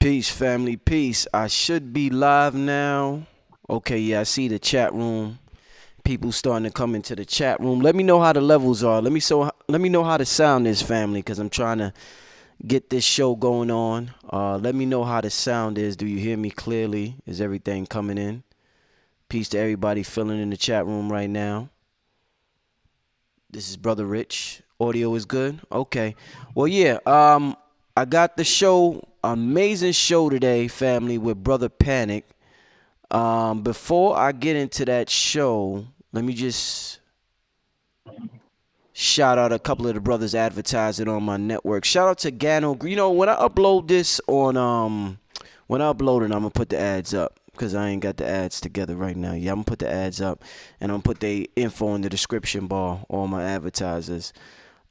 Peace, family, peace. I should be live now. Okay, yeah, I see the chat room. People starting to come into the chat room. Let me know how the levels are. Let me know how the sound is, family, because I'm trying to get this show going on. Let me know how the sound is. Do you hear me clearly? Is everything coming in? Peace to everybody filling in the chat room right now. This is Brother Rich. Audio is good? Okay. Well, yeah, I got the show, amazing show today, family, with Brother Panic. Before I get into that show, let me just shout out a couple of the brothers advertising on my network. Shout out to Gano. You know, when I upload this on when I upload it, I'm gonna put the ads up because I ain't got the ads together right now. Yeah, I'm gonna put the ads up and I'm gonna put the info in the description bar, all my advertisers.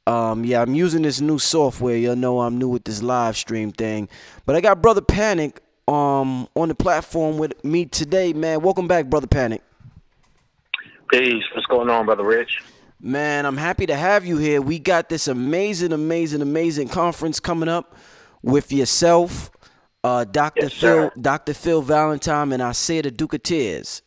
Yeah, I'm using this new software. Y'all know I'm new with this live stream thing. But I got Brother Panic on the platform with me today, man. Welcome back, Brother Panic. Peace. What's going on, Brother Rich? Man, I'm happy to have you here. We got this amazing conference coming up with yourself, Yes, sir. Dr. Phil Valentine, and Isaiah the Duke of Tears.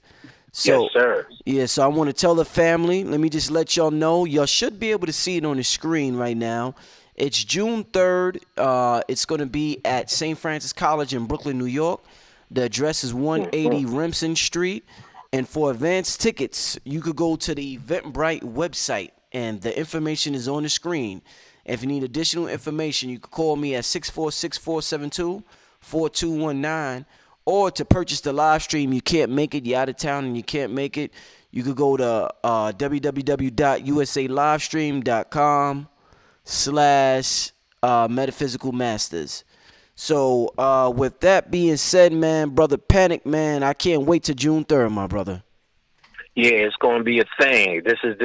Yes, So, sir. yeah, so I want to tell the family, let me just let y'all know, y'all should be able to see it on the screen right now. It's June 3rd. It's going to be at St. Francis College in Brooklyn, New York. The address is 180 Remsen Street. And for advance tickets, you could go to the Eventbrite website, and the information is on the screen. If you need additional information, you can call me at 646-472-4219. Or to purchase the live stream, you can't make it, you're out of town and you can't make it, you could go to www.usalivestream.com/metaphysical masters. So with that being said, man, Brother Panic, man, I can't wait till June 3rd, my brother. Yeah, it's going to be a thing. This is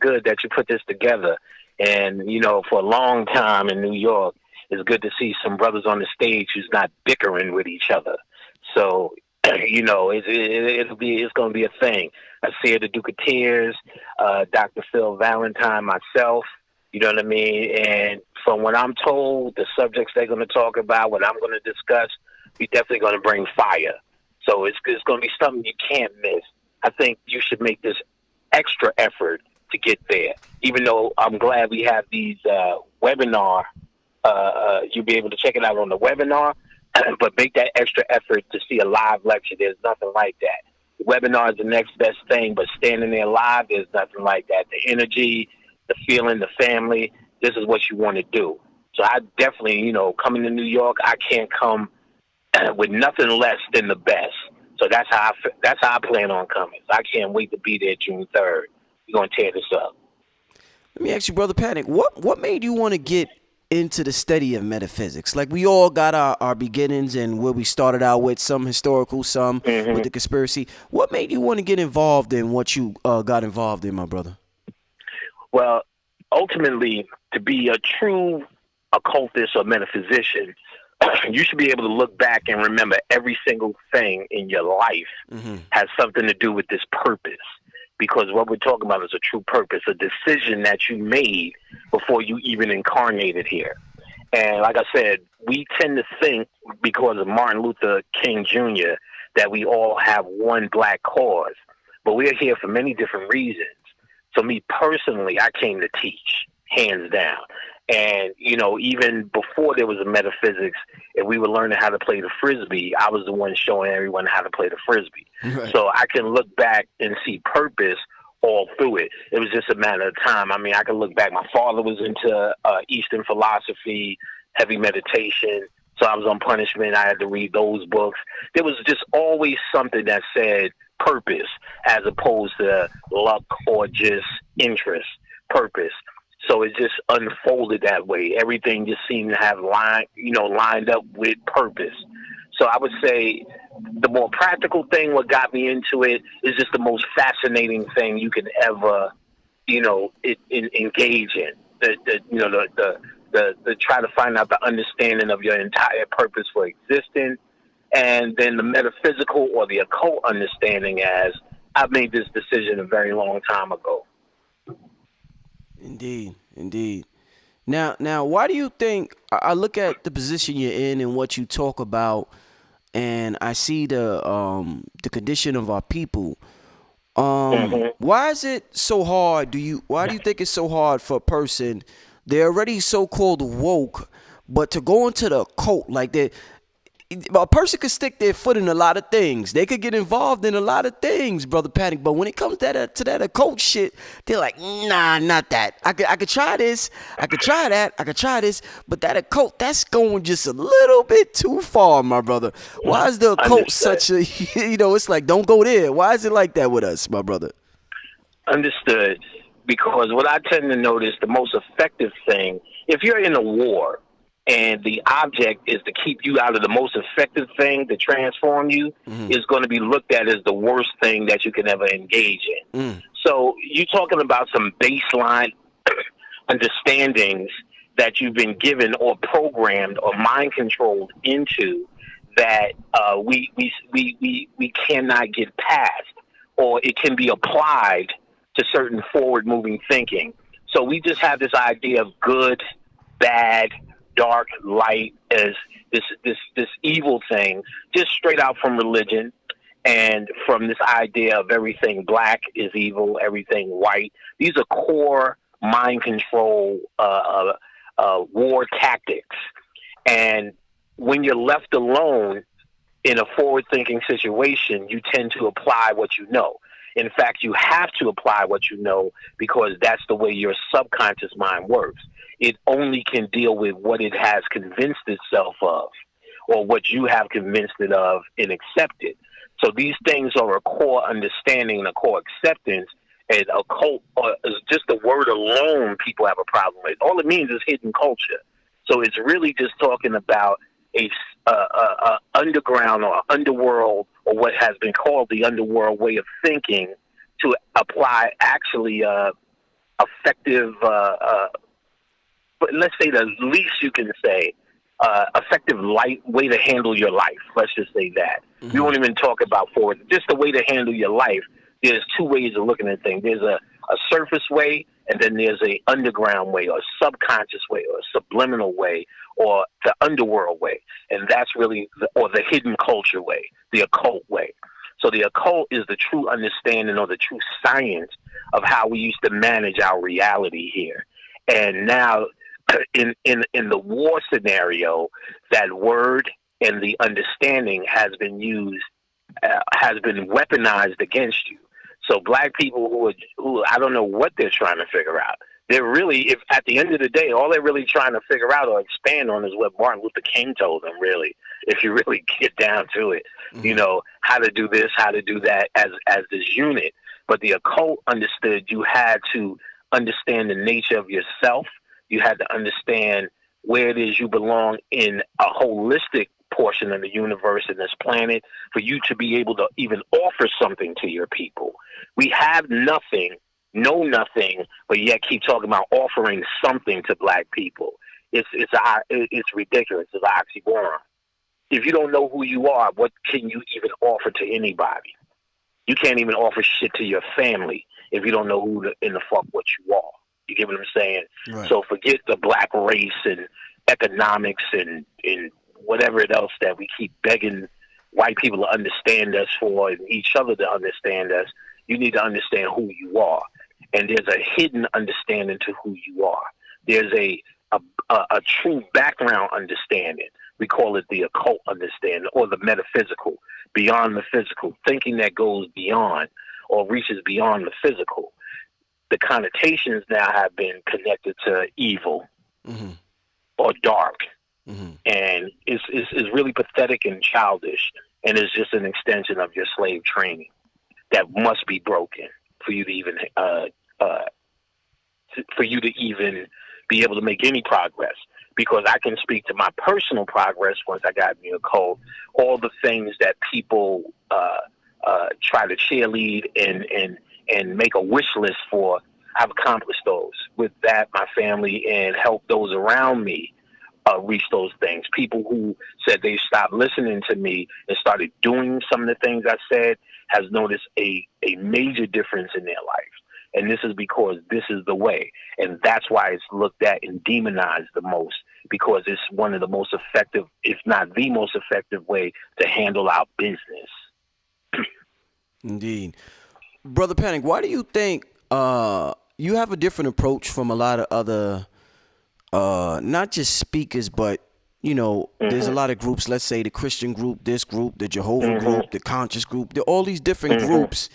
good that you put this together. And for a long time in New York, it's good to see some brothers on the stage who's not bickering with each other. So it's going to be a thing. I see the Duke of Tears, Dr. Phil Valentine, myself. You know what I mean? And from what I'm told, the subjects they're going to talk about, what I'm going to discuss, we definitely going to bring fire. So it's going to be something you can't miss. I think you should make this extra effort to get there. Even though I'm glad we have these webinar, you'll be able to check it out on the webinar, but make that extra effort to see a live lecture. There's nothing like that. The webinar is the next best thing, but standing there live, there's nothing like that. The energy, the feeling, the family, this is what you want to do. So I definitely, coming to New York, I can't come with nothing less than the best. So that's how I plan on coming. So I can't wait to be there June 3rd. We're going to tear this up. Let me ask you, Brother Panic, what made you want to get into the study of metaphysics? Like, we all got our beginnings and where we started out with, some historical, some with the conspiracy. What made you want to get involved in what you got involved in, my brother? Well, ultimately, to be a true occultist or metaphysician, you should be able to look back and remember every single thing in your life has something to do with this purpose. Because what we're talking about is a true purpose, a decision that you made before you even incarnated here. And like I said, we tend to think, because of Martin Luther King Jr., that we all have one black cause. But we're here for many different reasons. So me personally, I came to teach, hands down. And, even before there was a metaphysics, if we were learning how to play the Frisbee, I was the one showing everyone how to play the Frisbee. Right. So I can look back and see purpose all through it. It was just a matter of time. I mean, I can look back. My father was into Eastern philosophy, heavy meditation. So I was on punishment. I had to read those books. There was just always something that said purpose as opposed to luck or just interest, purpose. So it just unfolded that way. Everything just seemed to have lined up with purpose. So I would say the more practical thing, what got me into it, is just the most fascinating thing you can ever, engage in. The try to find out the understanding of your entire purpose for existence, and then the metaphysical or the occult understanding. As I've made this decision a very long time ago. Indeed. Now, why do you think? I look at the position you're in and what you talk about, and I see the condition of our people. Hmm. Why is it so hard? Why do you think it's so hard for a person? They're already so called woke, but to go into the cult like that, a person could stick their foot in a lot of things. They could get involved in a lot of things, brother Panic. But when it comes to that occult shit, they're like, nah, not that. I could try this. I could try that. I could try this. But that occult, that's going just a little bit too far, my brother. Why is the occult Understood. such a, it's like, don't go there. Why is it like that with us, my brother? Understood. Because what I tend to notice, the most effective thing, if you're in a war and the object is to keep you out of the most effective thing to transform you, Mm-hmm. is going to be looked at as the worst thing that you can ever engage in. Mm. So you're talking about some baseline understandings that you've been given or programmed or mind controlled into that we cannot get past, or it can be applied to certain forward moving thinking. So we just have this idea of good, bad, dark, light as this evil thing, just straight out from religion and from this idea of everything black is evil, everything white. These are core mind control war tactics. And when you're left alone in a forward thinking situation, you tend to apply what you know. In fact, you have to apply what you know because that's the way your subconscious mind works. It only can deal with what it has convinced itself of or what you have convinced it of and accepted. So these things are a core understanding and a core acceptance. And a cult, is just the word alone, people have a problem with. All it means is hidden culture. So it's really just talking about a underground or underworld, or what has been called the underworld way of thinking, to apply actually effective, but let's say the least you can say, effective light way to handle your life. Let's just say that. We Mm-hmm. won't even talk about forward. Just the way to handle your life. There's two ways of looking at things. There's a surface way, and then there's a underground way, or a subconscious way, or a subliminal way, or the underworld way. And that's really, or the hidden culture way, the occult way. So the occult is the true understanding or the true science of how we used to manage our reality here. And now, in the war scenario, that word and the understanding has been used, has been weaponized against you. So black people who I don't know what they're trying to figure out. They're really, if at the end of the day, all they're really trying to figure out or expand on is what Martin Luther King told them. Really, if you really get down to it, Mm-hmm. how to do this, how to do that as this unit. But the occult understood you had to understand the nature of yourself. You had to understand where it is you belong in a holistic portion of the universe and this planet for you to be able to even offer something to your people. We have nothing, know nothing, but yet keep talking about offering something to black people. It's ridiculous. It's an oxymoron. If you don't know who you are, what can you even offer to anybody? You can't even offer shit to your family if you don't know in the fuck what you are. You get what I'm saying? Right. So forget the black race and economics and whatever else that we keep begging white people to understand us for and each other to understand us. You need to understand who you are. And there's a hidden understanding to who you are. There's a true background understanding. We call it the occult understanding or the metaphysical, beyond the physical, thinking that goes beyond or reaches beyond the physical. The connotations now have been connected to evil Mm-hmm. or dark, Mm-hmm. and it's really pathetic and childish, and it's just an extension of your slave training that must be broken for you to even be able to make any progress. Because I can speak to my personal progress once I got in the code. All the things that people try to cheerlead and make a wish list for, I've accomplished those. With that, my family and help those around me reach those things. People who said they stopped listening to me and started doing some of the things I said has noticed a major difference in their life. and this is because this is the way. And that's why it's looked at and demonized the most, because it's one of the most effective, if not the most effective way to handle our business. Indeed. Brother Panic, why do you think you have a different approach from a lot of other not just speakers, but there's a lot of groups, let's say the Christian group, this group, the Jehovah group, the conscious group, all these different groups.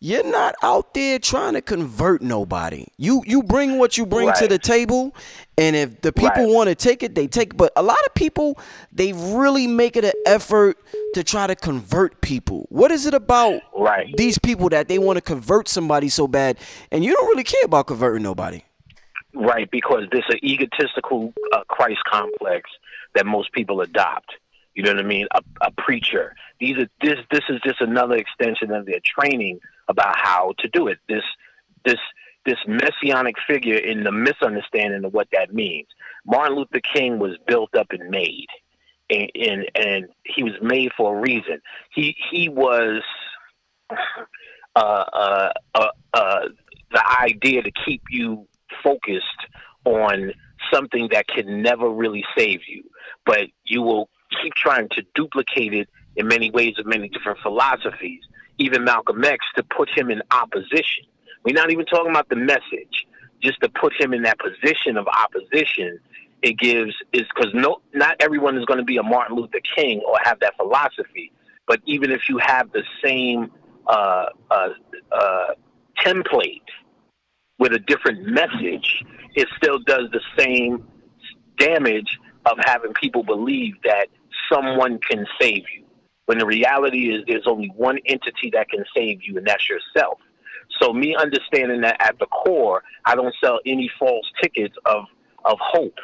You're not out there trying to convert nobody. You bring what you bring to the table, and if the people want to take it, they take it. But a lot of people, they really make it an effort to try to convert people. What is it about these people that they want to convert somebody so bad, and you don't really care about converting nobody? Right, because there's an egotistical Christ complex that most people adopt. You know what I mean? A preacher. This is just another extension of their training about how to do it. This messianic figure, in the misunderstanding of what that means. Martin Luther King was built up and made, and he was made for a reason. He was the idea to keep you focused on something that can never really save you, but you will keep trying to duplicate it in many ways of many different philosophies. Even Malcolm X, to put him in opposition. We're not even talking about the message. Just to put him in that position of opposition, is because not everyone is going to be a Martin Luther King or have that philosophy. But even if you have the same template with a different message, it still does the same damage of having people believe that someone can save you, when the reality is there's only one entity that can save you, and that's yourself. So me understanding that at the core, I don't sell any false tickets of hope,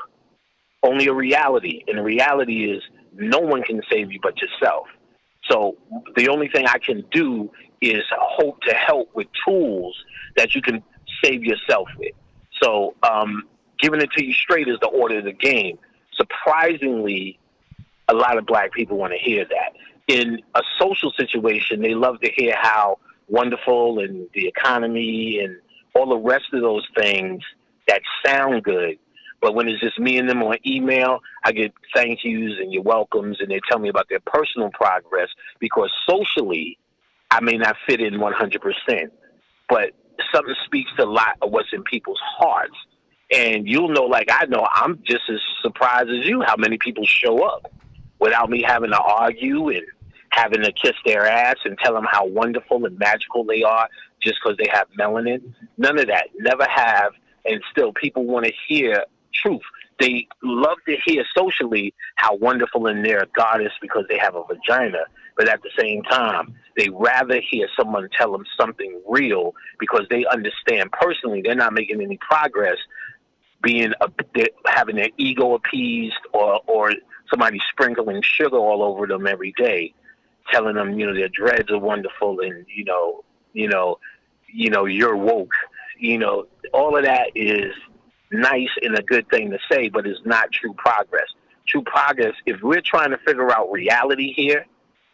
only a reality. And the reality is no one can save you but yourself. So the only thing I can do is hope to help with tools that you can save yourself with. So giving it to you straight is the order of the game. Surprisingly, a lot of black people want to hear that. In a social situation, they love to hear how wonderful and the economy and all the rest of those things that sound good. But when it's just me and them on email, I get thank yous and your welcomes, and they tell me about their personal progress, because socially, I may not fit in 100%, but something speaks to a lot of what's in people's hearts. And you'll know, like I know, I'm just as surprised as you how many people show up without me having to argue and having to kiss their ass and tell them how wonderful and magical they are just because they have melanin. None of that. Never have. And still, people want to hear truth. They love to hear socially how wonderful and they're a goddess because they have a vagina. But at the same time, they rather hear someone tell them something real, because they understand personally they're not making any progress having their ego appeased, or somebody sprinkling sugar all over them every day, telling them, their dreads are wonderful and, you're woke. All of that is nice and a good thing to say, but it's not true progress. True progress, if we're trying to figure out reality here,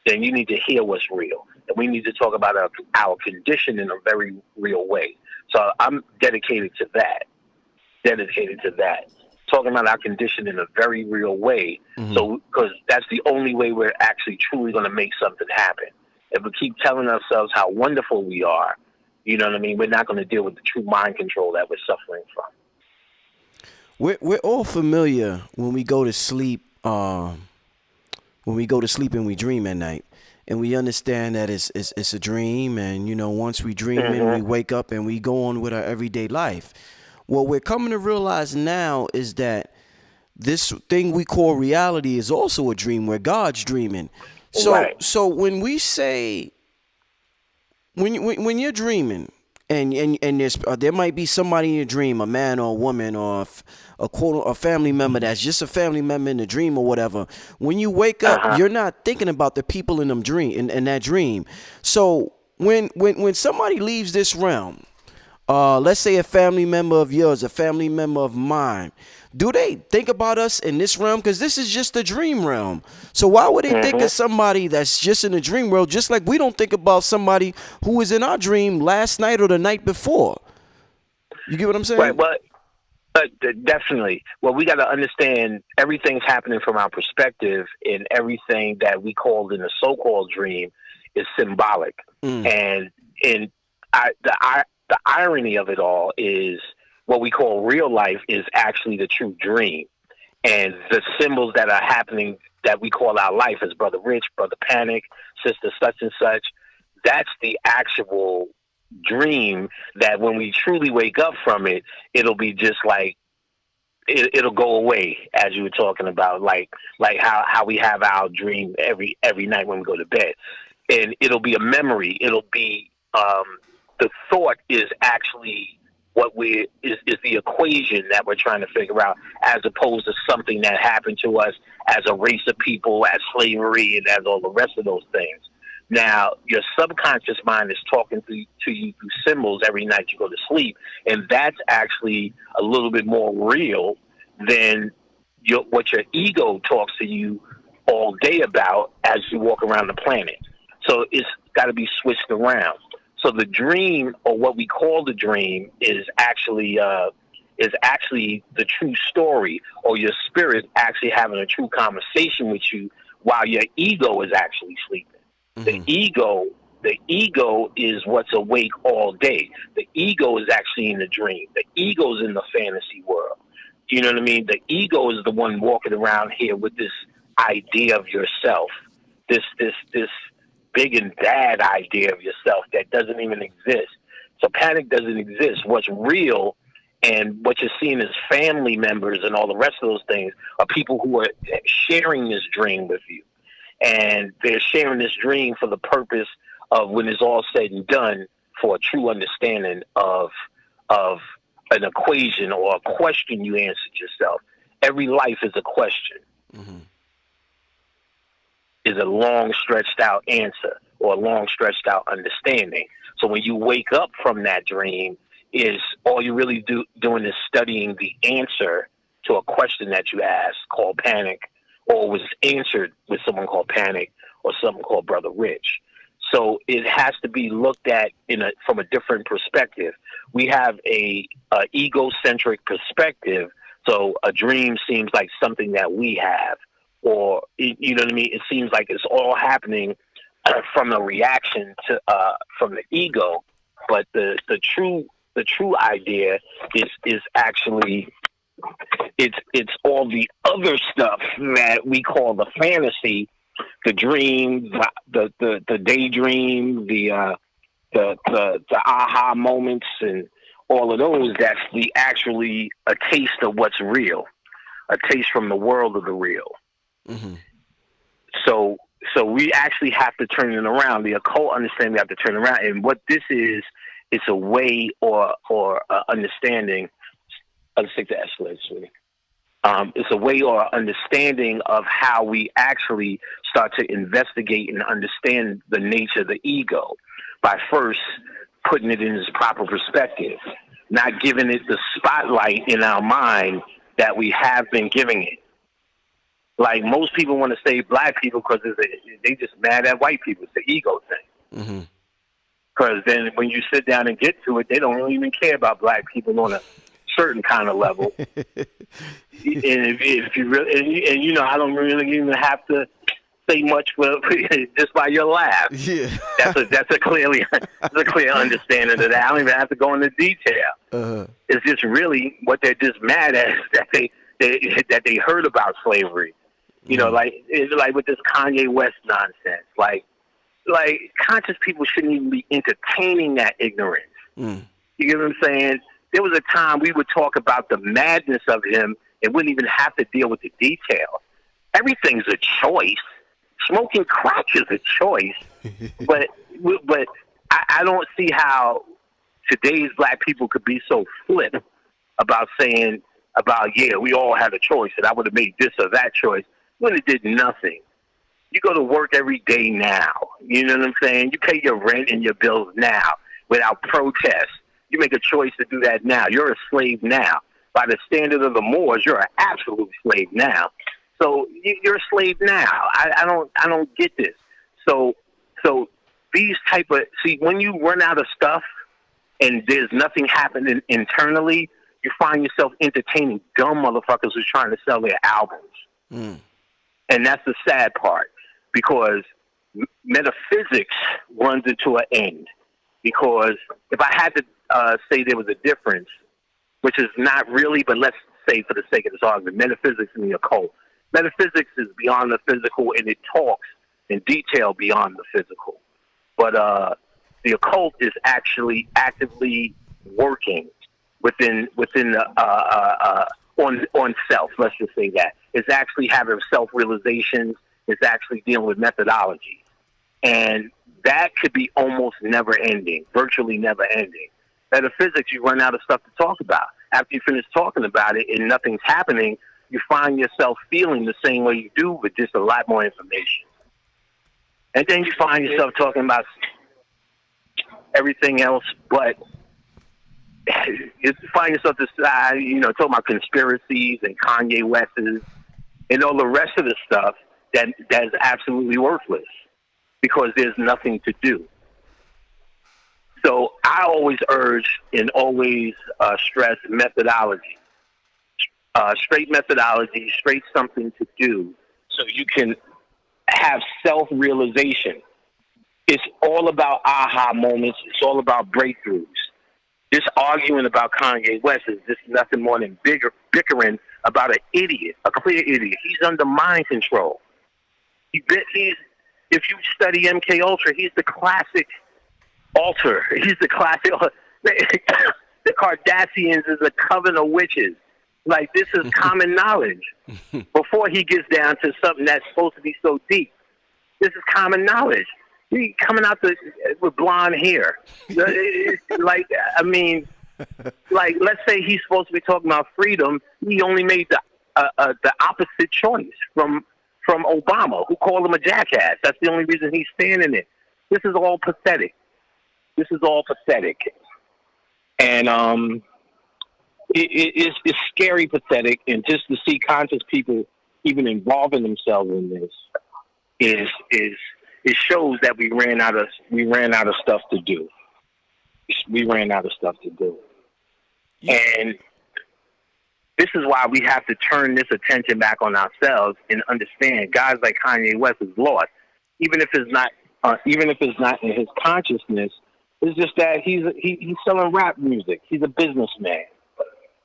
then you need to hear what's real. And we need to talk about our condition in a very real way. So I'm dedicated to that. Talking about our condition in a very real way. Mm-hmm. So, because that's the only way we're actually truly going to make something happen. If we keep telling ourselves how wonderful we are, you know what I mean, we're not going to deal with the true mind control that we're suffering from. We're all familiar when we go to sleep. When we go to sleep and we dream at night, and we understand that it's a dream, and once we dream and we wake up and we go on with our everyday life. What we're coming to realize now is that this thing we call reality is also a dream, where God's dreaming. So when we say, when you're dreaming, and there might be somebody in your dream, a man or a woman, or a family member that's just a family member in the dream or whatever. When you wake up, you're not thinking about the people in that dream. So when somebody leaves this realm, let's say a family member of yours, a family member of mine, do they think about us in this realm? Because this is just the dream realm. So why would they think of somebody that's just in the dream world, just like we don't think about somebody who was in our dream last night or the night before? You get what I'm Right. saying? Definitely. Well, we got to understand everything's happening from our perspective, and everything that we called in the so-called dream is symbolic. Mm. And the irony of it all is what we call real life is actually the true dream, and the symbols that are happening that we call our life as Brother Rich, Brother Panic, Sister such and such. That's the actual dream that when we truly wake up from it, it'll be just like it'll go away, as you were talking about, like how we have our dream every night when we go to bed, and it'll be a memory. It'll be the thought is actually what we is the equation that we're trying to figure out, as opposed to something that happened to us as a race of people, as slavery, and as all the rest of those things. Now, your subconscious mind is talking to you through symbols every night you go to sleep, and that's actually a little bit more real than what your ego talks to you all day about as you walk around the planet. So it's got to be switched around. So the dream, or what we call the dream, is actually the true story, or your spirit actually having a true conversation with you while your ego is actually sleeping. Mm-hmm. The ego is what's awake all day. The ego is actually in the dream. The ego is in the fantasy world. You know what I mean? The ego is the one walking around here with this idea of yourself, this big and bad idea of yourself that doesn't even exist. So panic doesn't exist. What's real and what you're seeing as family members and all the rest of those things are people who are sharing this dream with you. And they're sharing this dream for the purpose of, when it's all said and done, for a true understanding of an equation or a question you answered yourself. Every life is a question, Mm-hmm. is a long stretched out answer or a long stretched out understanding. So when you wake up from that dream, is all you really doing is studying the answer to a question that you asked called panic, or was answered with someone called Panic or someone called Brother Rich. So it has to be looked at from a different perspective. We have a egocentric perspective, so a dream seems like something that we have, or you know what I mean. It seems like it's all happening from a reaction to from the ego, but the true idea is actually it's all the other stuff that we call the fantasy, the dream, the daydream, the aha moments, and all of those. That's actually a taste of what's real, a taste from the world of the real. Mm-hmm. So we actually have to turn it around. The occult understanding, we have to turn it around, and what this is, it's a way or understanding. Let's take the escalator, sweetie. It's a way or understanding of how we actually start to investigate and understand the nature of the ego by first putting it in its proper perspective, not giving it the spotlight in our mind that we have been giving it. Like, most people want to say black people because they just mad at white people. It's the ego thing. Mm-hmm. Because then when you sit down and get to it, they don't really even care about black people on a certain kind of level. And if you really, and you know, I don't really even have to say much for just by your laugh. Yeah. That's a clear understanding of that. I don't even have to go into detail. Uh-huh. It's just really what they're just mad at, that they heard about slavery. You know, like, it's like with this Kanye West nonsense. Like conscious people shouldn't even be entertaining that ignorance. Mm. You get what I'm saying? There was a time we would talk about the madness of him and wouldn't even have to deal with the detail. Everything's a choice. Smoking crack is a choice. but I don't see how today's black people could be so flip about saying, yeah, we all had a choice and I would have made this or that choice when it did nothing. You go to work every day now. You know what I'm saying? You pay your rent and your bills now without protest. You make a choice to do that now. You're a slave now. By the standard of the Moors, you're an absolute slave now. So you're a slave now. I don't get this. So these type of, see, when you run out of stuff, and there's nothing happening internally, you find yourself entertaining dumb motherfuckers who's trying to sell their albums. Mm. And that's the sad part, because metaphysics runs into an end. Because if I had to say there was a difference, which is not really, but let's say for the sake of this argument, metaphysics and the occult. Metaphysics is beyond the physical, and it talks in detail beyond the physical. But the occult is actually actively working within the on self. Let's just say that it's actually having self-realizations. It's actually dealing with methodology, and that could be almost never ending, virtually never ending. Metaphysics, you run out of stuff to talk about. After you finish talking about it and nothing's happening, you find yourself feeling the same way you do, with just a lot more information. And then you find yourself talking about everything else, but you find yourself talking about conspiracies and Kanye West's and all the rest of the stuff that is absolutely worthless because there's nothing to do. So I always urge and always stress methodology, straight methodology, straight something to do, so you can have self-realization. It's all about aha moments. It's all about breakthroughs. This arguing about Kanye West is just nothing more than bickering about an idiot, a complete idiot. He's under mind control. If you study MK Ultra, he's the classic alter. He's the classic. The Kardashians is a coven of witches. Like, this is common knowledge. Before he gets down to something that's supposed to be so deep, this is common knowledge. He coming out with blonde hair. Like, I mean, like, let's say he's supposed to be talking about freedom. He only made the opposite choice from Obama, who called him a jackass. That's the only reason he's standing there. This is all pathetic. This is all pathetic. And it's scary pathetic. And just to see conscious people even involving themselves in this it shows that we ran out of stuff to do. We ran out of stuff to do. Yeah. And this is why we have to turn this attention back on ourselves and understand guys like Kanye West is lost. Even if it's not in his consciousness, it's just that he's selling rap music. He's a businessman.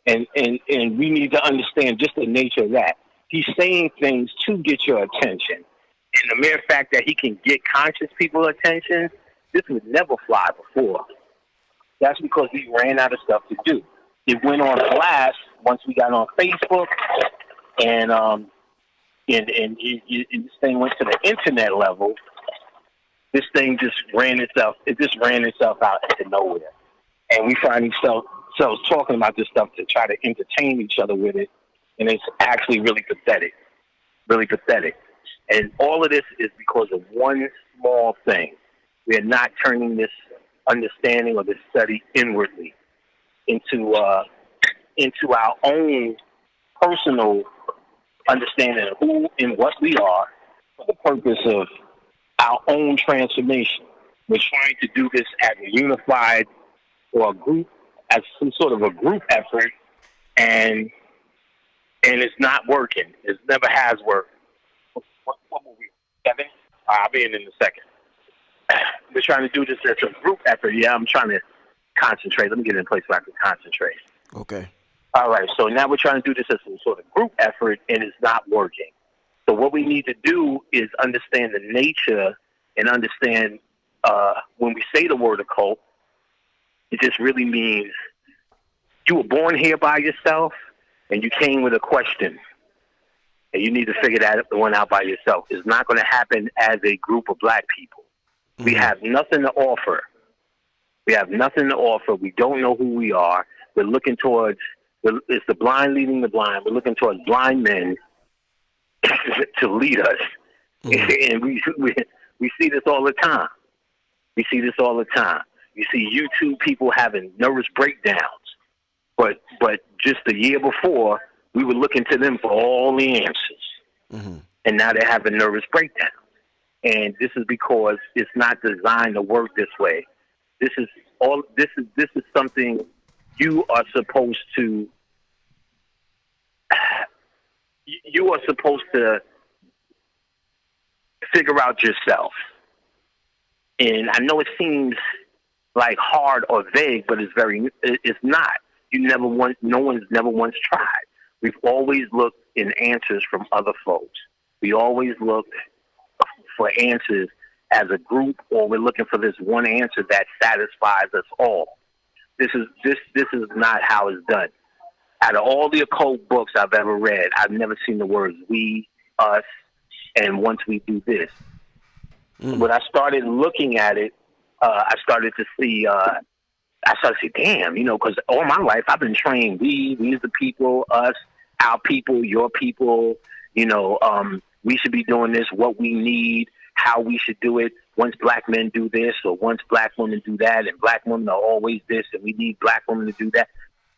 And we need to understand just the nature of that. He's saying things to get your attention. And the mere fact that he can get conscious people's attention, this would never fly before. That's because we ran out of stuff to do. It went on blast once we got on Facebook, and this thing went to the internet level. This thing just ran itself out into nowhere. And we find ourselves talking about this stuff to try to entertain each other with it, and it's actually really pathetic. Really pathetic. And all of this is because of one small thing. We are not turning this understanding or this study inwardly into our own personal understanding of who and what we are for the purpose of our own transformation. We're trying to do this as a unified or a group, as some sort of a group effort, and it's not working. It never has worked. What were we, 7? I'll be in a second. We're trying to do this as a group effort. Yeah, I'm trying to concentrate. Let me get in a place where I can concentrate. Okay. All right, so now we're trying to do this as some sort of group effort, and it's not working. So what we need to do is understand the nature and understand when we say the word occult, it just really means you were born here by yourself, and you came with a question. And you need to figure that one out by yourself. It's not going to happen as a group of black people. Mm-hmm. We have nothing to offer. We have nothing to offer. We don't know who we are. We're looking towards, it's the blind leading the blind. We're looking towards blind men to lead us. Mm-hmm. And we see this all the time. We see this all the time. You see YouTube people having nervous breakdowns. But just the year before, we were looking to them for all the answers. Mm-hmm. And now they're having nervous breakdowns. And this is because it's not designed to work this way. This is all this is something you are supposed to you are supposed to figure out yourself. And I know it seems like hard or vague, but it's not. No one's never once tried. We've always looked in answers from other folks. We always looked for answers as a group, or we're looking for this one answer that satisfies us all. This is not how it's done. Out of all the occult books I've ever read, I've never seen the words we, us, and once we do this. When I started looking at it, I started to see, damn, because all my life I've been trained, we as the people, us, our people, your people, we should be doing this, what we need, how we should do it. Once black men do this, or once black women do that, and black women are always this, and we need black women to do that.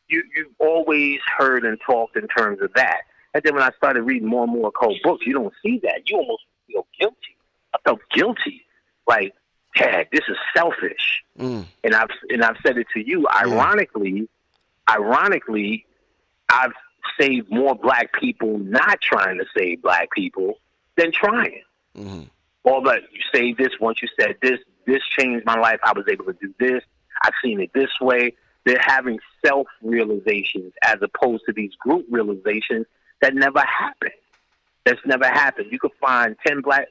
You've always heard and talked in terms of that. And then when I started reading more and more occult books, you don't see that. You almost feel guilty. I felt guilty. Like, Tag, this is selfish. And I've said it to you. Ironically, I've saved more black people not trying to save black people than trying. All that you say this, once you said this changed my life. I was able to do this. I've seen it this way. They're having self-realizations as opposed to these group realizations that never happen. That's never happened. You could find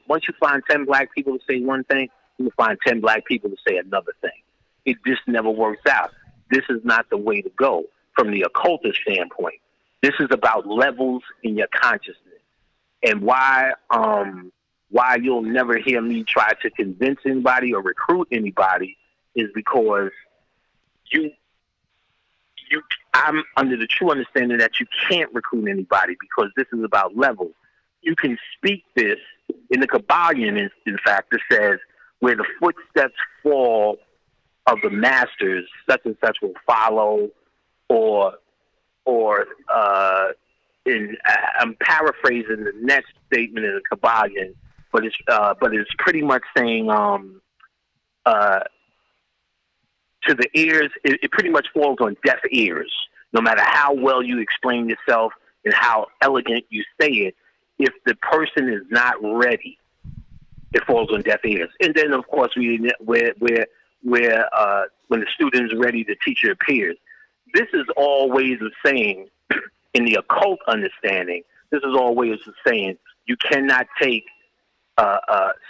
once you find 10 black people to say one thing, you can find 10 black people to say another thing. It just never works out. This is not the way to go from the occultist standpoint. This is about levels in your consciousness. And why you'll never hear me try to convince anybody or recruit anybody is because I'm under the true understanding that you can't recruit anybody because this is about levels. You can speak this in the Kabbalion, in fact, it says, where the footsteps fall of the masters, such and such will follow, or I'm paraphrasing the next statement in the Kabbalion, but it's pretty much saying to the ears, it pretty much falls on deaf ears. No matter how well you explain yourself and how elegant you say it, if the person is not ready, it falls on deaf ears. And then, of course, when the student is ready, the teacher appears. This is all ways of saying, in the occult understanding, this is all ways of saying you cannot take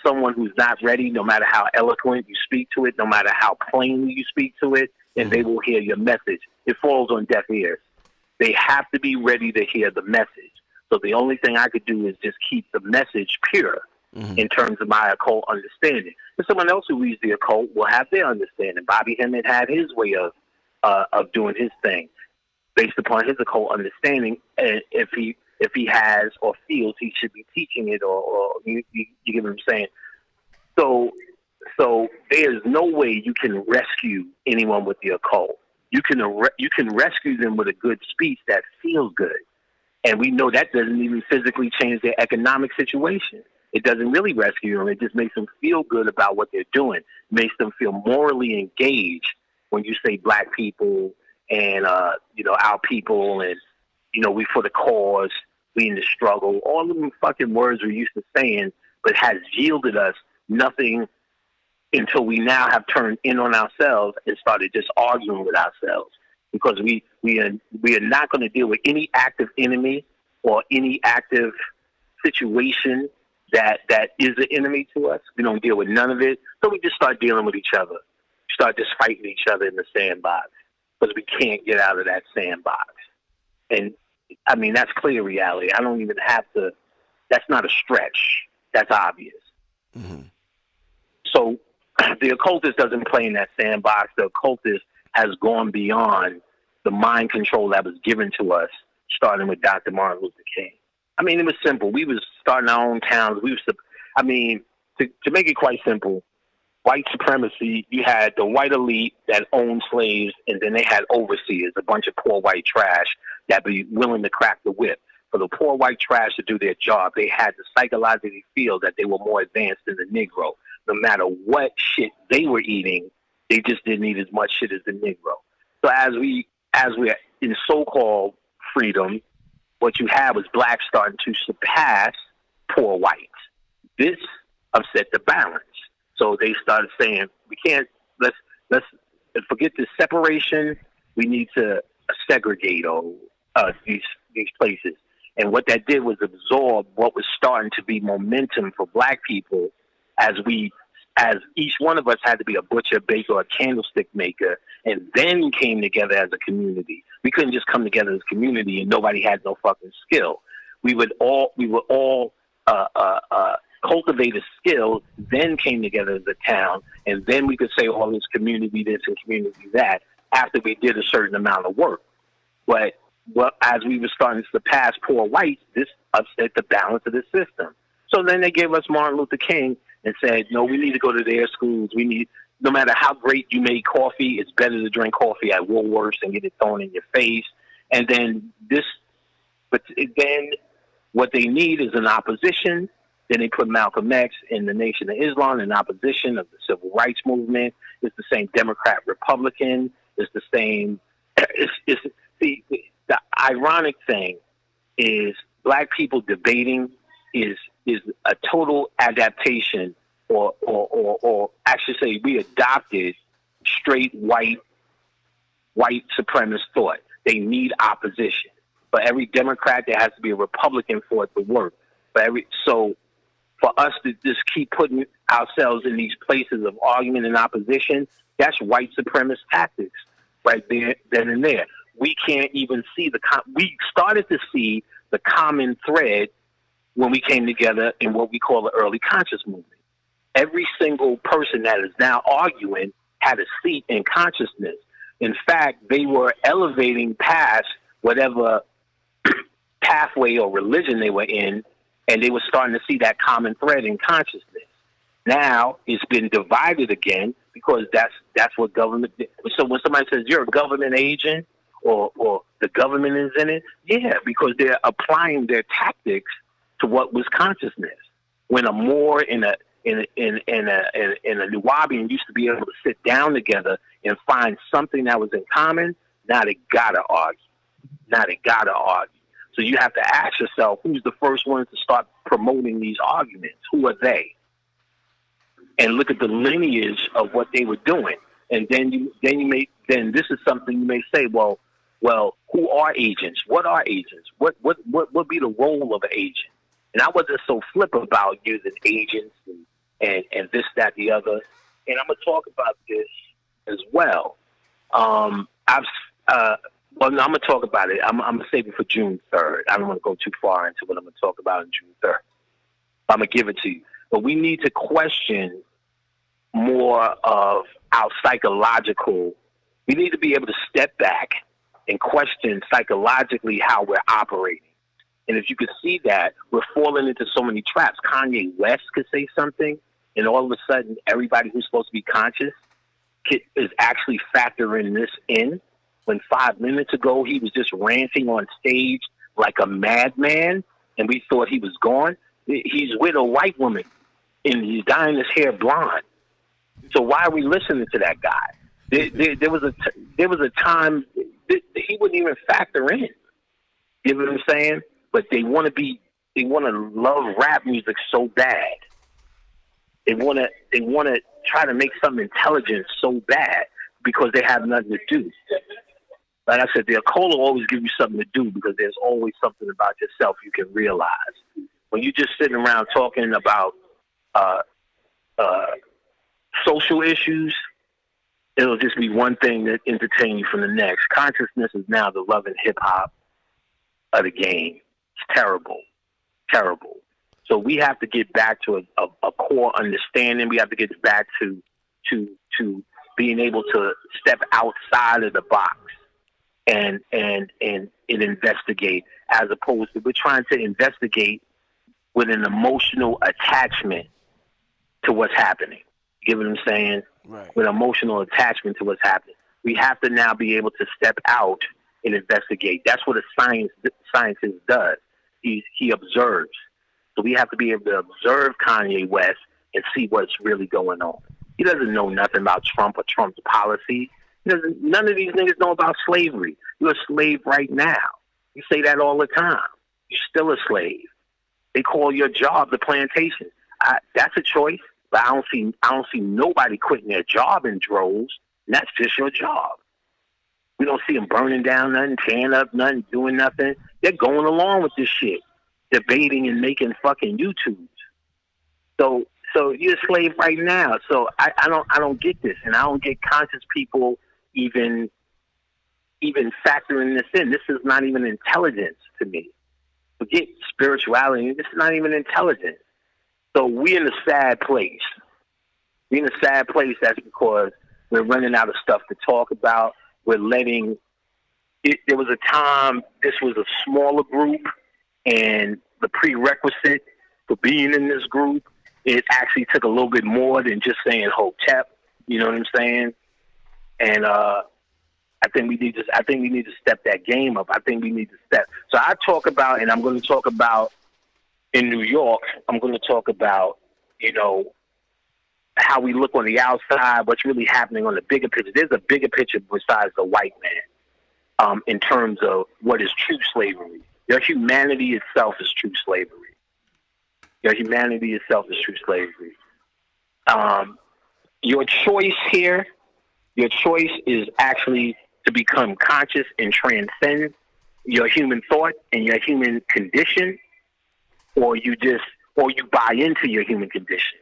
someone who's not ready, no matter how eloquent you speak to it, no matter how plainly you speak to it, and they will hear your message. It falls on deaf ears. They have to be ready to hear the message. So the only thing I could do is just keep the message pure in terms of my occult understanding. And someone else who reads the occult will have their understanding. Bobby Hemmett had his way of doing his thing based upon his occult understanding. And if he has or feels he should be teaching it, or you get what I'm saying. So there's no way you can rescue anyone with the occult. You can rescue them with a good speech that feels good. And we know that doesn't even physically change their economic situation. It doesn't really rescue them. It just makes them feel good about what they're doing. It makes them feel morally engaged when you say black people and, our people and, we for the cause, we in the struggle. All of them fucking words we're used to saying, but has yielded us nothing until we now have turned in on ourselves and started just arguing with ourselves. Because we are not going to deal with any active enemy or any active situation that is an enemy to us. We don't deal with none of it. So we just start dealing with each other. Start just fighting each other in the sandbox because we can't get out of that sandbox. And, I mean, that's clear reality. I don't even have to – that's not a stretch. That's obvious. So the occultist doesn't play in that sandbox. The occultist has gone beyond the mind control that was given to us, starting with Dr. Martin Luther King. I mean, it was simple. We was starting our own towns. To make it quite simple, white supremacy, you had the white elite that owned slaves, and then they had overseers, a bunch of poor white trash that be willing to crack the whip. For the poor white trash to do their job, they had to psychologically feel that they were more advanced than the Negro. No matter what shit they were eating, They just didn't need as much shit as the Negro. So as we're in so-called freedom, what you have was blacks starting to surpass poor whites. This upset the balance. So they started saying, we can't, let's forget this separation. We need to segregate these places. And what that did was absorb what was starting to be momentum for black people as each one of us had to be a butcher, baker, or a candlestick maker, and then came together as a community. We couldn't just come together as a community and nobody had no fucking skill. We would all cultivate a skill, then came together as a town, and then we could say, oh, this community this and community that after we did a certain amount of work. But as we were starting to surpass poor whites, this upset the balance of the system. So then they gave us Martin Luther King and said, no, we need to go to their schools. No matter how great you make coffee, it's better to drink coffee at Woolworths and get it thrown in your face. And then then what they need is an opposition. Then they put Malcolm X in the Nation of Islam in opposition of the civil rights movement. It's the same Democrat, Republican. It's the same. The ironic thing is black people debating is a total adaptation, or I should say, we adopted straight white supremacist thought. They need opposition. For every Democrat, there has to be a Republican for it to work. So for us to just keep putting ourselves in these places of argument and opposition, that's white supremacist tactics right there, then and there. We can't even see we started to see the common thread when we came together in what we call the early conscious movement. Every single person that is now arguing had a seat in consciousness. In fact, they were elevating past whatever pathway or religion they were in, and they were starting to see that common thread in consciousness. Now it's been divided again because that's what government did. So when somebody says you're a government agent or the government is in it, yeah, because they're applying their tactics to what was consciousness. When a Moor in a Nubian used to be able to sit down together and find something that was in common, now they gotta argue. So you have to ask yourself, who's the first ones to start promoting these arguments? Who are they? And look at the lineage of what they were doing. And then this is something you may say, well, who are agents? What are agents? What would be the role of an agent? And I wasn't so flip about using agents and this, that, the other. And I'm gonna talk about this as well. I'm gonna talk about it. I'm gonna save it for June 3rd. I don't want to go too far into what I'm gonna talk about on June 3rd. I'm gonna give it to you. But we need to question more of our psychological. We need to be able to step back and question psychologically how we're operating. And if you could see that, we're falling into so many traps. Kanye West could say something, and all of a sudden, everybody who's supposed to be conscious is actually factoring this in. When 5 minutes ago, he was just ranting on stage like a madman, and we thought he was gone. He's with a white woman, and he's dyeing his hair blonde. So why are we listening to that guy? There was a time he wouldn't even factor in. You know what I'm saying? But they want to love rap music so bad. They want to try to make something intelligent so bad because they have nothing to do. Like I said, the occult will always give you something to do because there's always something about yourself you can realize. When you're just sitting around talking about social issues, it'll just be one thing that entertains you from the next. Consciousness is now the love and hip hop of the game. It's terrible. So we have to get back to a core understanding. We have to get back to being able to step outside of the box and investigate, as opposed to we're trying to investigate with an emotional attachment to what's happening. You get what I'm saying? Right. With emotional attachment to what's happening. We have to now be able to step out and investigate. That's what a scientist does. He observes. So we have to be able to observe Kanye West and see what's really going on. He doesn't know nothing about Trump or Trump's policy. None of these niggas know about slavery. You're a slave right now. You say that all the time. You're still a slave. They call your job the plantation. That's a choice, but I don't see nobody quitting their job in droves. And that's just your job. We don't see them burning down nothing, tearing up nothing, doing nothing. They're going along with this shit, debating and making fucking YouTubes. So you're a slave right now. So I don't get this, and I don't get conscious people even factoring this in. This is not even intelligence to me. Forget spirituality. This is not even intelligence. So we're in a sad place. We're in a sad place. That's because we're running out of stuff to talk about. We're letting it. There was a time this was a smaller group, and the prerequisite for being in this group, it actually took a little bit more than just saying Hotep. You know what I'm saying? And I think we need to step that game up. I think we need to step. So I talk about, and I'm going to talk about in New York. I'm going to talk about, how we look on the outside, what's really happening on the bigger picture. There's a bigger picture besides the white man, in terms of what is true slavery. Your humanity itself is true slavery. Your humanity itself is true slavery. Your choice here, your choice is actually to become conscious and transcend your human thought and your human condition, or you buy into your human condition.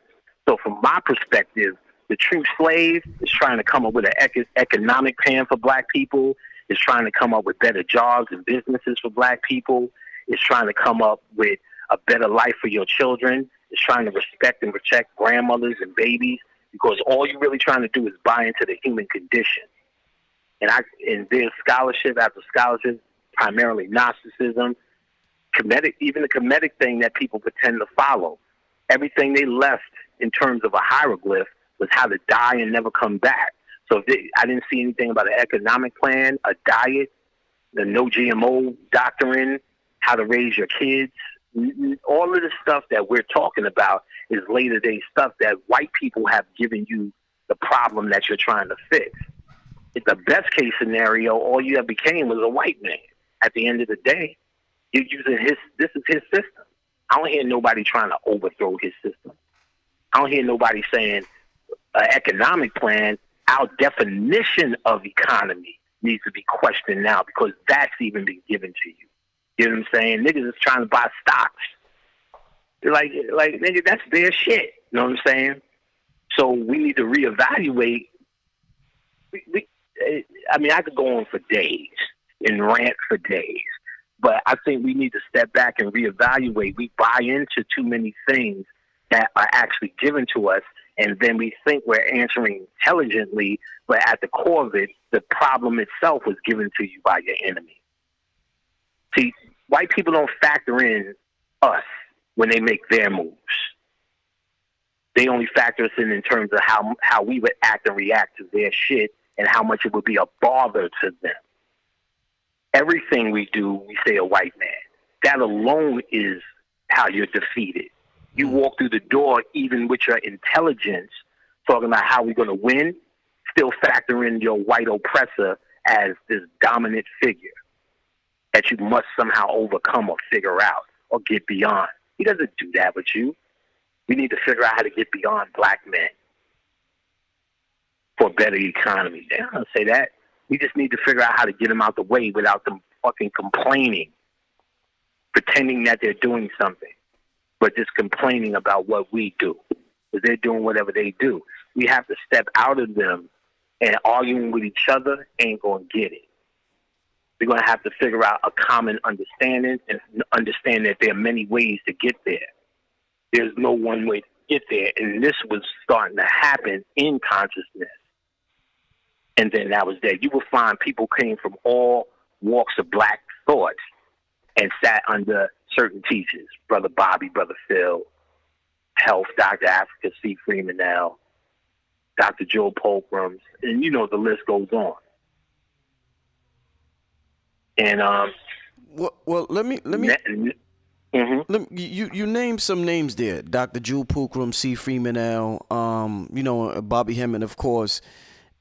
So from my perspective, the true slave is trying to come up with an economic plan for black people, is trying to come up with better jobs and businesses for black people, is trying to come up with a better life for your children, is trying to respect and protect grandmothers and babies, because all you're really trying to do is buy into the human condition. And there's scholarship after scholarship, primarily Gnosticism, even the Kemetic thing that people pretend to follow. Everything they left in terms of a hieroglyph was how to die and never come back. So I didn't see anything about an economic plan, a diet, the no GMO doctrine, how to raise your kids. All of the stuff that we're talking about is later day stuff that white people have given you the problem that you're trying to fix. It's the best case scenario, all you ever became was a white man. At the end of the day, you're using this is his system. I don't hear nobody trying to overthrow his system. I don't hear nobody saying an economic plan. Our definition of economy needs to be questioned now, because that's even been given to you. You know what I'm saying? Niggas is trying to buy stocks. They're like nigga, that's their shit. You know what I'm saying? So we need to reevaluate. I could go on for days and rant for days, but I think we need to step back and reevaluate. We buy into too many things that are actually given to us, and then we think we're answering intelligently, but at the core of it, the problem itself was given to you by your enemy. See, white people don't factor in us when they make their moves. They only factor us in terms of how we would act and react to their shit and how much it would be a bother to them. Everything we do, we say a white man. That alone is how you're defeated. You walk through the door, even with your intelligence, talking about how we're going to win, still factor in your white oppressor as this dominant figure that you must somehow overcome or figure out or get beyond. He doesn't do that with you. We need to figure out how to get beyond black men for a better economy. They don't say that. We just need to figure out how to get them out the way without them fucking complaining, pretending that they're doing something, but just complaining about what we do, because they're doing whatever they do. We have to step out of them, and arguing with each other ain't going to get it. We're going to have to figure out a common understanding and understand that there are many ways to get there. There's no one way to get there, and this was starting to happen in consciousness. And then that was there. You will find people came from all walks of black thought and sat under certain teachers, Brother Bobby, Brother Phil, Health, Dr. Africa C. Freemanell, Dr. Joe Polkrams, and the list goes on. And well, let me You named some names there, Dr. Jewel Pookrum, C. Freeman L, Bobby Hemmett, of course,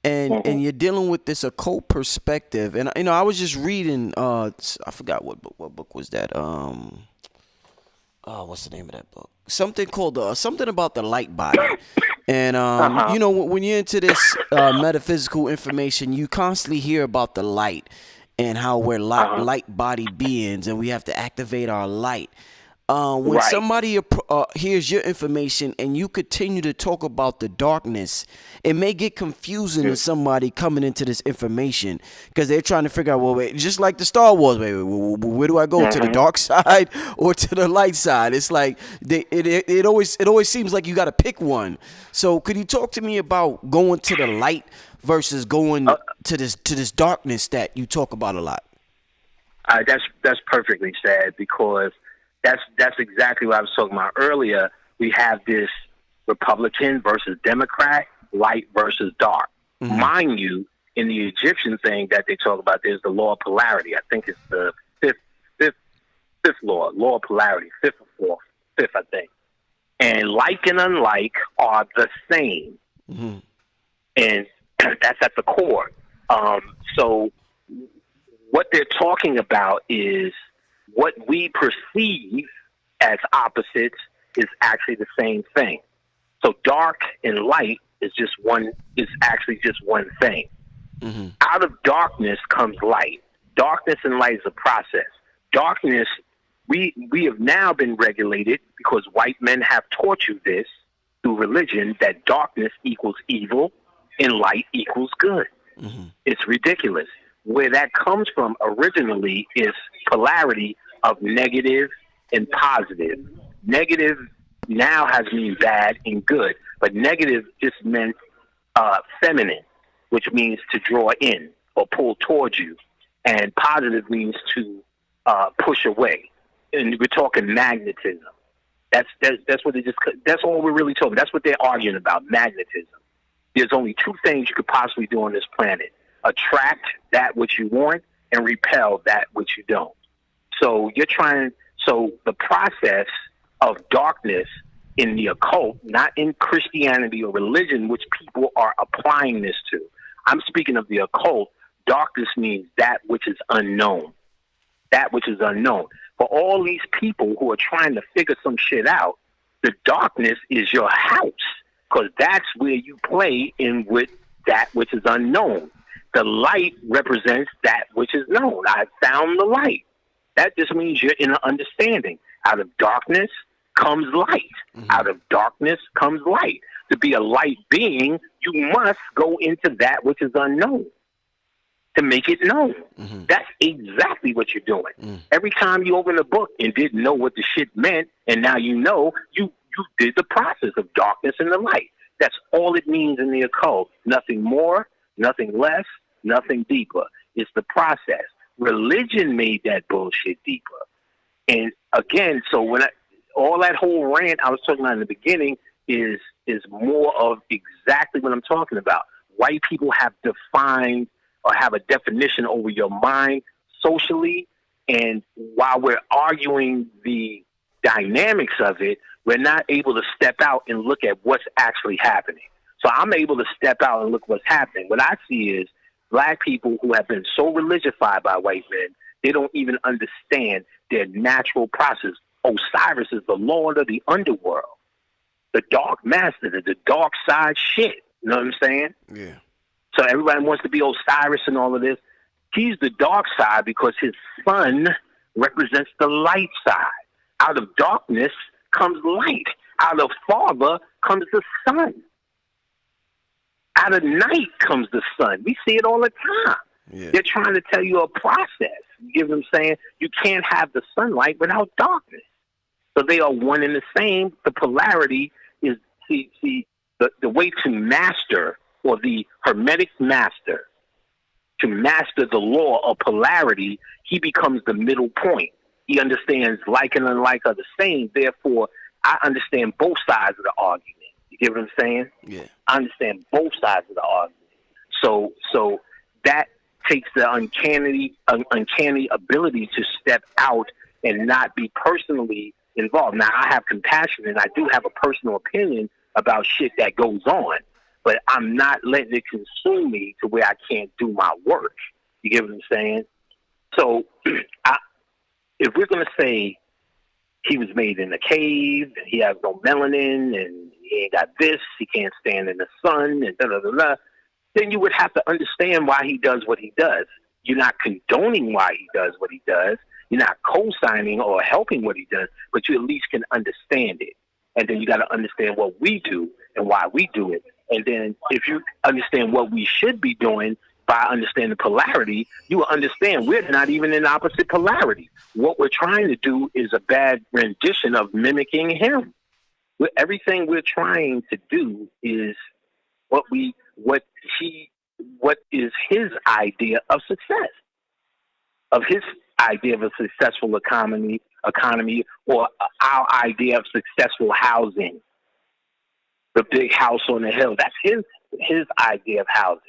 and you're dealing with this occult perspective. And I was just reading, I forgot what book was that. What's the name of that book? Something called something about the light body. And when you're into this metaphysical information, you constantly hear about the light and how we're light body beings, and we have to activate our light. When somebody hears your information and you continue to talk about the darkness, it may get confusing to somebody coming into this information because they're trying to figure out, well, wait, just like the Star Wars, where do I go, to the dark side or to the light side? It's like it always seems like you got to pick one. So could you talk to me about going to the light versus going to this darkness that you talk about a lot? That's perfectly said, because that's exactly what I was talking about earlier. We have this Republican versus Democrat, light versus dark. Mind you, in the Egyptian thing that they talk about, there's the law of polarity. I think it's the fifth law of polarity, fifth, I think. And like and unlike are the same, and that's at the core. So what they're talking about is what we perceive as opposites is actually the same thing. So dark and light is actually just one thing. Out of darkness comes light. Darkness and light is a process. Darkness, we have now been regulated because white men have taught you this through religion, that darkness equals evil and light equals good. It's ridiculous. Where that comes from originally is polarity of negative and positive. Negative now has mean bad and good, but negative just meant feminine, which means to draw in or pull towards you, and positive means to push away. And we're talking magnetism. That's what that's all we're really talking. That's what they're arguing about, magnetism. There's only two things you could possibly do on this planet: attract that which you want and repel that which you don't. So the process of darkness in the occult, not in Christianity or religion, which people are applying this to. I'm speaking of the occult. Darkness means that which is unknown. That which is unknown. For all these people who are trying to figure some shit out, the darkness is your house, because that's where you play in with that which is unknown. The light represents that which is known. I found the light. That just means you're in an understanding. Out of darkness comes light. Out of darkness comes light. To be a light being, you must go into that which is unknown to make it known. That's exactly what you're doing. Every time you open a book and didn't know what the shit meant, and now you know, you did the process of darkness and the light. That's all it means in the occult. Nothing more, nothing less, nothing deeper. It's the process. Religion made that bullshit deeper. And again, so all that whole rant I was talking about in the beginning is more of exactly what I'm talking about. White people have defined or have a definition over your mind socially, and while we're arguing the dynamics of it, we're not able to step out and look at what's actually happening. So I'm able to step out and look what's happening. What I see is black people who have been so religified by white men, they don't even understand their natural process. Osiris is the lord of the underworld, the dark master, the dark side shit. You know what I'm saying? Yeah. So everybody wants to be Osiris and all of this. He's the dark side because his sun represents the light side. Out of darkness comes light. Out of father comes the sun. Out of night comes the sun. We see it all the time. Yeah. They're trying to tell you a process. You give them saying you can't have the sunlight without darkness. So they are one and the same. The polarity is the way to master, or the Hermetic master, to master the law of polarity, he becomes the middle point. He understands like and unlike are the same. Therefore, I understand both sides of the argument. You get what I'm saying? Yeah. I understand both sides of the argument. So that takes the uncanny ability to step out and not be personally involved. Now, I have compassion and I do have a personal opinion about shit that goes on, but I'm not letting it consume me to where I can't do my work. You get what I'm saying? So, if we're going to say he was made in a cave and he has no melanin and he ain't got this, he can't stand in the sun, and da da da da, then you would have to understand why he does what he does. You're not condoning why he does what he does. You're not co-signing or helping what he does, but you at least can understand it. And then you got to understand what we do and why we do it. And then if you understand what we should be doing by understanding polarity, you will understand we're not even in opposite polarity. What we're trying to do is a bad rendition of mimicking him. Everything we're trying to do is what is his idea of success, of his idea of a successful economy, or our idea of successful housing. The big house on the hill, that's his idea of housing.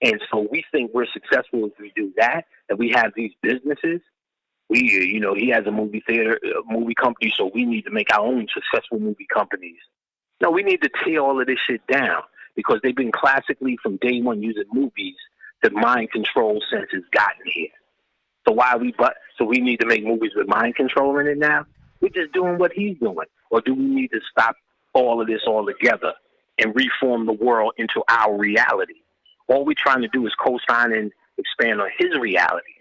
And so we think we're successful if we do that, and we have these businesses. He has a movie theater, movie company, so we need to make our own successful movie companies. No, we need to tear all of this shit down, because they've been classically from day one using movies to mind control since it's gotten here. So we need to make movies with mind control in it now? We're just doing what he's doing. Or do we need to stop all of this altogether and reform the world into our reality? All we're trying to do is co-sign and expand on his reality.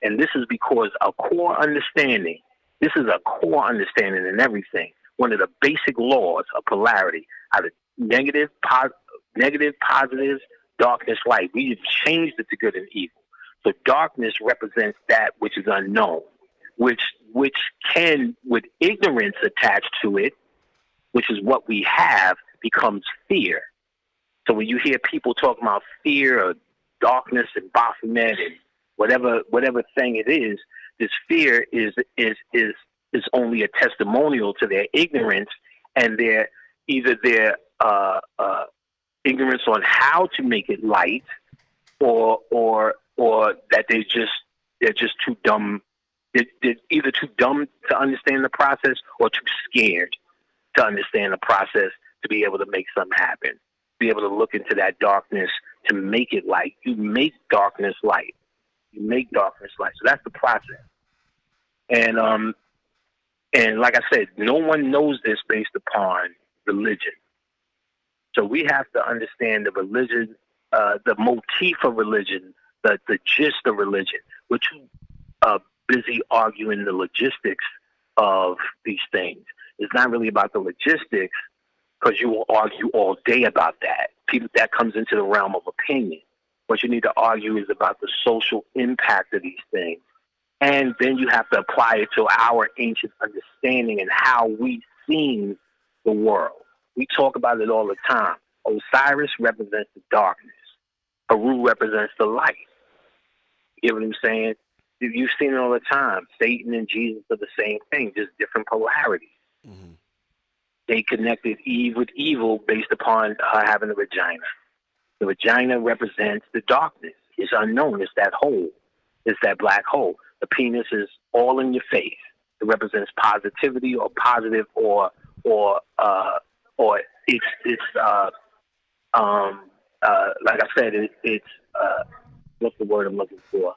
And this is because this is a core understanding in everything. One of the basic laws of polarity are the negative, positives, darkness, light. We have changed it to good and evil. So darkness represents that which is unknown, which can, with ignorance attached to it, which is what we have, becomes fear. So when you hear people talking about fear or darkness and Baphomet and whatever thing it is, this fear is only a testimonial to their ignorance and their ignorance on how to make it light, or that they're just too dumb. They're either too dumb to understand the process or too scared to understand the process to be able to make something happen, be able to look into that darkness to make it light. You make darkness light. You make darkness light. So that's the process. And like I said, no one knows this based upon religion. So we have to understand the religion, the motif of religion, the gist of religion. We're too busy arguing the logistics of these things. It's not really about the logistics, because you will argue all day about that. That comes into the realm of opinion. What you need to argue is about the social impact of these things. And then you have to apply it to our ancient understanding and how we've seen the world. We talk about it all the time. Osiris represents the darkness. Haru represents the light. You get what I'm saying? You've seen it all the time. Satan and Jesus are the same thing, just different polarities. Mm-hmm. They connected Eve with evil based upon her having a vagina. The vagina represents the darkness. It's unknown. It's that hole. It's that black hole. The penis is all in your face. It represents positivity or positive or it's like I said, it's what's the word I'm looking for?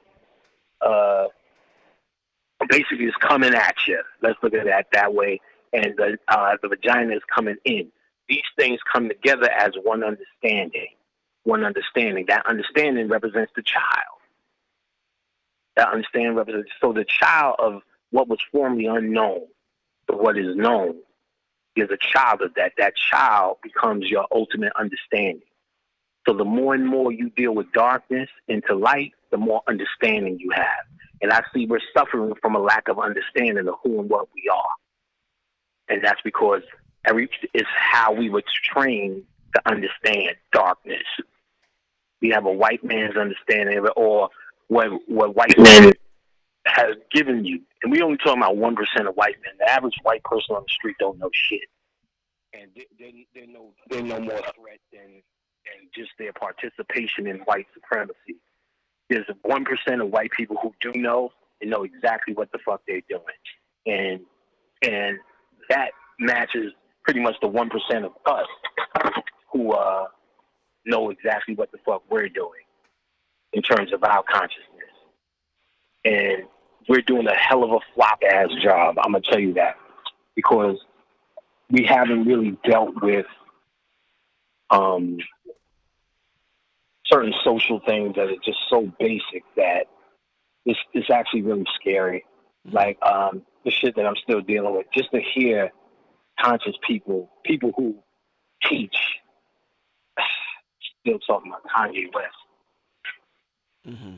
Basically, it's coming at you. Let's look at that way. And the vagina is coming in. These things come together as one understanding. One understanding. That understanding represents the child. That understanding represents, so the child of what was formerly unknown to what is known is a child of that. That child becomes your ultimate understanding. So the more and more you deal with darkness into light, the more understanding you have. And I see we're suffering from a lack of understanding of who and what we are. And that's because it's how we were trained to understand darkness. We have a white man's understanding of it, or what white men has given you. And we only talking about 1% of white men. The average white person on the street don't know shit. And they're no more threat than just their participation in white supremacy. There's 1% of white people who do know and know exactly what the fuck they're doing. and and that matches pretty much the 1% of us who know exactly what the fuck we're doing in terms of our consciousness. And we're doing a hell of a flop ass job. I'm gonna tell you that, because we haven't really dealt with certain social things that are just so basic that it's actually really scary. Like the shit that I'm still dealing with. Just to hear conscious people who teach, still talking about Kanye West.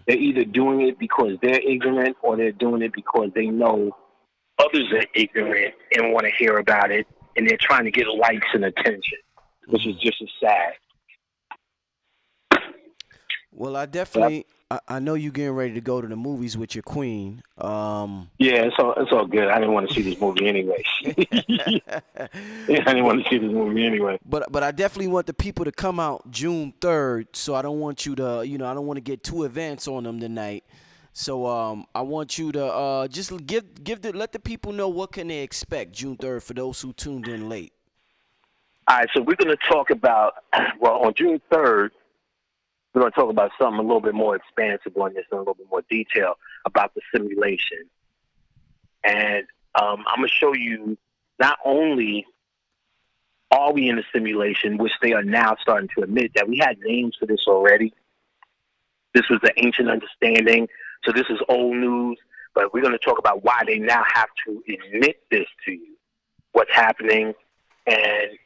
They're either doing it because they're ignorant, or they're doing it because they know others are ignorant and want to hear about it, and they're trying to get likes and attention, which is just as sad. Well, I definitely, I know you getting ready to go to the movies with your queen. Yeah, it's all good. I didn't want to see this movie anyway. Yeah, I didn't want to see this movie anyway. But I definitely want the people to come out June 3rd. So I don't want you to, I don't want to get too advanced on them tonight. So I want you to just let the people know what can they expect June 3rd for those who tuned in late. All right, so we're going to talk about, well, on June 3rd, we're going to talk about something a little bit more expansive on this, in a little bit more detail about the simulation. And I'm going to show you, not only are we in a simulation, which they are now starting to admit that we had names for this already. This was the ancient understanding, so this is old news, but we're going to talk about why they now have to admit this to you, what's happening, and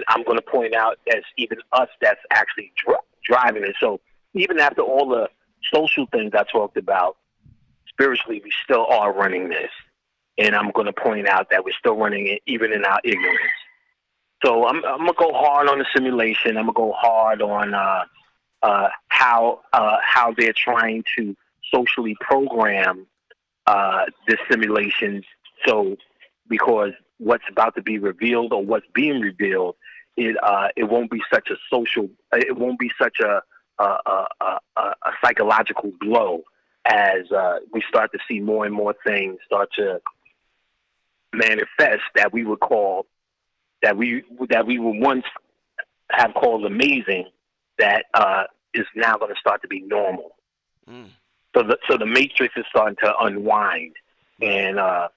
I'm going to point out that's even us that's actually driving it. So even after all the social things I talked about, spiritually, we still are running this. And I'm going to point out that we're still running it even in our ignorance. So I'm going to go hard on the simulation. I'm going to go hard on how they're trying to socially program this simulation. So because what's about to be revealed, or what's being revealed, it won't be such a social, it won't be such a psychological blow as we start to see more and more things start to manifest that we would call, that we would once have called amazing, that is now going to start to be normal. So the matrix is starting to unwind, and I'm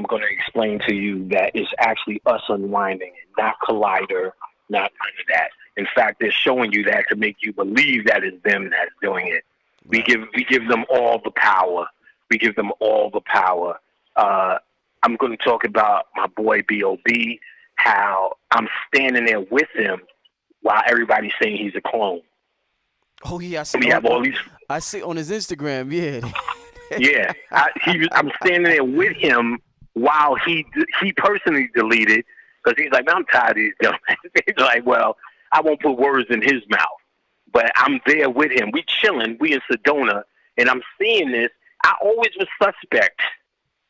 going to explain to you that it's actually us unwinding it, not Collider, not none of that. In fact, they're showing you that to make you believe that it's them that's doing it. Right. We give them all the power. We give them all the power. I'm going to talk about my boy B.O.B., how I'm standing there with him while everybody's saying he's a clone. Oh yeah, I see. We have all these. I see on his Instagram. Yeah. Yeah, I'm standing there with him while he personally deleted, because he's like, man, I'm tired of these guys. He's like, well, I won't put words in his mouth, but I'm there with him. We chilling. We in Sedona, and I'm seeing this. I always was suspect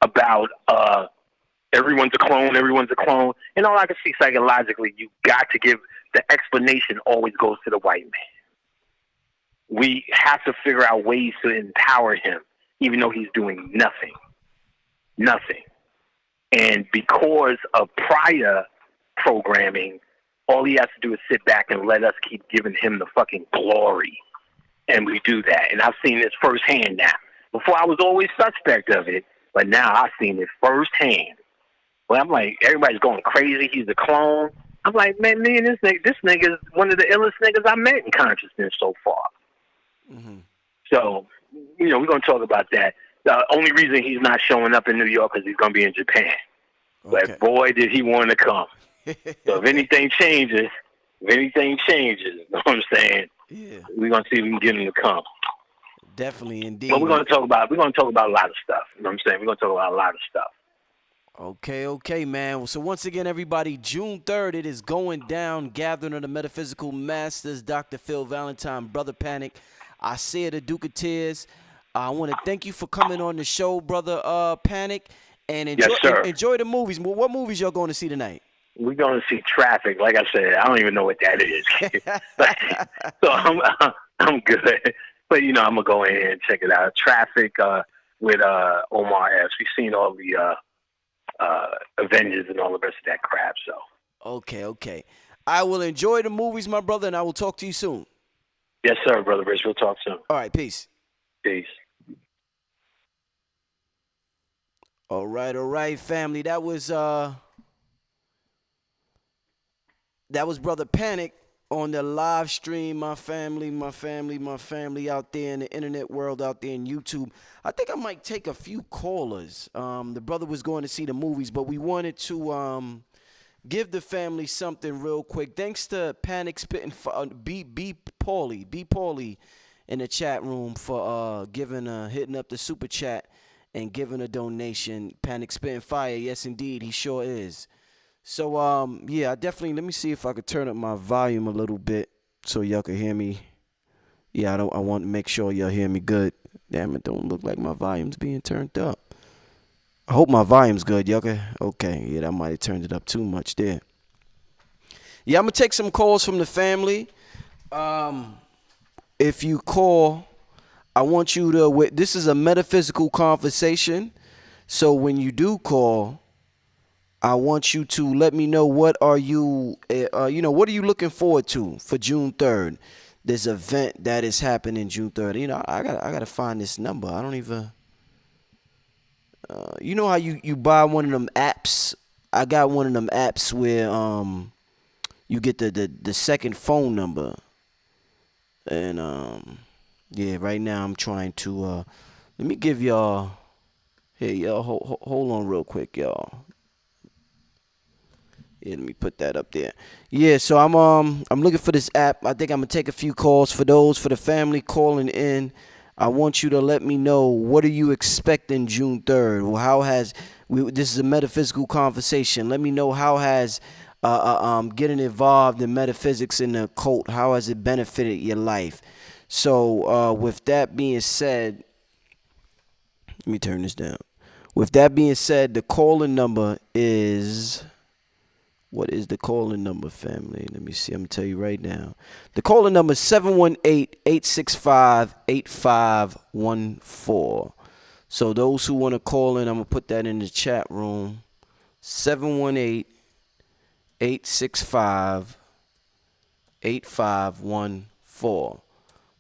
about everyone's a clone, and all I can see psychologically, you got to give the explanation. Always goes to the white man. We have to figure out ways to empower him, even though he's doing nothing. And because of prior programming, all he has to do is sit back and let us keep giving him the fucking glory. And we do that. And I've seen this firsthand now. Before I was always suspect of it, but now I've seen it firsthand. Well, I'm like, everybody's going crazy. He's a clone. I'm like, man, me and this nigga is one of the illest niggas I met in consciousness so far. Mm-hmm. So, we're going to talk about that. The only reason he's not showing up in New York is he's going to be in Japan. Okay. But boy, did he want to come. So if anything changes, you know what I'm saying? Yeah. We're going to see if we can get him to come. Definitely, indeed. But we're going to talk about a lot of stuff. You know what I'm saying? We're going to talk about a lot of stuff. Okay, man. So once again, everybody, June 3rd, it is going down. Gathering of the Metaphysical Masters, Dr. Phil Valentine, Brother Panic. I say the Duke of Tears. I want to thank you for coming on the show, Brother Panic, and enjoy the movies. What movies y'all going to see tonight? We're going to see Traffic. Like I said, I don't even know what that is. So I'm good. But, I'm going to go in and check it out. Traffic, with Omar Epps. We've seen all the Avengers and all the rest of that crap. So Okay. I will enjoy the movies, my brother, and I will talk to you soon. yes, sir, brother Rich. We'll talk soon. All right, peace. Peace. All right, family. That was Brother Panic on the live stream. My family out there in the internet world, out there in YouTube. I think I might take a few callers. The brother was going to see the movies, but we wanted to give the family something real quick. Thanks to Panic Spitting B Paulie in the chat room for hitting up the super chat and giving a donation. Panic Spitting Fire, yes indeed, he sure is. So I definitely, let me see if I could turn up my volume a little bit so y'all can hear me. Yeah, I want to make sure y'all hear me good. Damn, it don't look like my volume's being turned up. I hope my volume's good, y'all can. Okay, yeah, that might have turned it up too much there. Yeah, I'm gonna take some calls from the family. If you call, I want you to, this is a metaphysical conversation. So when you do call, I want you to let me know what are you looking forward to for June 3rd? This event that is happening June 3rd. I gotta find this number. I don't even. You know how you buy one of them apps? I got one of them apps where you get the second phone number, and right now I'm trying to let me give y'all. Hey y'all, hold on real quick, y'all. Yeah, let me put that up there. Yeah, so I'm looking for this app. I think I'm gonna take a few calls for the family calling in. I want you to let me know, what are you expecting June 3rd? Well, this is a metaphysical conversation. Let me know, how has getting involved in metaphysics in the occult, how has it benefited your life? So with that being said, let me turn this down. With that being said, the calling number is. What is the calling number, family? Let me see. I'm going to tell you right now. The calling number is 718-865-8514. So those who want to call in, I'm going to put that in the chat room. 718-865-8514.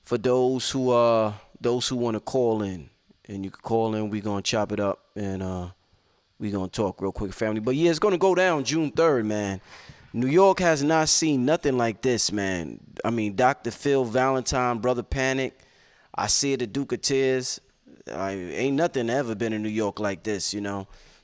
For those who want to call in. And you can call in. We're going to chop it up and we're going to talk real quick, family. But yeah, it's going to go down June 3rd, man. New York has not seen nothing like this, man. I mean, Dr. Phil Valentine, Brother Panic. I see it at Duke of Tears. Ain't nothing ever been in New York like this,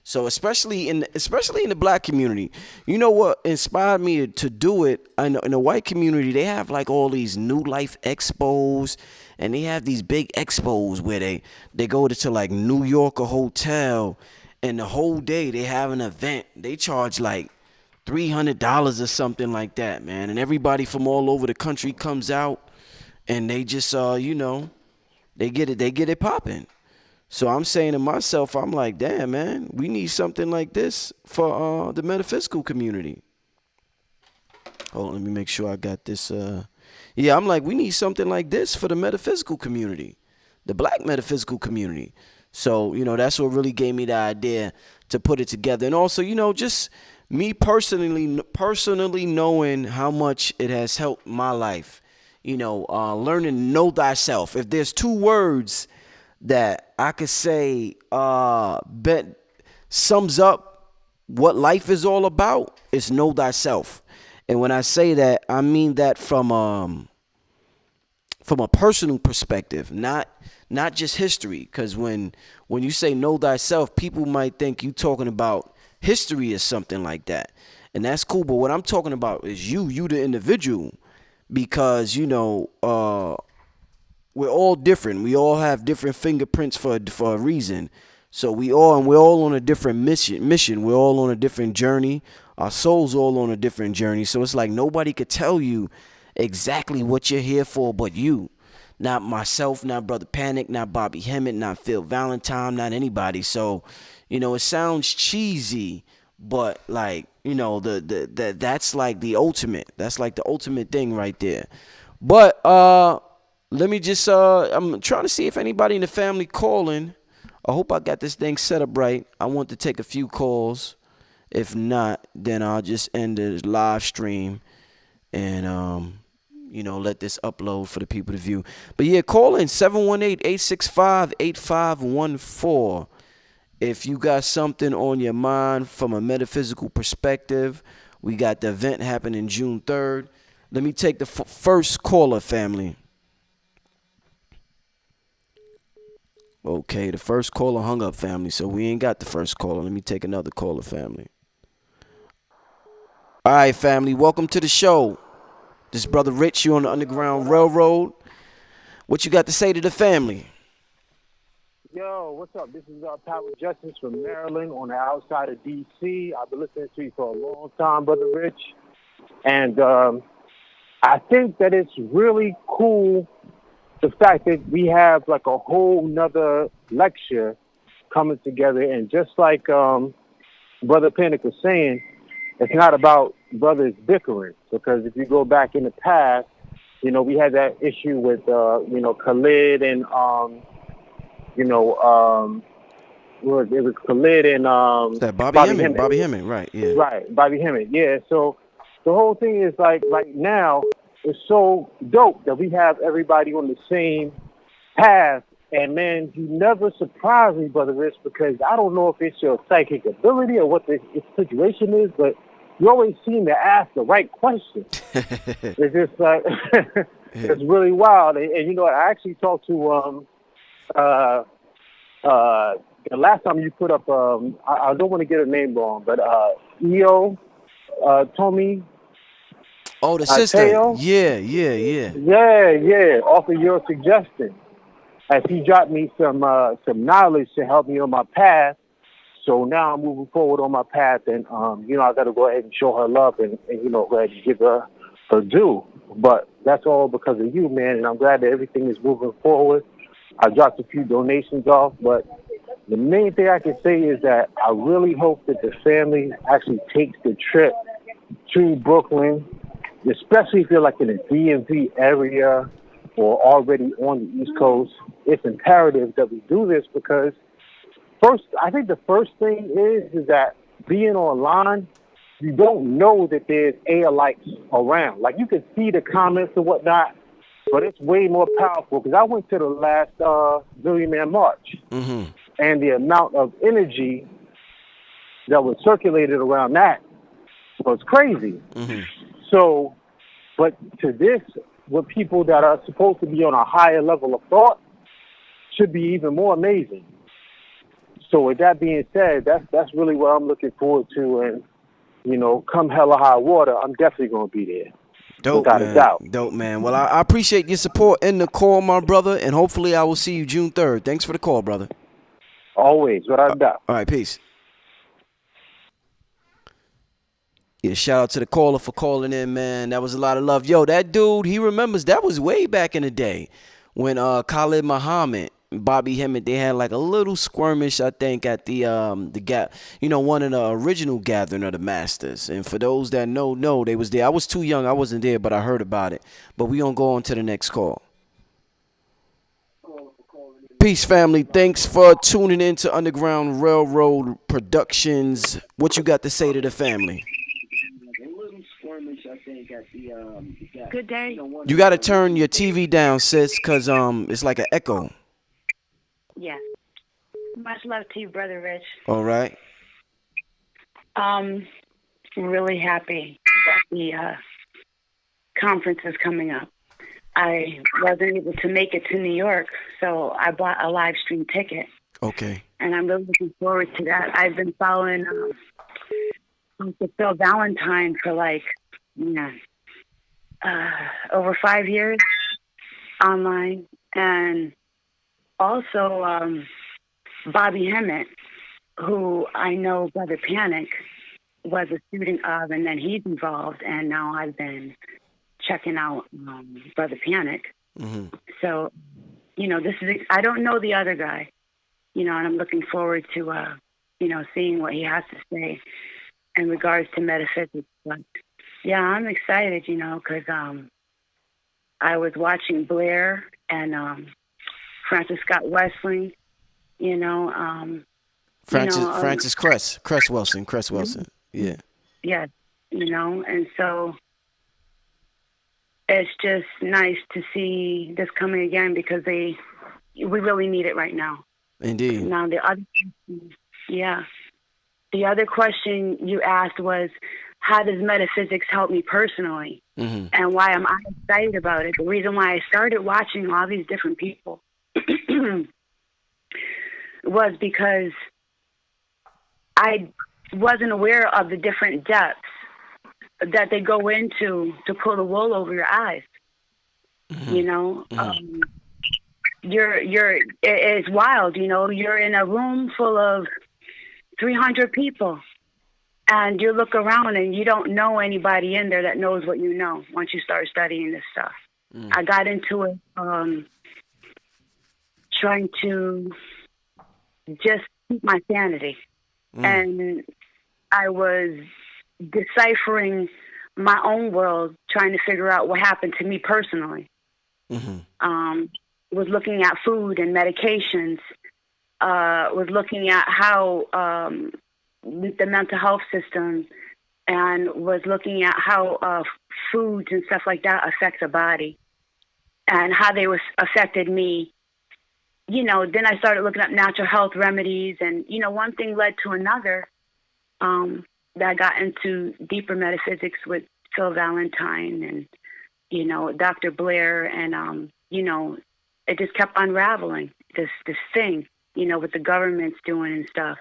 So especially in the black community. You know what inspired me to do it? I know in the white community, they have like all these New Life expos. And they have these big expos where they go to like New York, a hotel. And the whole day they have an event. They charge like $300 or something like that, man. And everybody from all over the country comes out, and they just, they get it popping. So I'm saying to myself, I'm like, damn, man, we need something like this for the metaphysical community. Hold on, let me make sure I got this. Yeah, I'm like, we need something like this for the metaphysical community, the black metaphysical community. So, that's what really gave me the idea to put it together. And also, just me personally knowing how much it has helped my life, learning to know thyself. If there's two words that I could say sums up what life is all about, it's know thyself. And when I say that, I mean that from a personal perspective, not just history. Because when you say know thyself, people might think you talking about history or something like that. And that's cool. But what I'm talking about is you the individual. Because, we're all different. We all have different fingerprints for a reason. So we're all on a different mission. We're all on a different journey. Our souls all on a different journey. So it's like nobody could tell you exactly what you're here for but you. Not myself, not Brother Panic, not Bobby Hemmett, not Phil Valentine, not anybody. So, it sounds cheesy, but like, that's like the ultimate. That's like the ultimate thing right there. But let me just I'm trying to see if anybody in the family calling. I hope I got this thing set up right. I want to take a few calls. If not, then I'll just end the live stream and let this upload for the people to view. But yeah, call in 718-865-8514 if you got something on your mind from a metaphysical perspective. We got the event happening June 3rd. Let me take the first caller, family. Okay, the first caller hung up, family, so we ain't got the first caller. Let me take another caller, family. All right, family, welcome to the show. This is Brother Rich, you on the Underground Railroad. What you got to say to the family? Yo, what's up? This is Power Justice from Maryland on the outside of D.C. I've been listening to you for a long time, Brother Rich. And I think that it's really cool, the fact that we have like a whole nother lecture coming together. And just like Brother Panic was saying, it's not about brothers bickering. Because if you go back in the past, we had that issue with, Khalid and, it was Khalid and That Bobby Hemming. Bobby Hemming, right, yeah. Right, Bobby Hemming, yeah. So the whole thing is like right now, it's so dope that we have everybody on the same path. And man, you never surprise me, Brother Rich, because I don't know if it's your psychic ability or what the situation is, but you always seem to ask the right question. It's just like, it's really wild. And you know what, I actually talked to, the last time you put up, I don't want to get her name wrong, but EO, Tommy. Oh, the sister. Teo? Yeah. Yeah, off of your suggestion. As he dropped me some knowledge to help me on my path. So now I'm moving forward on my path, and I got to go ahead and show her love and go ahead and give her her due. But that's all because of you, man, and I'm glad that everything is moving forward. I dropped a few donations off, but the main thing I can say is that I really hope that the family actually takes the trip to Brooklyn, especially if you're like in the DMV area or already on the East Coast. It's imperative that we do this because I think the first thing is that being online, you don't know that there's alikes around. Like you can see the comments and whatnot, but it's way more powerful because I went to the last Million Man March, and the amount of energy that was circulated around that was crazy. So, but to this, with people that are supposed to be on a higher level of thought, should be even more amazing. So with that being said, that's really what I'm looking forward to, and come hell or high water, I'm definitely going to be there. Dope, without man. a doubt. Dope, man. Well, I appreciate your support and the call, my brother, and hopefully I will see you June 3rd. Thanks for the call, brother. Always, without a doubt. All right, peace. Yeah, shout out to the caller for calling in, man. That was a lot of love. Yo, that dude, he remembers that was way back in the day when Khalid Muhammad, Bobby Hemmett, they had like a little skirmish, I think, at the one of the original gathering of the Masters. And for those that know, they was there. I was too young, I wasn't there, but I heard about it. But we gonna go on to the next call. Peace, family. Thanks for tuning in to Underground Railroad Productions. What you got to say to the family? Good day. You got to turn your TV down, sis, because it's like an echo. Yeah. Much love to you, Brother Rich. All right. Really happy that the conference is coming up. I wasn't able to make it to New York, so I bought a live stream ticket. Okay. And I'm really looking forward to that. I've been following Phil Valentine for over 5 years online, and also Bobby Hemmett, who I know Brother Panic was a student of, and then he's involved, and now I've been checking out Brother Panic. So, this is, I don't know the other guy, and I'm looking forward to, seeing what he has to say in regards to metaphysics. But yeah, I'm excited, because I was watching Blair and Francis Scott Wesley You know, Francis Cress Wilson. Yeah. yeah, and so it's just nice to see this coming again because we really need it right now. Indeed. Now the other question you asked was, how does metaphysics help me personally, and why am I excited about it? The reason why I started watching all these different people was because I wasn't aware of the different depths that they go into to pull the wool over your eyes. It's wild. You're in a room full of 300 people, and you look around and you don't know anybody in there that knows what you know once you start studying this stuff. I got into it trying to just keep my sanity. And I was deciphering my own world, trying to figure out what happened to me personally. Was looking at food and medications, was looking at how the mental health system, and was looking at how foods and stuff like that affect the body and how they affected me. Then I started looking up natural health remedies, and, one thing led to another, that I got into deeper metaphysics with Phil Valentine and, Dr. Blair, and, it just kept unraveling this thing, what the government's doing and stuff.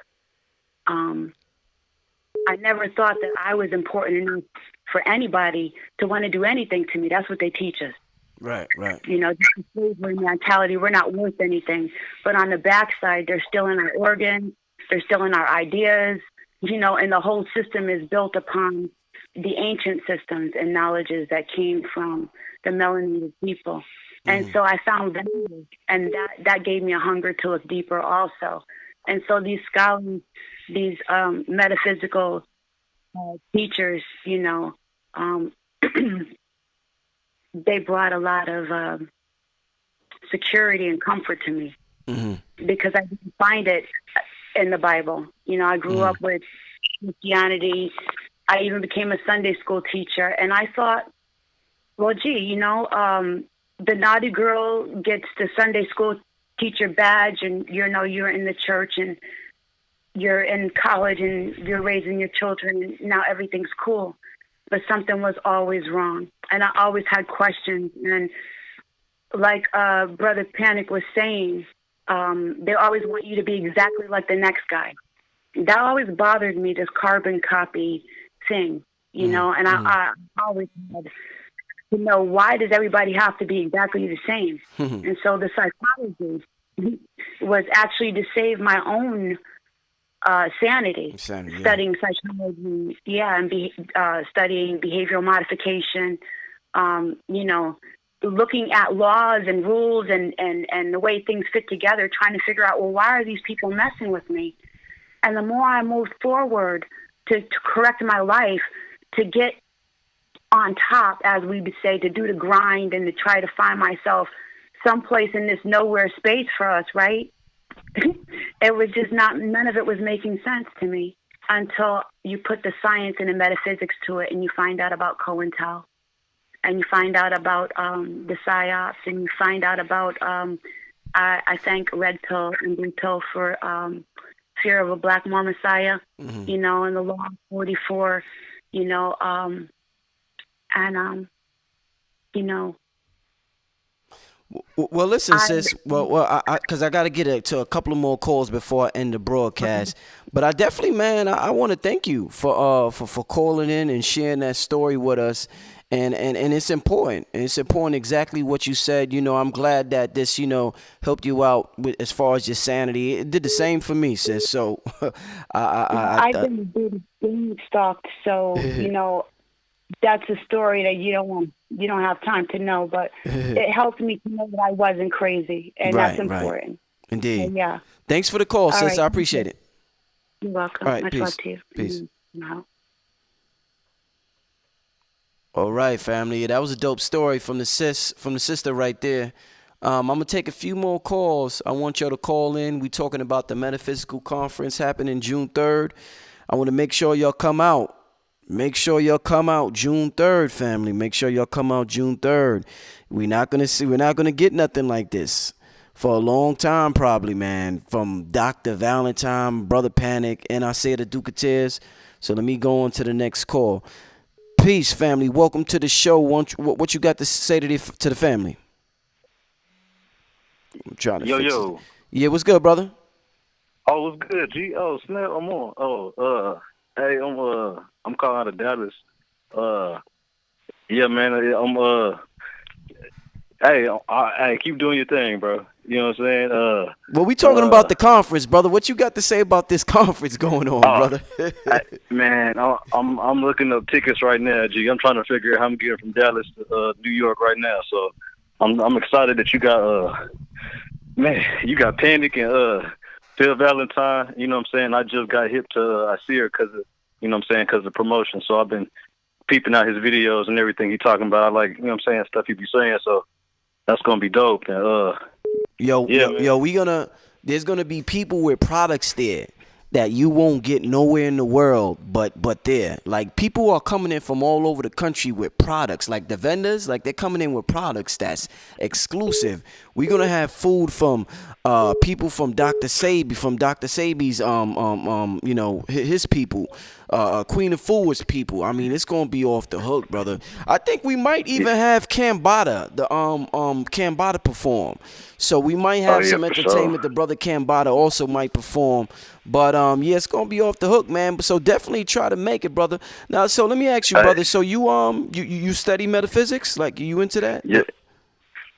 I never thought that I was important enough for anybody to want to do anything to me. That's what they teach us. Right. The slavery mentality, we're not worth anything. But on the backside, they're still in our organs, they're still in our ideas, and the whole system is built upon the ancient systems and knowledges that came from the melanated people. And so I found value, and that gave me a hunger to look deeper also. And so these scholars, these metaphysical teachers, they brought a lot of security and comfort to me because I didn't find it in the Bible. I grew up with Christianity. I even became a Sunday school teacher, and I thought, well, gee, the naughty girl gets the Sunday school teacher badge, and you're in the church and you're in college and you're raising your children, and now everything's cool. But something was always wrong, and I always had questions. And like Brother Panic was saying, they always want you to be exactly like the next guy. That always bothered me, this carbon copy thing, and I always had to know, why does everybody have to be exactly the same? And so the psychology was actually to save my own sanity, studying psychology, and studying behavioral modification, looking at laws and rules and the way things fit together, trying to figure out, well, why are these people messing with me? And the more I moved forward to correct my life, to get on top, as we would say, to do the grind and to try to find myself someplace in this nowhere space for us, right? It was just none of it was making sense to me until you put the science and the metaphysics to it, and you find out about COINTEL, and you find out about the PSYOPs, and you find out about, I thank Red Pill and Blue Pill for Fear of a Black More Messiah, and the Law 44, Well, listen, sis. Well, because I got to get to a couple of more calls before I end the broadcast. But I definitely, man, I want to thank you for calling in and sharing that story with us. And it's important. And it's important exactly what you said. I'm glad that this, helped you out with as far as your sanity. It did the same for me, sis. So I've been being stalked, so that's a story that you don't have time to know, but it helped me to know that I wasn't crazy, and that's important. Right. Indeed. So, yeah. Thanks for the call, sis. Right. I appreciate it. You're welcome. All right, Much peace. love to you. Peace. Mm-hmm. All right, family. That was a dope story from the sister right there. I'm gonna take a few more calls. I want y'all to call in. We talking about the Metaphysical Conference happening June 3rd. I want to make sure y'all come out. Make sure y'all come out June 3rd, family. Make sure y'all come out June 3rd. We're not gonna get nothing like this for a long time, probably, man. From Dr. Valentine, Brother Panic, and I say the Duke of Tears. So let me go on to the next call. Peace, family. Welcome to the show. What you got to say to the family? I'm trying to fix it. Yeah, what's good, brother? Oh, what's good, G? Oh, snap, I'm on. Hey, I'm calling out of Dallas. Yeah, man, hey, keep doing your thing, bro. You know what I'm saying? Well, we talking about the conference, brother. What you got to say about this conference going on, brother? I'm looking up tickets right now, G. I'm trying to figure out how I'm getting from Dallas to New York right now. So I'm excited that you got you got Panic and Phil Valentine. You know what I'm saying? I just got hip to Asir because of, you know what I'm saying, because of promotion. So I've been peeping out his videos and everything he talking about. I like, you know what I'm saying, stuff he be saying. So that's gonna be dope. And there's gonna be people with products there that you won't get nowhere in the world but there. Like, people are coming in from all over the country with products. Like the vendors, like they're coming in with products that's exclusive. We're gonna have food from people from Dr. Sabi's you know, his people. Queen of Forward's people. I mean, it's gonna be off the hook, brother. I think we might even have Cambada, the Cambada perform. So we might have some entertainment. Sure. The brother Cambada also might perform. But yeah, it's gonna be off the hook, man. So definitely try to make it, brother. Now, so let me ask you, brother. So you study metaphysics? Like, you into that? Yeah.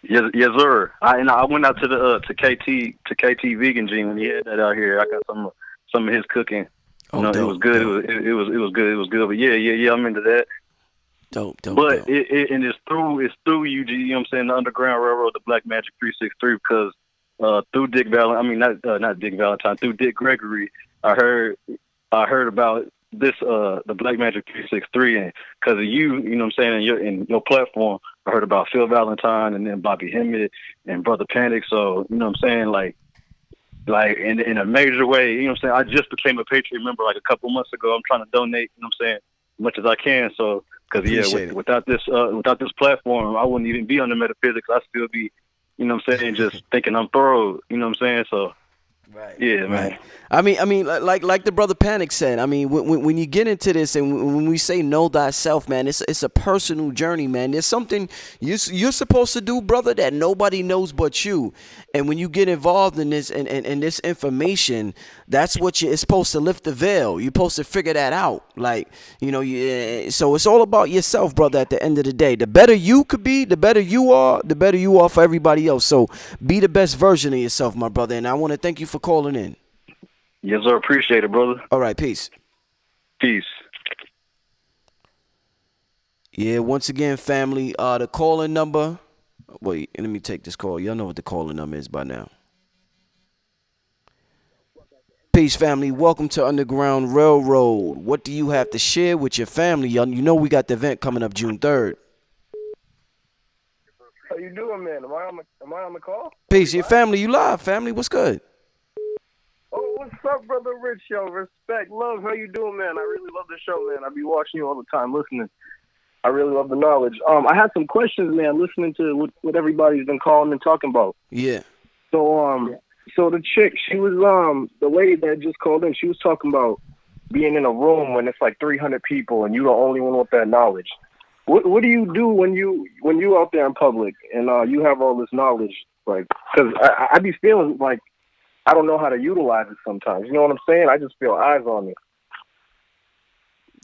Yes, sir. I went out to the to KT Vegan Gym, and he had that out here. I got some of his cooking. Oh, no, dope, it was good. It was good. But yeah, I'm into that. Dope. But it's through UG. You know what I'm saying? The Underground Railroad, the Black Magic 363, because through Dick Valentine. I mean, not Dick Valentine. Through Dick Gregory, I heard about this the Black Magic 363, and because of you know what I'm saying, in your platform, I heard about Phil Valentine and then Bobby Hemmett and Brother Panic. So you know what I'm saying, like in a major way, you know what I'm saying. I just became a Patriot member like a couple months ago. I'm trying to donate, you know what I'm saying, as much as I can. So because without this platform, I wouldn't even be on the metaphysics. I'd still be, you know what I'm saying, just thinking I'm thorough. You know what I'm saying. So. Right. Yeah, man. I mean, like the brother Panic said. I mean, when you get into this, and when we say know thyself, man, it's a personal journey, man. There's something you're supposed to do, brother, that nobody knows but you. And when you get involved in this and this information, that's what it's supposed to lift the veil. You're supposed to figure that out. Like, you know, so it's all about yourself, brother. At the end of the day, the better you could be, the better you are for everybody else. So be the best version of yourself, my brother. And I want to thank you for calling in. Yes, sir. Appreciate it, brother. All right, peace. Peace. Yeah, once again, family, the calling number. Wait, let me take this call. Y'all know what the calling number is by now. Peace, family. Welcome to Underground Railroad. What do you have to share with your family? You know we got the event coming up June 3rd. How you doing, man? Am I on the call? Peace, your family. You live, family. What's good? Oh, what's up, brother Rich? Yo, respect, love. How you doing, man? I really love the show, man. I be watching you all the time, listening. I really love the knowledge. I had some questions, man, listening to what everybody's been calling and talking about. Yeah. So the chick, she was the lady that just called in. She was talking about being in a room when it's like 300 people and you're the only one with that knowledge. What do you do when you out there in public and you have all this knowledge? Like, because I be feeling like I don't know how to utilize it sometimes. You know what I'm saying? I just feel eyes on me.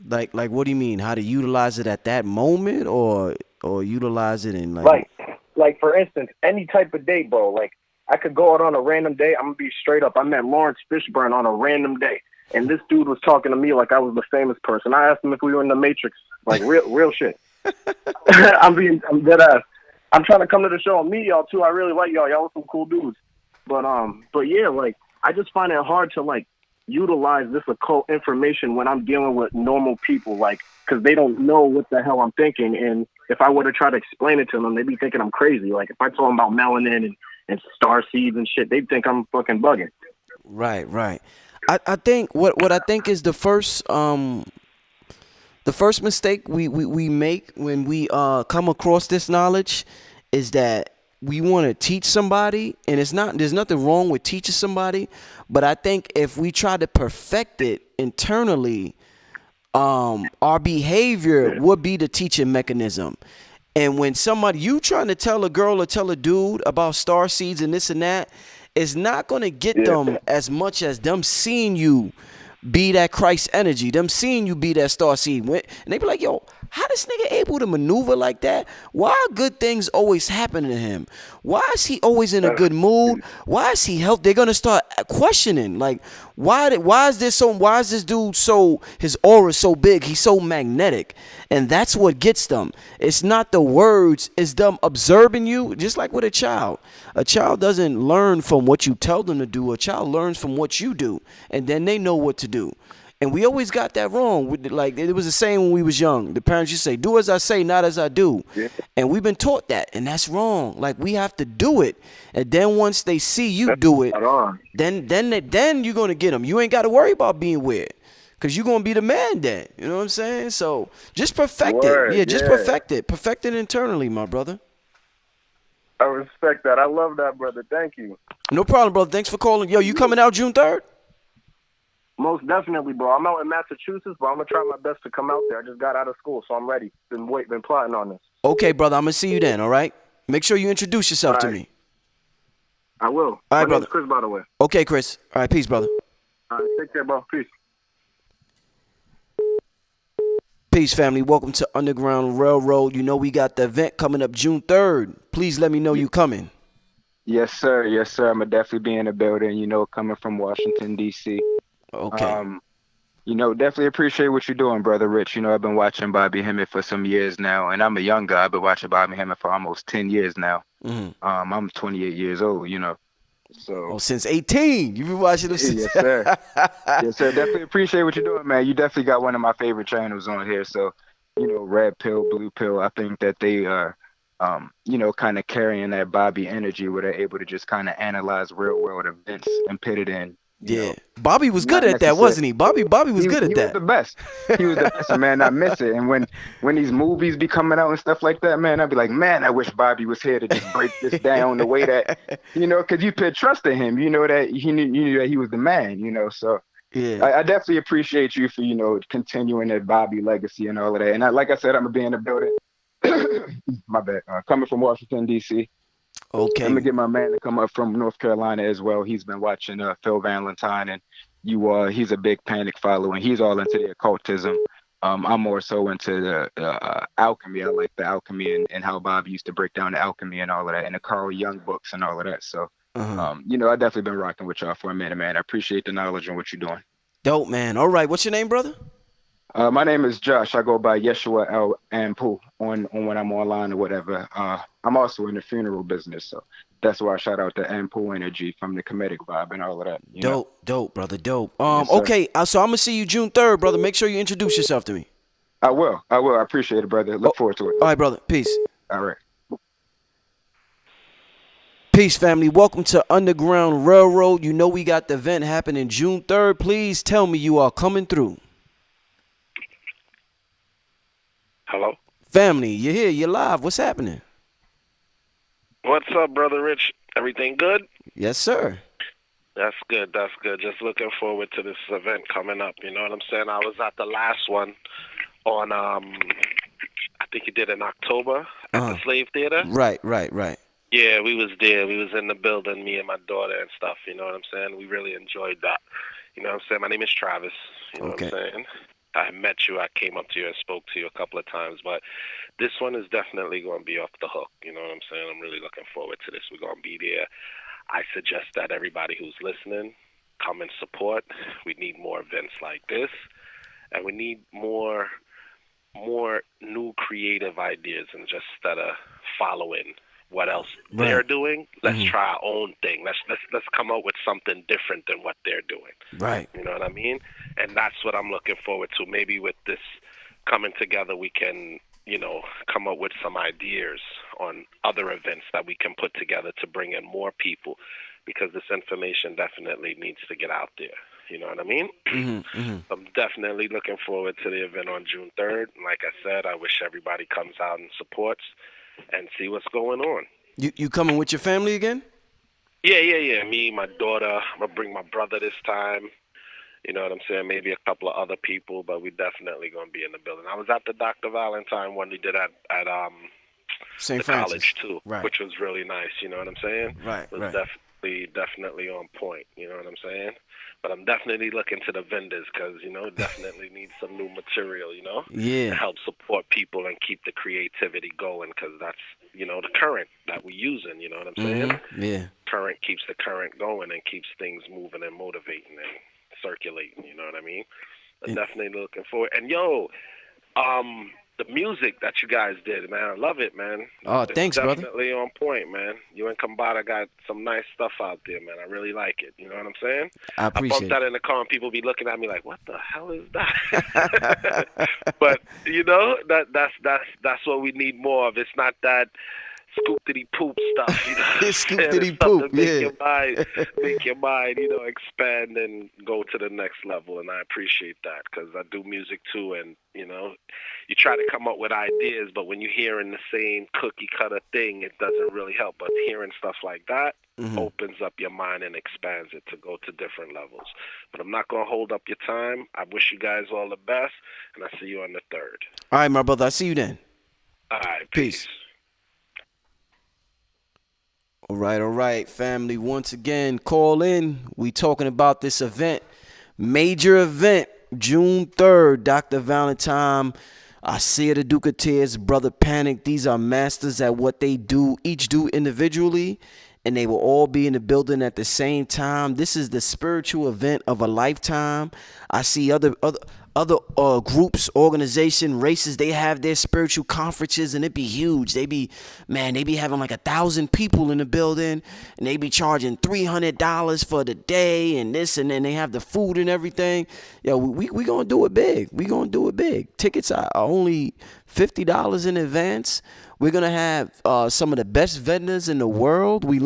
Like what do you mean? How to utilize it at that moment, or utilize it in like for instance, any type of day, bro. Like, I could go out on a random day. I'm gonna be straight up. I met Lawrence Fishburne on a random day, and this dude was talking to me like I was the famous person. I asked him if we were in the Matrix, like real shit. I'm dead ass. I'm trying to come to the show and meet y'all too. I really like y'all. Y'all are some cool dudes. But yeah, like, I just find it hard to like utilize this occult information when I'm dealing with normal people, like, because they don't know what the hell I'm thinking, and if I were to try to explain it to them, they'd be thinking I'm crazy. Like if I told them about melanin and star seeds and shit, they'd think I'm fucking bugging. Right, right. I think what I think is the first mistake we make when we come across this knowledge is that we want to teach somebody, and there's nothing wrong with teaching somebody, but I think if we try to perfect it internally, our behavior would be the teaching mechanism. And when you trying to tell a girl or tell a dude about star seeds and this and that, it's not going to get them as much as them seeing you be that Christ energy, them seeing you be that star seed. And they be like, yo, how this nigga able to maneuver like that? Why are good things always happening to him? Why is he always in a good mood? Why is he healthy? They're going to start questioning, like, why is this dude his aura is so big? He's so magnetic. And that's what gets them. It's not the words, it's them observing you, just like with a child. A child doesn't learn from what you tell them to do. A child learns from what you do. And then they know what to do. And we always got that wrong. Like, it was the same when we was young. The parents used to say, do as I say, not as I do. Yeah. And we've been taught that, and that's wrong. Like, we have to do it. And then once they see you do it, then you're going to get them. You ain't got to worry about being weird, because you're going to be the man then. You know what I'm saying? So just perfect it. Yeah, just perfect it. Perfect it internally, my brother. I respect that. I love that, brother. Thank you. No problem, brother. Thanks for calling. Yo, you coming out June 3rd? Most definitely, bro. I'm out in Massachusetts, but I'm gonna try my best to come out there. I just got out of school, so I'm ready. Been plotting on this. Okay, brother. I'm gonna see you then. All right. Make sure you introduce yourself to me. I will. All right, brother. Chris, by the way. Okay, Chris. All right. Peace, brother. All right. Take care, bro. Peace. Peace, family. Welcome to Underground Railroad. You know we got the event coming up June 3rd. Please let me know you coming. Yes, sir. Yes, sir. I'm gonna definitely be in the building. You know, coming from Washington D.C. Okay. You know, definitely appreciate what you're doing, Brother Rich. You know, I've been watching Bobby Hemmett for some years now, and I'm a young guy. I've been watching Bobby Hemmett for almost 10 years now. Mm-hmm. I'm 28 years old, you know. So since 18, you've been watching them since. Yes, sir. Yes, sir. Definitely appreciate what you're doing, man. You definitely got one of my favorite channels on here. So, you know, Red Pill, Blue Pill, I think that they are, you know, kind of carrying that Bobby energy where they're able to just kind of analyze real world events and put it in. You know, Bobby was good at that, wasn't he? Bobby was good at that. He was the best. He was the best, man. I miss it. And when these movies be coming out and stuff like that, man, I'd be like, man, I wish Bobby was here to just break this down the way that, you know, because you put trust in him. You know that you knew that he was the man. You know, so yeah, I definitely appreciate you for, you know, continuing that Bobby legacy and all of that. And like I said, I'm gonna be in the building. My bad. Coming from Washington D.C. Okay. I'm gonna get my man to come up from North Carolina as well. He's been watching Phil Valentine, and he's a big Panic follower, and he's all into the occultism. I'm more so into the alchemy. I like the alchemy and how Bob used to break down the alchemy and all of that, and the Carl Jung books and all of that. So, you know, I definitely been rocking with y'all for a minute, man. I appreciate the knowledge and what you're doing. Dope, man. All right, what's your name, brother? My name is Josh. I go by Yeshua El Ampu on when I'm online or whatever. I'm also in the funeral business, so that's why I shout out to Ampu Energy from the Comedic Vibe and all of that. Dope, brother, dope. Yes, okay, so I'm gonna see you June 3rd, brother. Make sure you introduce yourself to me. I will. I appreciate it, brother. Look forward to it. All right, brother. Peace. All right. Peace, family. Welcome to Underground Railroad. You know we got the event happening June 3rd. Please tell me you are coming through. Hello? Family, you're here. You're live. What's happening? What's up, Brother Rich? Everything good? Yes, sir. That's good. That's good. Just looking forward to this event coming up. You know what I'm saying? I was at the last one on, I think you did in October at the Slave Theater. Right. Yeah, we was there. We was in the building, me and my daughter and stuff. You know what I'm saying? We really enjoyed that. You know what I'm saying? My name is Travis. You know what I'm saying? I met you. I came up to you and spoke to you a couple of times, but this one is definitely going to be off the hook. You know what I'm saying? I'm really looking forward to this. We're going to be there. I suggest that everybody who's listening come and support. We need more events like this, and we need more new creative ideas and just instead of following what else they're doing, let's try our own thing. Let's come up with something different than what they're doing. Right. You know what I mean? And that's what I'm looking forward to. Maybe with this coming together, we can come up with some ideas on other events that we can put together to bring in more people, because this information definitely needs to get out there. You know what I mean? I'm definitely looking forward to the event on June 3rd. Like I said, I wish everybody comes out and supports and see what's going on. You coming with your family again? Yeah. Me, my daughter. I'm going to bring my brother this time. You know what I'm saying? Maybe a couple of other people, but we definitely going to be in the building. I was at the Dr. Valentine one we did at St. the Francis. college, too, right. Which was really nice. You know what I'm saying? Right, It was right. definitely on point. You know what I'm saying? But I'm definitely looking to the vendors because, definitely need some new material, Yeah. to help support people and keep the creativity going, because that's, the current that we're using, you know what I'm saying? Yeah. Current keeps the current going and keeps things moving and motivating and circulating, you know what I mean? I'm definitely looking forward. And, the music that you guys did, man, I love it, man. Oh, thanks, brother. Definitely on point, man. You and Kambada got some nice stuff out there, man. I really like it. You know what I'm saying? I appreciate bumped that in the car and people be looking at me like, "What the hell is that?" But that's what we need more of. It's not that scoop-diddy poop stuff, Scoop-diddy poop, make your mind, expand and go to the next level. And I appreciate that because I do music too. And, you try to come up with ideas, but when you're hearing the same cookie-cutter thing, it doesn't really help. But hearing stuff like that opens up your mind and expands it to go to different levels. But I'm not going to hold up your time. I wish you guys all the best, and I'll see you on the 3rd. All right, my brother. I'll see you then. All right, peace. All right, family. Once again, call in. We talking about this event, major event, June 3rd, Dr. Valentine, Isaiah the Duke of Tears, Brother Panic. These are masters at what they do, each do individually, and they will all be in the building at the same time. This is the spiritual event of a lifetime. I see other groups, organization, races, they have their spiritual conferences and it be huge. They be having like 1,000 people in the building and they be charging $300 for the day and this, and then they have the food and everything. Yo, we gonna do it big. We gonna do it big. Tickets are only $50 in advance. We're going to have some of the best vendors in the world. We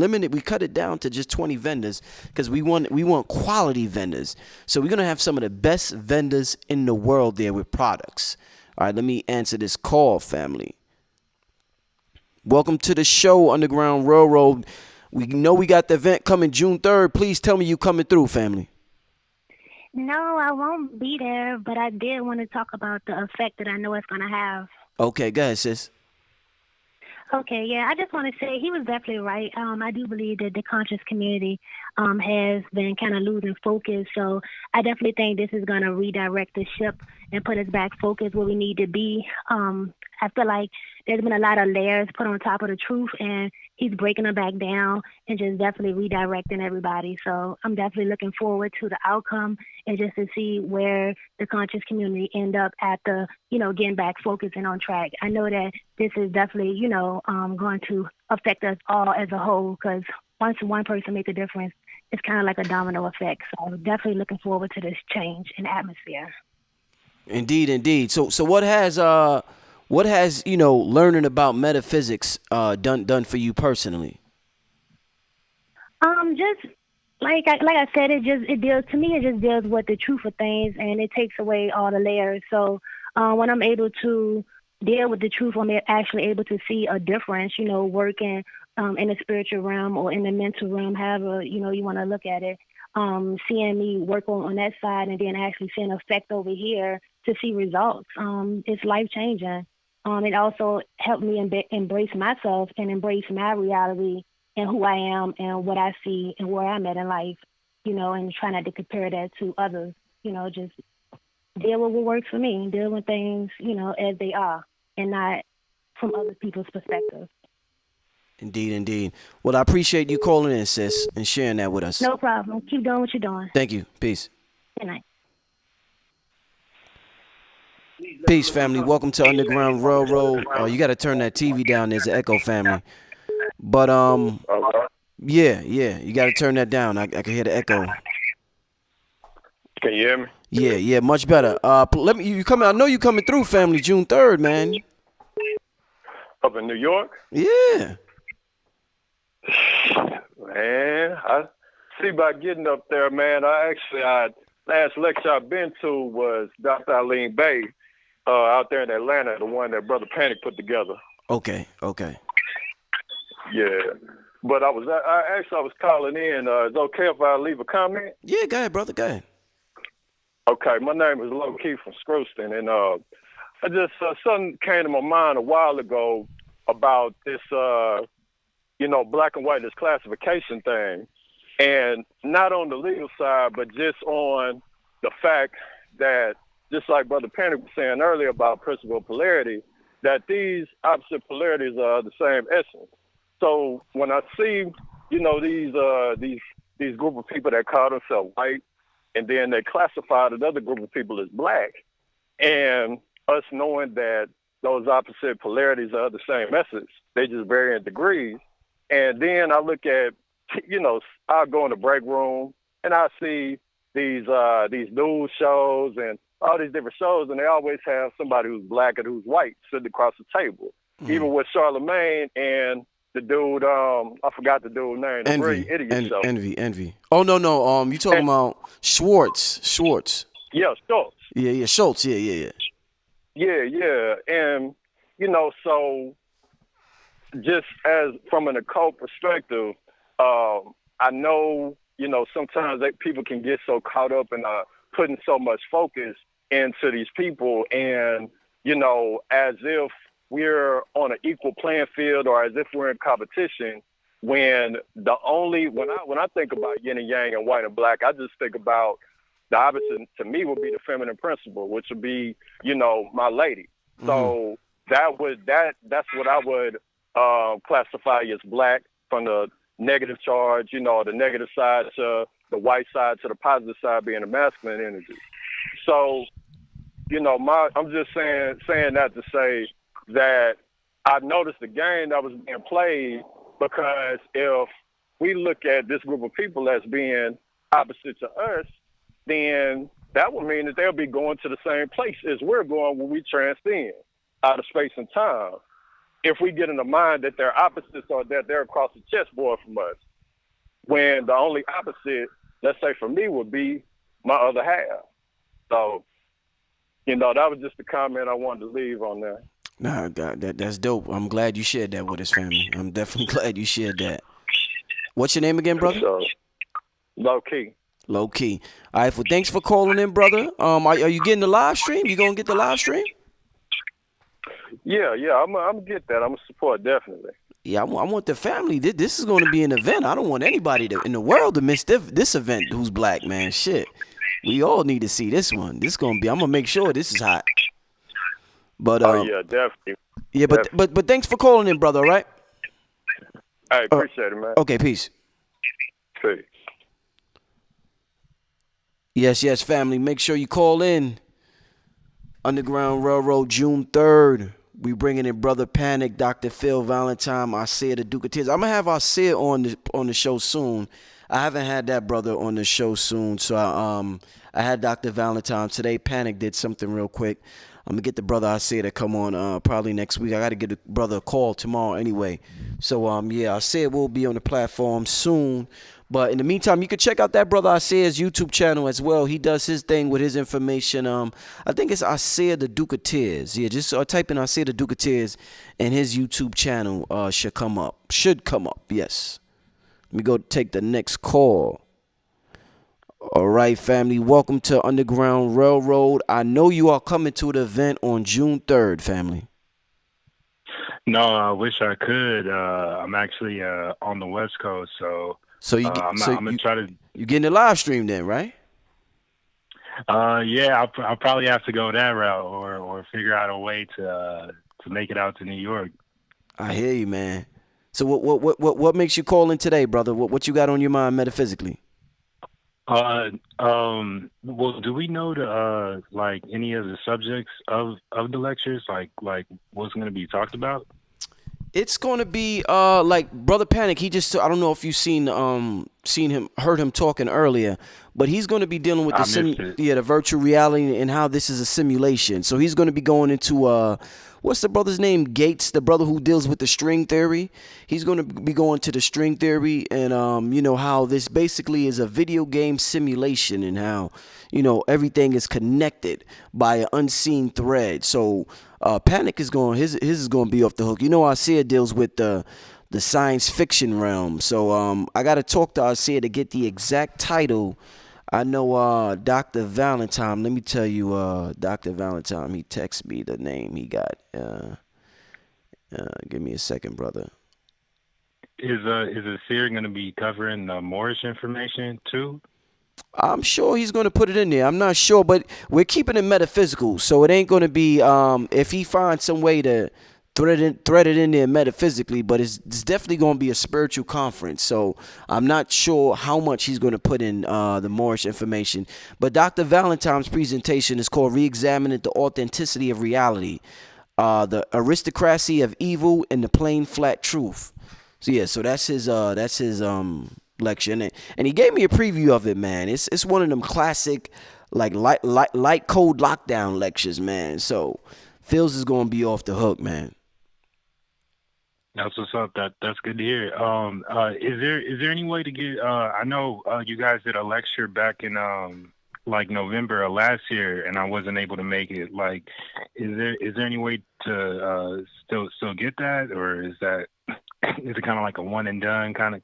cut it down to just 20 vendors because we want quality vendors. So we're going to have some of the best vendors in the world there with products. All right, let me answer this call, family. Welcome to the show, Underground Railroad. We know we got the event coming June 3rd. Please tell me you coming through, family. No, I won't be there, but I did want to talk about the effect that I know it's going to have. Okay, go ahead, sis. Okay, yeah, I just want to say he was definitely right. I do believe that the conscious community has been kind of losing focus. So I definitely think this is going to redirect the ship and put us back focused where we need to be. I feel like there's been a lot of layers put on top of the truth, and he's breaking them back down and just definitely redirecting everybody. So I'm definitely looking forward to the outcome and just to see where the conscious community end up after, getting back focused and on track. I know that this is definitely, going to affect us all as a whole, because once one person makes a difference, it's kind of like a domino effect. So I'm definitely looking forward to this change in atmosphere. Indeed. So what has learning about metaphysics done for you personally? Just like I said, it just deals with the truth of things, and it takes away all the layers. So when I'm able to deal with the truth, I'm actually able to see a difference, working in the spiritual realm or in the mental realm, however, you want to look at it. Seeing me work on that side and then actually seeing effect over here to see results. It's life-changing. It also helped me embrace myself and embrace my reality and who I am and what I see and where I'm at in life, and try not to compare that to others, just deal with what works for me, deal with things, as they are and not from other people's perspective. Indeed. Well, I appreciate you calling in, sis, and sharing that with us. No problem. Keep doing what you're doing. Thank you. Peace. Good night. Peace, family. Welcome to Underground Railroad. You got to turn that TV down. There's an echo, family. But yeah, you got to turn that down. I can hear the echo. Can you hear me? Yeah, much better. You coming? I know you coming through, family. June 3rd, man. Up in New York? Yeah. Man, I see about getting up there, man. Last lecture I've been to was Dr. Eileen Bay out there in Atlanta, the one that Brother Panic put together. Okay. Yeah. But I was calling in. Is it okay if I leave a comment? Yeah, go ahead, brother. Go ahead. Okay, my name is Low Key from Screwston, and I just something came to my mind a while ago about this, black and white, this classification thing, and not on the legal side, but just on the fact that, just like Brother Panic was saying earlier about principle polarity, that these opposite polarities are the same essence. So when I see, these group of people that call themselves white, and then they classify another group of people as black, and us knowing that those opposite polarities are the same essence, they just vary in degrees. And then I look at, I'll go in the break room and I see these news shows and all these different shows, and they always have somebody who's black and who's white sitting across the table. Even with Charlemagne and the dude, I forgot the dude's name. Envy. Oh no. You talking about Schwartz? Yeah, Schultz. Yeah, Schultz. Yeah. Yeah. And so just as from an occult perspective, I know sometimes people can get so caught up in putting so much focus into these people, and as if we're on an equal playing field or as if we're in competition, when I think about yin and yang and white and black, I just think about the opposite to me would be the feminine principle, which would be, my lady. Mm-hmm. So that's what I would classify as black, from the negative charge, the negative side to the white side to the positive side being the masculine energy. So, I'm just saying that to say that I noticed the game that was being played, because if we look at this group of people as being opposite to us, then that would mean that they'll be going to the same place as we're going when we transcend out of space and time. If we get in the mind that they're opposites or that they're across the chessboard from us, when the only opposite, let's say for me, would be my other half. So, that was just the comment I wanted to leave on that. Nah, God, that's dope. I'm glad you shared that with us, family. I'm definitely glad you shared that. What's your name again, brother? Low Key. Low Key. All right, well, thanks for calling in, brother. Are you getting the live stream? You gonna get the live stream? Yeah, I'm gonna get that. I'm gonna support, definitely. Yeah, I want the family. This is going to be an event. I don't want anybody in the world to miss this event who's black, man. Shit. We all need to see this one. This going to be, I'm going to make sure this is hot. But yeah, definitely. Yeah, but thanks for calling in, brother, all right? I appreciate it, man. Okay, peace. Peace. Yes, family. Make sure you call in. Underground Railroad, June 3rd. We bringing in Brother Panic, Dr. Phil Valentine, Isaiah the Duke of Tears. I'm gonna have Isaiah on the show soon. I haven't had that brother on the show soon, so I had Dr. Valentine today. Panic did something real quick. I'm gonna get the brother Isaiah to come on probably next week. I gotta get the brother a call tomorrow anyway. So Isaiah will be on the platform soon. But in the meantime, you can check out that brother Isaiah's YouTube channel as well. He does his thing with his information. I think it's Isaiah the Duke of Tears. Yeah, just type in Isaiah the Duke of Tears, and his YouTube channel should come up. Yes. Let me go take the next call. All right, family. Welcome to Underground Railroad. I know you are coming to the event on June 3rd, family. No, I wish I could. I'm actually on the West Coast, so I'm gonna try to. You getting the live stream then, right? Yeah, I'll probably have to go that route, or figure out a way to make it out to New York. I hear you, man. So what makes you call in today, brother? What you got on your mind metaphysically? Well, do we know like any of the subjects of the lectures, like what's going to be talked about? It's going to be like Brother Panic. He just, I don't know if you've heard him talking earlier, but he's going to be dealing with the virtual reality and how this is a simulation. So he's going to be going into what's the brother's name? Gates, the brother who deals with the string theory. He's going to be going to the string theory and, you know, how this basically is a video game simulation and how, you know, everything is connected by an unseen thread. So Panic is going, his is going to be off the hook. You know, Isaiah deals with the science fiction realm. So I got to talk to Isaiah to get the exact title. I know Dr. Valentine. Let me tell you, Dr. Valentine, he texted me the name he got. Give me a second, brother. Is Asir going to be covering Moorish information too? I'm sure he's going to put it in there. I'm not sure, but we're keeping it metaphysical. So it ain't going to be if he finds some way to thread it in there metaphysically, but it's definitely going to be a spiritual conference. So I'm not sure how much he's going to put in the Moorish information. But Dr. Valentine's presentation is called Reexamining the Authenticity of Reality, the Aristocracy of Evil and the Plain Flat Truth. So yeah, so that's his lecture, and he gave me a preview of it, man. It's one of them classic like light code lockdown lectures, man. So Phil's is going to be off the hook, man. That's what's up. That's good to hear. Is there any way to get? I know you guys did a lecture back in like November of last year, and I wasn't able to make it. Like, is there any way to still get that, or is it kind of like a one and done kind of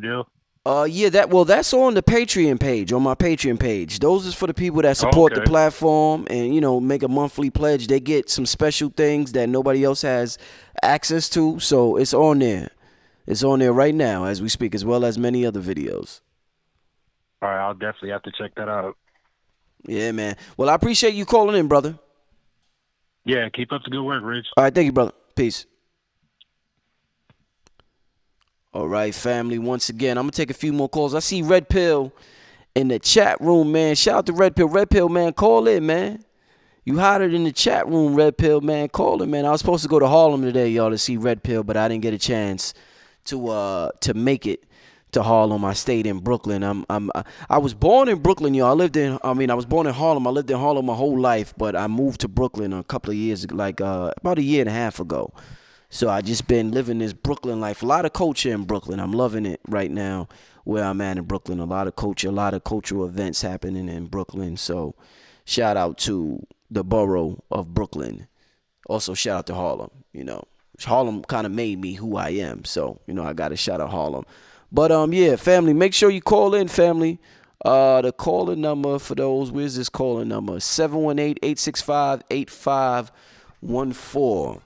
deal? Yeah, that's on the Patreon page, on my Patreon page. Those is for the people that support the platform and, you know, make a monthly pledge. They get some special things that nobody else has access to. So it's on there. It's on there right now as we speak, as well as many other videos. All right, I'll definitely have to check that out. Yeah, man. Well, I appreciate you calling in, brother. Yeah, keep up the good work, Rich. All right, thank you, brother. Peace. All right, family. Once again, I'm going to take a few more calls. I see Red Pill in the chat room, man. Shout out to Red Pill. Red Pill, man, call in, man. You hotter in the chat room, Red Pill, man. Call in, man. I was supposed to go to Harlem today, y'all, to see Red Pill, but I didn't get a chance to make it to Harlem. I stayed in Brooklyn. I was born in Brooklyn, y'all. I was born in Harlem. I lived in Harlem my whole life, but I moved to Brooklyn a couple of years, like about a year and a half ago. So I just been living this Brooklyn life. A lot of culture in Brooklyn. I'm loving it right now where I'm at in Brooklyn. A lot of culture, a lot of cultural events happening in Brooklyn. So shout out to the borough of Brooklyn. Also shout out to Harlem. You know, Harlem kind of made me who I am. So, you know, I got to shout out Harlem. But yeah, family, make sure you call in, family. The calling number for those, where's this calling number? 718-865-8514.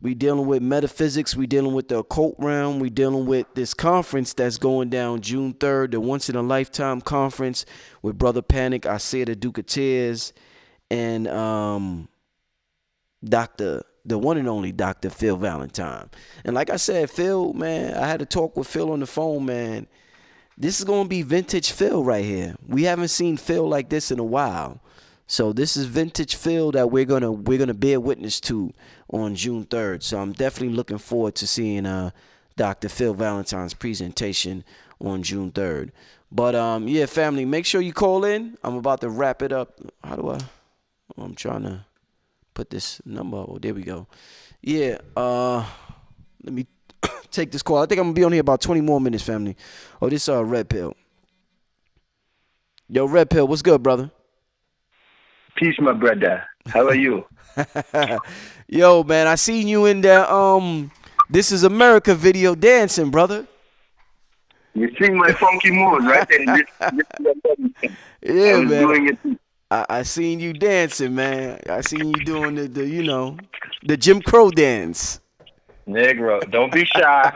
We dealing with metaphysics. We dealing with the occult realm. We dealing with this conference that's going down June 3rd, the Once in a Lifetime conference with Brother Panic, Isaiah the Duke of Tears, and the one and only Dr. Phil Valentine. And like I said, Phil, man, I had to talk with Phil on the phone, man. This is going to be vintage Phil right here. We haven't seen Phil like this in a while. So this is vintage Phil that we're gonna bear witness to on June 3rd. So I'm definitely looking forward to seeing Dr. Phil Valentine's presentation on June 3rd. But yeah, family, make sure you call in. I'm about to wrap it up. I'm trying to put this number. Oh, there we go. Yeah, let me take this call. I think I'm gonna be on here about 20 more minutes, family. Oh, this Red Pill. Yo, Red Pill, what's good, brother? Peace, my brother. How are you? Yo, man, I seen you in that This Is America video dancing, brother. You see my funky mood, right? Yeah, man. I seen you dancing, man. I seen you doing the Jim Crow dance. Negro, don't be shy.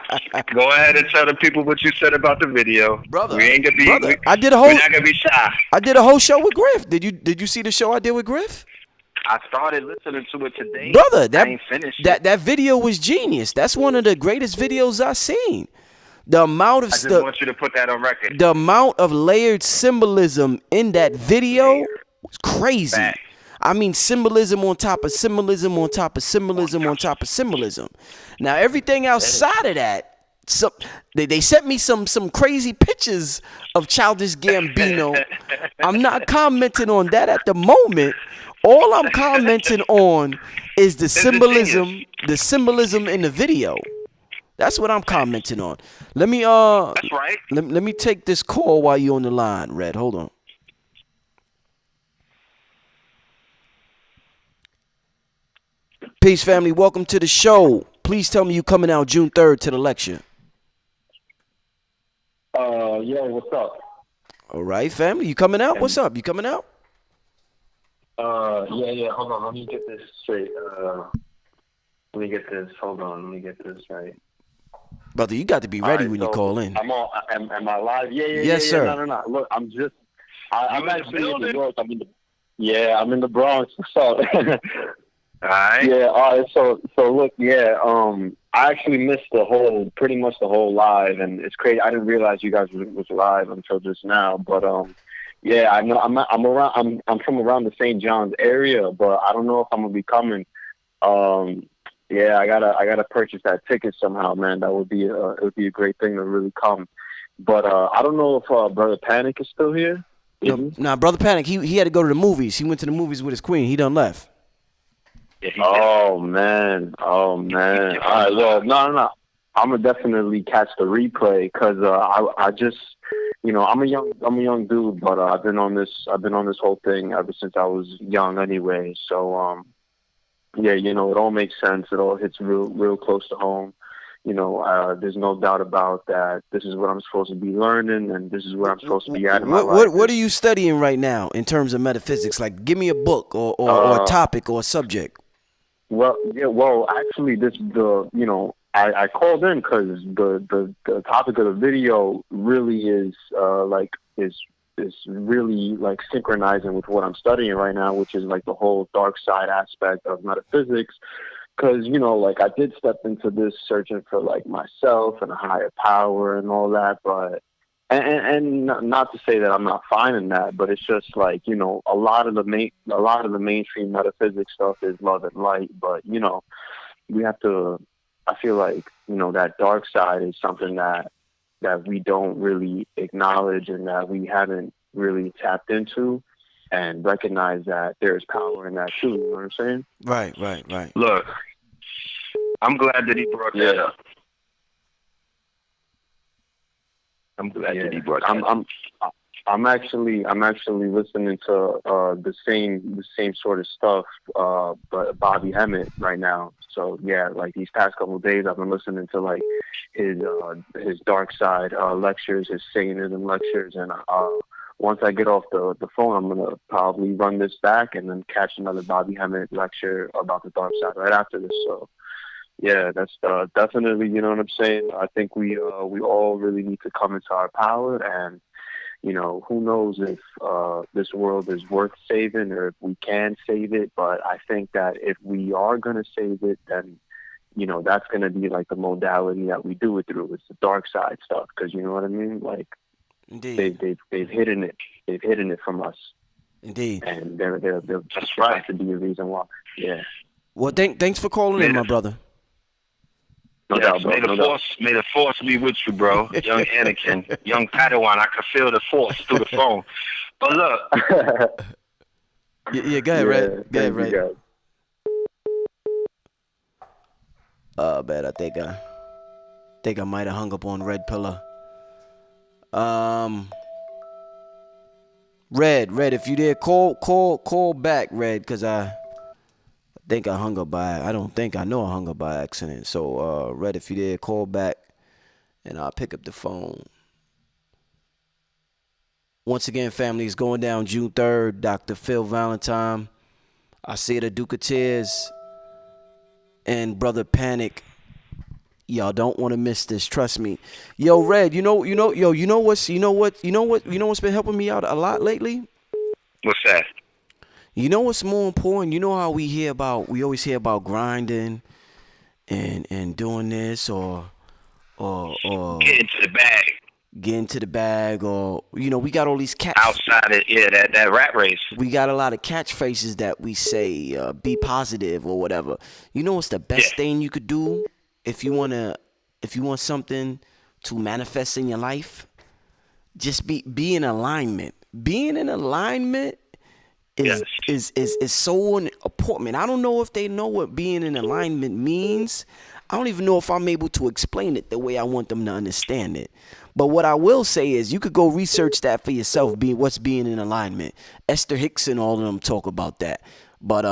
Go ahead and tell the people what you said about the video. Brother, we ain't gonna be. Brother, we're not gonna be shy. I did a whole show with Griff. Did you see the show I did with Griff? I started listening to it today. Brother, I ain't finished. That video was genius. That's one of the greatest videos I've seen. The amount of I just want you to put that on record. The amount of layered symbolism in that video was crazy. Back. I mean, symbolism on top of symbolism on top of symbolism on top of symbolism. Now, everything outside of that, they sent me some crazy pictures of Childish Gambino. I'm not commenting on that at the moment. All I'm commenting on is the symbolism in the video. That's what I'm commenting on. Let me That's right. let me take this call while you're on the line, Red. Hold on. Peace, family. Welcome to the show. Please tell me you coming out June 3rd to the lecture. Yeah, what's up? All right, family. You coming out? What's up? You coming out? Yeah. Hold on. Let me get this straight. Let me get this. Hold on. Let me get this right. Brother, you got to be ready when you call in. I'm on. Am I live? Yeah. Yes, sir. No. Look, I'm actually in New York. I'm in the Bronx. So. All right. Yeah. All right. So look. Yeah. I actually missed pretty much the whole live, and it's crazy. I didn't realize you guys was live until just now. But yeah, I know I'm around. I'm from around the St. John's area, but I don't know if I'm gonna be coming. Yeah, I gotta purchase that ticket somehow, man. That would be a great thing to really come. But I don't know if Brother Panic is still here. Nah, Brother Panic, he had to go to the movies. He went to the movies with his queen. He done left. Oh man. All right. Well, no. I'm gonna definitely catch the replay because I just, I'm a young dude, but I've been on this whole thing ever since I was young anyway. So yeah, it all makes sense. It all hits real close to home. There's no doubt about that. This is what I'm supposed to be learning, and this is where I'm supposed to be at in my life. What are you studying right now in terms of metaphysics? Like, give me a book or a topic or a subject. Well, yeah. Well, actually, I called in because the topic of the video really is really like synchronizing with what I'm studying right now, which is like the whole dark side aspect of metaphysics. Because like I did step into this searching for like myself and a higher power and all that, but and not to say that I'm not finding that, but it's just like a lot of the mainstream metaphysics stuff is love and light, but we have to. I feel like that dark side is something that we don't really acknowledge and that we haven't really tapped into and recognize that there's power in that too. You know what I'm saying? Right. Look, I'm glad that he brought that up. I'm glad that he brought that up. I'm actually listening to the same sort of stuff, but Bobby Hemmett right now. So yeah, like these past couple of days, I've been listening to like his dark side lectures, his Satanism lectures, and once I get off the phone, I'm gonna probably run this back and then catch another Bobby Hemmett lecture about the dark side right after this. So yeah, that's definitely, you know what I'm saying. I think we all really need to come into our power, and who knows if this world is worth saving or if we can save it. But I think that if we are going to save it, then, that's going to be like the modality that we do it through. It's the dark side stuff. Because you know what I mean? Like, indeed, they've hidden it. They've hidden it from us. Indeed. And there just has to be a reason why. Yeah. Well, thanks for calling in, my brother. No doubt, bro. May the force be with you, bro. Young Anakin, young Padawan. I could feel the force through the phone. But look. Yeah, go ahead, Red. Go ahead, Red. Man, I think I might have hung up on Red Pillar. Red, if you did, call back, Red, because I think I hung up by. I know I hung up by accident. So, Red, if you did, call back, and I'll pick up the phone. Once again, family, it's going down June 3rd. Dr. Phil Valentine, I see the Duke of Tears, and Brother Panic. Y'all don't want to miss this. Trust me. Yo, Red, you know what's been helping me out a lot lately? What's that? You know what's more important? You know how we always hear about grinding and doing this or get into the bag. Get into the bag, or we got all these outside of that rat race. We got a lot of catchphrases that we say, be positive or whatever. You know what's the best thing you could do if you want something to manifest in your life? Just be in alignment. Being in alignment is so important. Man, I don't know if they know what being in alignment means. I don't even know if I'm able to explain it the way I want them to understand it. But what I will say is you could go research that for yourself, what's being in alignment. Esther Hicks and all of them talk about that. But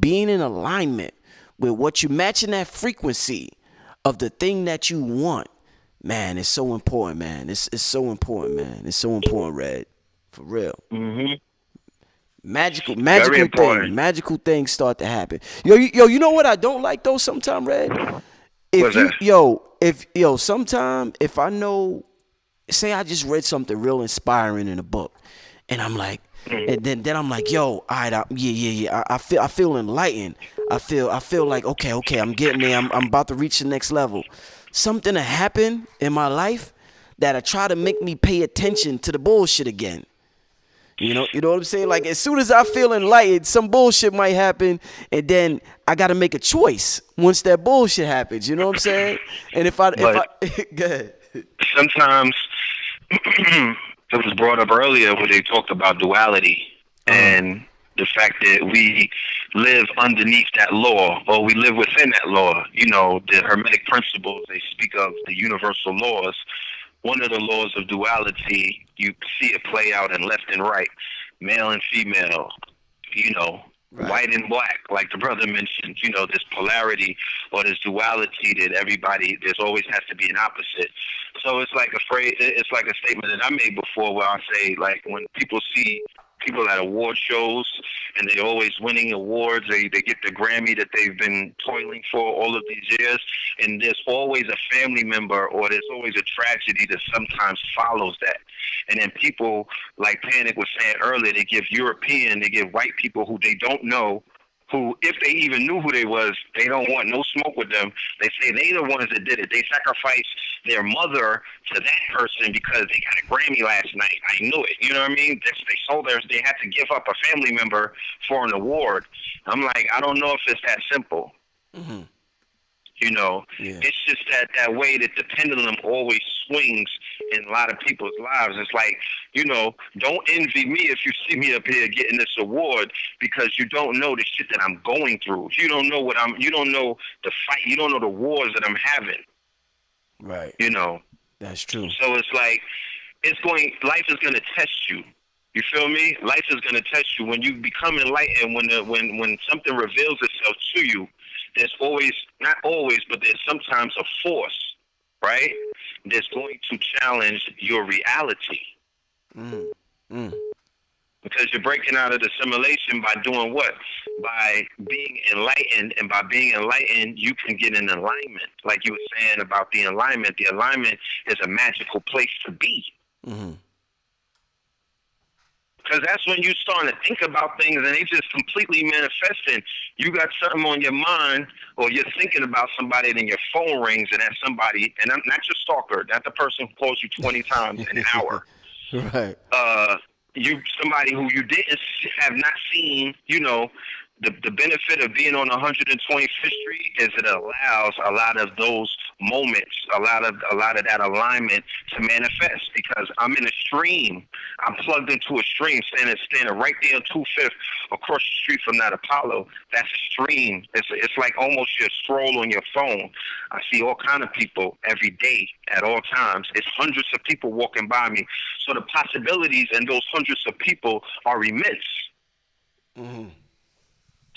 being in alignment with what you matching that frequency of the thing that you want, man, it's so important, man. It's so important, man. It's so important, Red. For real. Mm-hmm. Magical things start to happen. Yo, you know what I don't like though sometimes, Red? Sometime if I know, say I just read something real inspiring in a book, and I'm like, and then I'm like, yo, all right, I feel enlightened. I feel like okay, I'm getting there. I'm about to reach the next level. Something to happen in my life that I try to make me pay attention to the bullshit again. You know what I'm saying? Like as soon as I feel enlightened, some bullshit might happen, and then I got to make a choice once that bullshit happens. You know what I'm saying? And if I go ahead. Sometimes it was brought up earlier where they talked about duality and the fact that we live underneath that law, or we live within that law. You know, the Hermetic principles, they speak of the universal laws. One of the laws of duality, you see it play out in left and right, male and female, white and black, like the brother mentioned. You know, this polarity or this duality that there's always has to be an opposite. So it's like it's like a statement that I made before where I say, like, when people see people at award shows and they're always winning awards, they get the Grammy that they've been toiling for all of these years, and there's always a family member or there's always a tragedy that sometimes follows that. And then people, like Panic was saying earlier, they give white people who they don't know, who, if they even knew who they was, they don't want no smoke with them. They say they the ones that did it. They sacrificed their mother to that person because they got a Grammy last night. I knew it. You know what I mean? They had to give up a family member for an award. I'm like, I don't know if it's that simple. Mm-hmm. It's just that way that the pendulum always swings in a lot of people's lives. It's like, don't envy me if you see me up here getting this award, because you don't know the shit that I'm going through. You don't know you don't know the fight. You don't know the wars that I'm having. Right. That's true. So it's like, life is going to test you. You feel me? Life is going to test you when you become enlightened. When something reveals itself to you, there's always, not always, but there's sometimes a force, right, that's going to challenge your reality. Because you're breaking out of the simulation by doing what? By being enlightened, and by being enlightened, you can get in alignment. Like you were saying about the alignment is a magical place to be. Mm-hmm. Because that's when you starting to think about things and they just completely manifesting. You got something on your mind, or you're thinking about somebody, and then your phone rings, and that's somebody, and I'm not your stalker, not the person who calls you 20 times an hour. Right. Somebody who you have not seen, the benefit of being on 125th Street is it allows a lot of those moments, a lot of that alignment to manifest, because I'm in a stream. I'm plugged into a stream, standing right there on 25th across the street from that Apollo. That's a stream. It's like almost your stroll on your phone. I see all kind of people every day at all times. It's hundreds of people walking by me. So the possibilities in those hundreds of people are immense. Mm-hmm.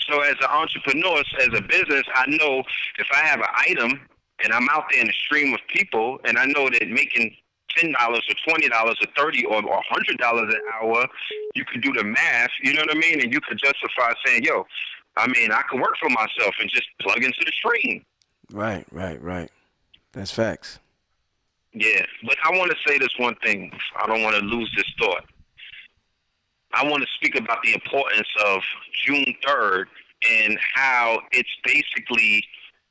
So as an entrepreneur, as a business, I know if I have an item and I'm out there in the stream of people, and I know that making $10 or $20 or $30 or $100 an hour, you could do the math, you know what I mean? And you could justify saying, I can work for myself and just plug into the stream. Right. That's facts. Yeah, but I want to say this one thing. I don't want to lose this thought. I want to speak about the importance of June 3rd and how it's basically,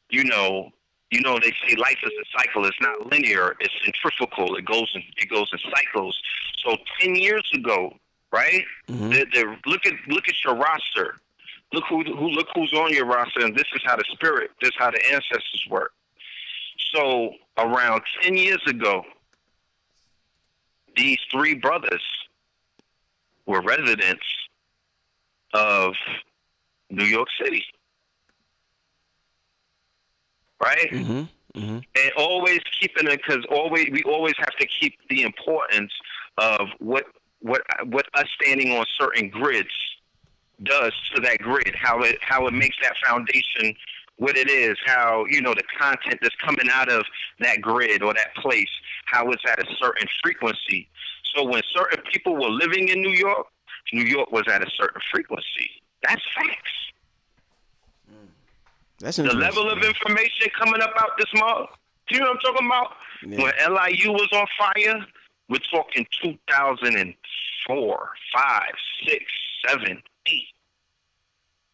they say life is a cycle. It's not linear. It's centrifugal. It goes in cycles. So 10 years ago, right? Mm-hmm. Look at your roster. Look who's on your roster, and this is how the ancestors work. So around 10 years ago, these three brothers were residents of New York City, right? And always keeping it, because we always have to keep the importance of what us standing on certain grids does to that grid, how it makes that foundation what it is, how, you know, the content that's coming out of that grid or that place, how it's at a certain frequency. So when certain people were living in New York was at a certain frequency. That's facts. That's the level of information coming up out this month. Do you know what I'm talking about? Yeah. When LIU was on fire, we're talking 2004, 5, 6, 7, 8.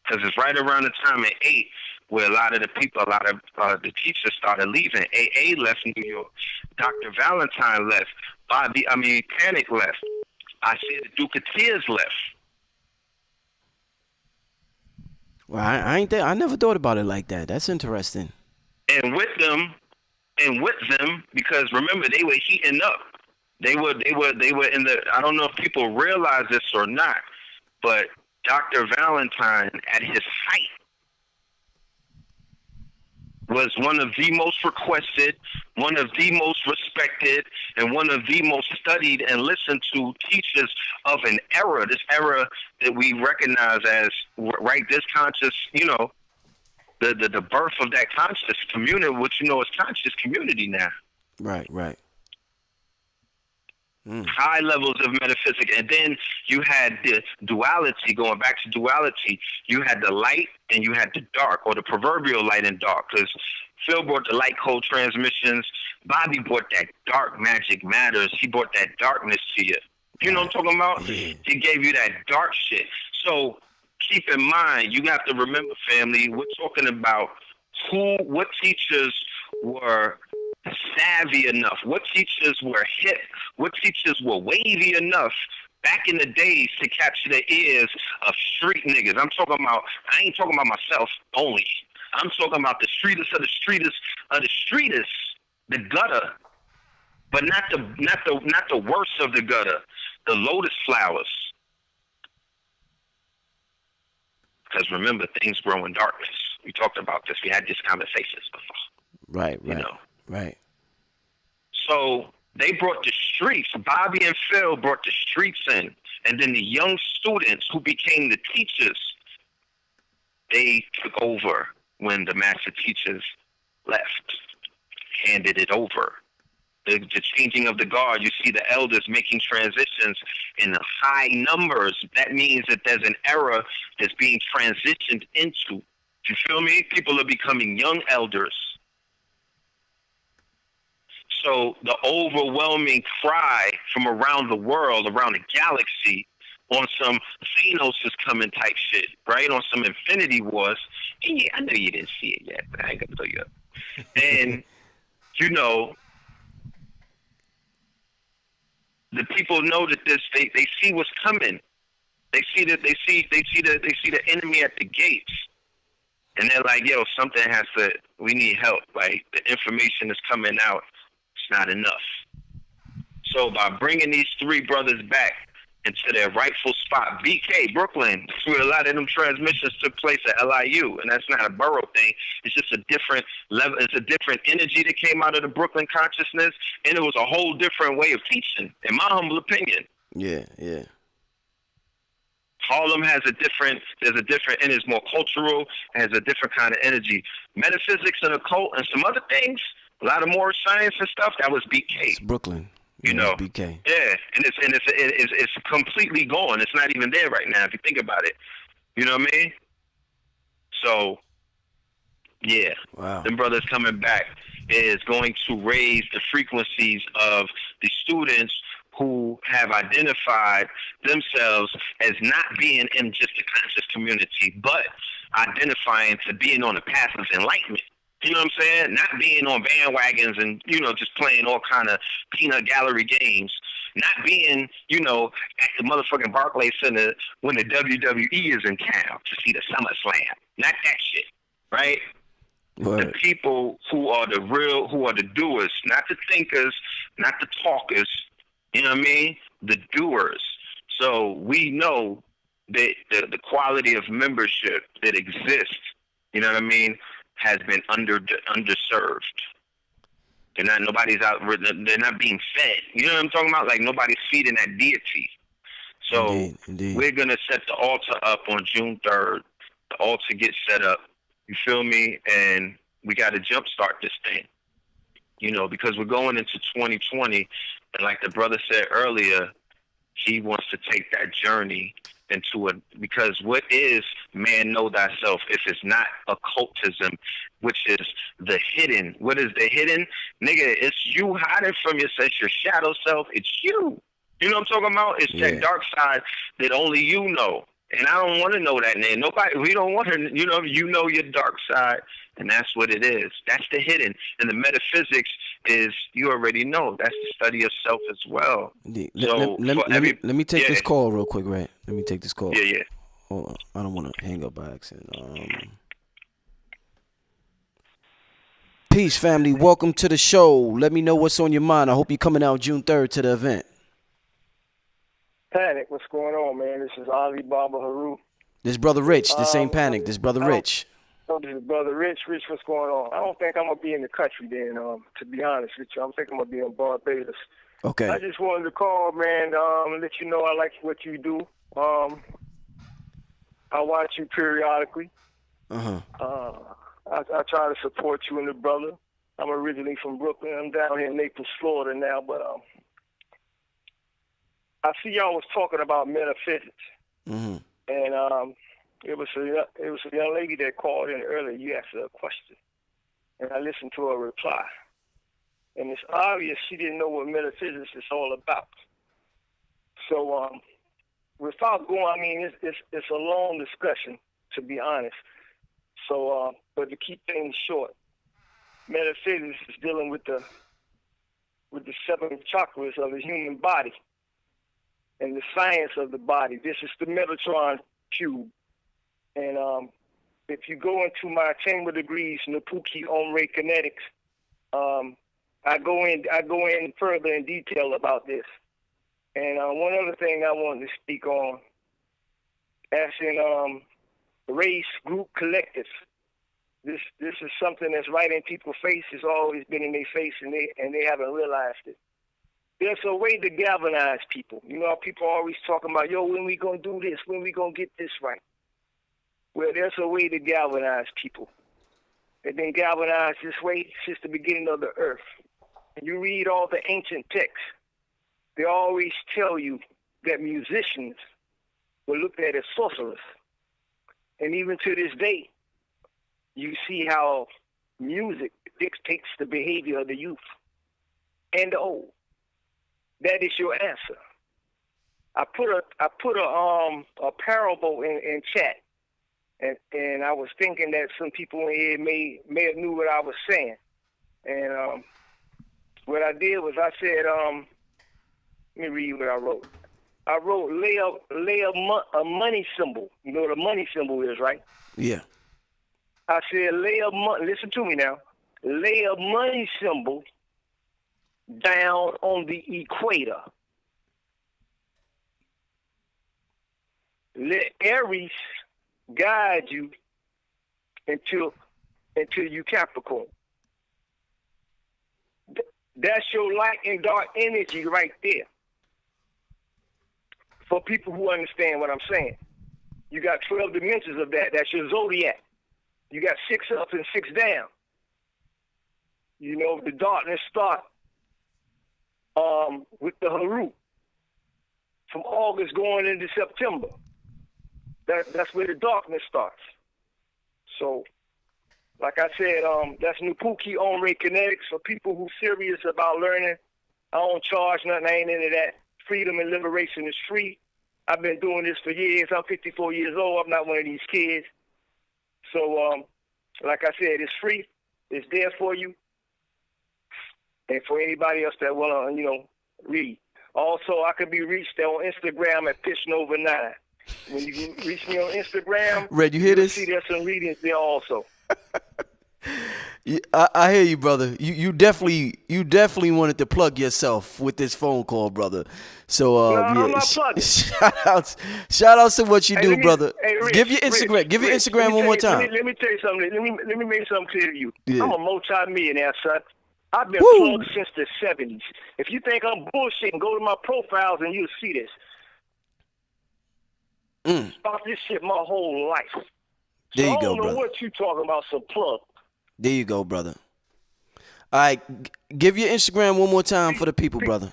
Because it's right around the time at 8 where a lot of the the teachers started leaving. AA left New York. Dr. Valentine left. Panic left. I see the Duke of Tears left. Well, I never thought about it like that. That's interesting. And with them, because remember, they were heating up. They were in the, I don't know if people realize this or not, but Dr. Valentine at his height was one of the most requested, one of the most respected, and one of the most studied and listened to teachers of an era, this era that we recognize as, right, this conscious, you know, the birth of that conscious community, which, you know, is conscious community now. Right. High levels of metaphysics. And then you had the duality, going back to duality. You had the light and you had the dark, or the proverbial light and dark, because Phil brought the light code transmissions. Bobby brought that dark magic matters. He brought that darkness to you. You know what I'm talking about? He gave you that dark shit. So keep in mind, you have to remember, family, we're talking about what teachers were savvy enough, what teachers were hip, what teachers were wavy enough back in the days to capture the ears of street niggas. I'm talking about, I ain't talking about myself only. I'm talking about the streetest of the streetest of the streetest, the gutter, but not the worst of the gutter, the lotus flowers. Because remember, things grow in darkness. We talked about this. We had these conversations before. Right. You know. Right. So they brought the streets. Bobby and Phil brought the streets in. And then the young students who became the teachers, they took over when the master teachers left, handed it over. The changing of the guard, you see the elders making transitions in high numbers. That means that there's an era that's being transitioned into. You feel me? People are becoming young elders. So the overwhelming cry from around the world, around the galaxy, on some Thanos is coming type shit, right? On some Infinity Wars. And yeah, I know you didn't see it yet, but I ain't gonna tell you up. And you know, the people know that they see what's coming. They see the enemy at the gates. And they're like, yo, we need help. Like, the information is coming out. It's not enough. So by bringing these three brothers back into their rightful spot, BK, Brooklyn, that's where a lot of them transmissions took place at LIU. And that's not a borough thing. It's just a different level. It's a different energy that came out of the Brooklyn consciousness. And it was a whole different way of teaching, in my humble opinion. Yeah. Harlem there's a different, and it's more cultural, has a different kind of energy. Metaphysics and occult and some other things, a lot of more science and stuff, that was BK. It's Brooklyn. You know, BK. Yeah, and it's completely gone. It's not even there right now if you think about it. You know what I mean? So, yeah, wow. Them brothers coming back is going to raise the frequencies of the students who have identified themselves as not being in just the conscious community, but identifying to being on the path of enlightenment. You know what I'm saying? Not being on bandwagons and, you know, just playing all kind of peanut gallery games. Not being, you know, at the motherfucking Barclays Center when the WWE is in town to see the SummerSlam. Not that shit, right? Word. The people who are the doers, not the thinkers, not the talkers. You know what I mean? The doers. So we know the quality of membership that exists, you know what I mean, has been underserved. Nobody's out. They're not being fed. You know what I'm talking about? Like nobody's feeding that deity. So Indeed. we're gonna set the altar up on June 3rd. The altar gets set up. You feel me? And we got to jumpstart this thing. You know, because we're going into 2020, and like the brother said earlier, he wants to take that journey into because what is man know thyself if it's not occultism, which is the hidden. What is the hidden? Nigga, it's you hiding from yourself, your shadow self. It's you. You know what I'm talking about? It's that dark side that only you know. And I don't want to know that, man. Nobody, we don't want to, you know your dark side, and that's what it is. That's the hidden. And the metaphysics is, you already know, that's the study of self as well. So let me take this call real quick, right? Let me take this call. Yeah. Hold on. I don't want to hang up by accident. Peace, family. Welcome to the show. Let me know what's on your mind. I hope you're coming out June 3rd to the event. Panic, what's going on, man? This is Ali Baba Haru. This brother Rich. This ain't Panic. This brother Rich. This is brother Rich. Rich, what's going on? I don't think I'm gonna be in the country then. To be honest with you, I'm thinking I'm gonna be in Barbados. Okay. I just wanted to call, man, let you know I like what you do. I watch you periodically. I try to support you and the brother. I'm originally from Brooklyn. I'm down here in Naples, Florida now, but I see y'all was talking about metaphysics, and it was a young lady that called in earlier. You asked her a question, and I listened to her reply, and it's obvious she didn't know what metaphysics is all about. So, without going, I mean, it's a long discussion, to be honest. So, but to keep things short, metaphysics is dealing with the 7 chakras of the human body and the science of the body. This is the Metatron cube. And if you go into my Chamber Degrees, Napuki Omre Kinetics, I go in further in detail about this. And one other thing I wanted to speak on, as in race, group, collective. This is something that's right in people's face. It's always been in their face, and they haven't realized it. There's a way to galvanize people. You know, people are always talking about, yo, when we gonna do this? When we gonna get this right? Well, there's a way to galvanize people. They've been galvanized this way since the beginning of the earth. And you read all the ancient texts, they always tell you that musicians were looked at as sorcerers. And even to this day, you see how music dictates the behavior of the youth and the old. That is your answer. I put a parable in chat, and I was thinking that some people in here may have knew what I was saying. And what I did was I said, let me read what I wrote. I wrote lay a money symbol. You know what a money symbol is, right? Yeah. I said listen to me now. Lay a money symbol down on the equator. Let Aries guide you until you Capricorn. That's your light and dark energy right there. For people who understand what I'm saying. You got 12 dimensions of that. That's your zodiac. You got 6 up and 6 down. You know, the darkness starts with the Haru from August going into September. That's where the darkness starts. So, like I said, that's Napuki Omre Kinetics for people who serious about learning. I don't charge nothing. I ain't into that. Freedom and liberation is free. I've been doing this for years. I'm 54 years old. I'm not one of these kids. So, like I said, it's free. It's there for you. And for anybody else that want to, read. Also, I can be reached on Instagram at PitchNova9. When you reach me on Instagram, Red, you hear this? See there's some readings there also. I hear you, brother. You definitely wanted to plug yourself with this phone call, brother. So No, yeah, I'm not plugging. shout outs to what you do, brother. Rich, Give your Instagram. Give your Rich, Instagram one more time. Let me tell you something. Let me make something clear to you. Yeah. I'm a multi-millionaire, son. I've been Woo. plugged since the 70s. If you think I'm bullshitting, go to my profiles and you'll see this. About this shit my whole life. There you I go, don't know brother. what you talking about, some plug. There you go, brother. All right, give your Instagram one more time for the people, brother.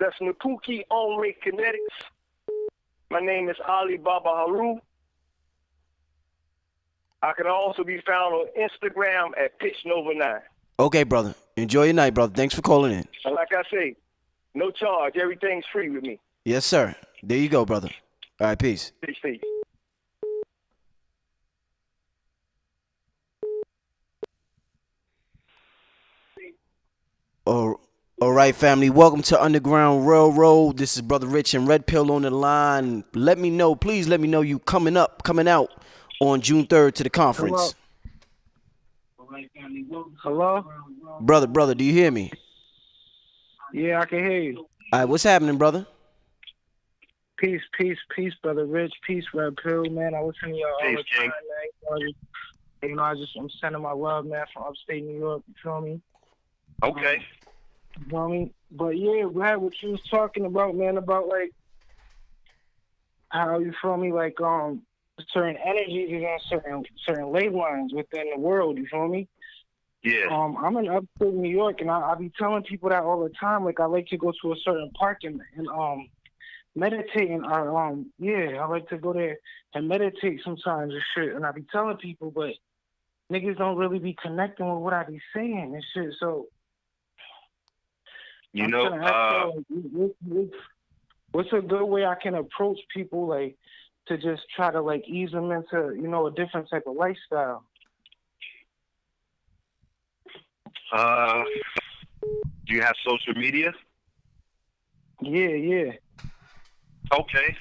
That's Nakuki Onre Kinetics. My name is Ali Baba Haru. I can also be found on Instagram at Pitch Nova 9. Okay, brother. Enjoy your night, brother. Thanks for calling in. And like I say, no charge. Everything's free with me. Yes, sir. There you go, brother. All right, peace. Peace. All right, family. Welcome to Underground Railroad. This is Brother Rich and Red Pill on the line. Please let me know you coming out on June 3rd to the conference. Hello? Brother, do you hear me? Yeah, I can hear you. All right, what's happening, brother? Peace, Brother Rich. Peace, Red Pill, man. I listen to y'all all the time, man. I'm sending my love, man, from upstate New York. You feel me? Okay. You know what I mean? But yeah, glad what you was talking about, man, about like how you feel me, like certain energies is on certain ley lines within the world. You feel me? Yeah. I'm in upstate New York, and I be telling people that all the time. Like I like to go to a certain park and meditate, and I like to go there and meditate sometimes and shit. And I be telling people, but niggas don't really be connecting with what I be saying and shit. So. What's a good way I can approach people, like, to just try to, like, ease them into, a different type of lifestyle? Do you have social media? Yeah. Okay.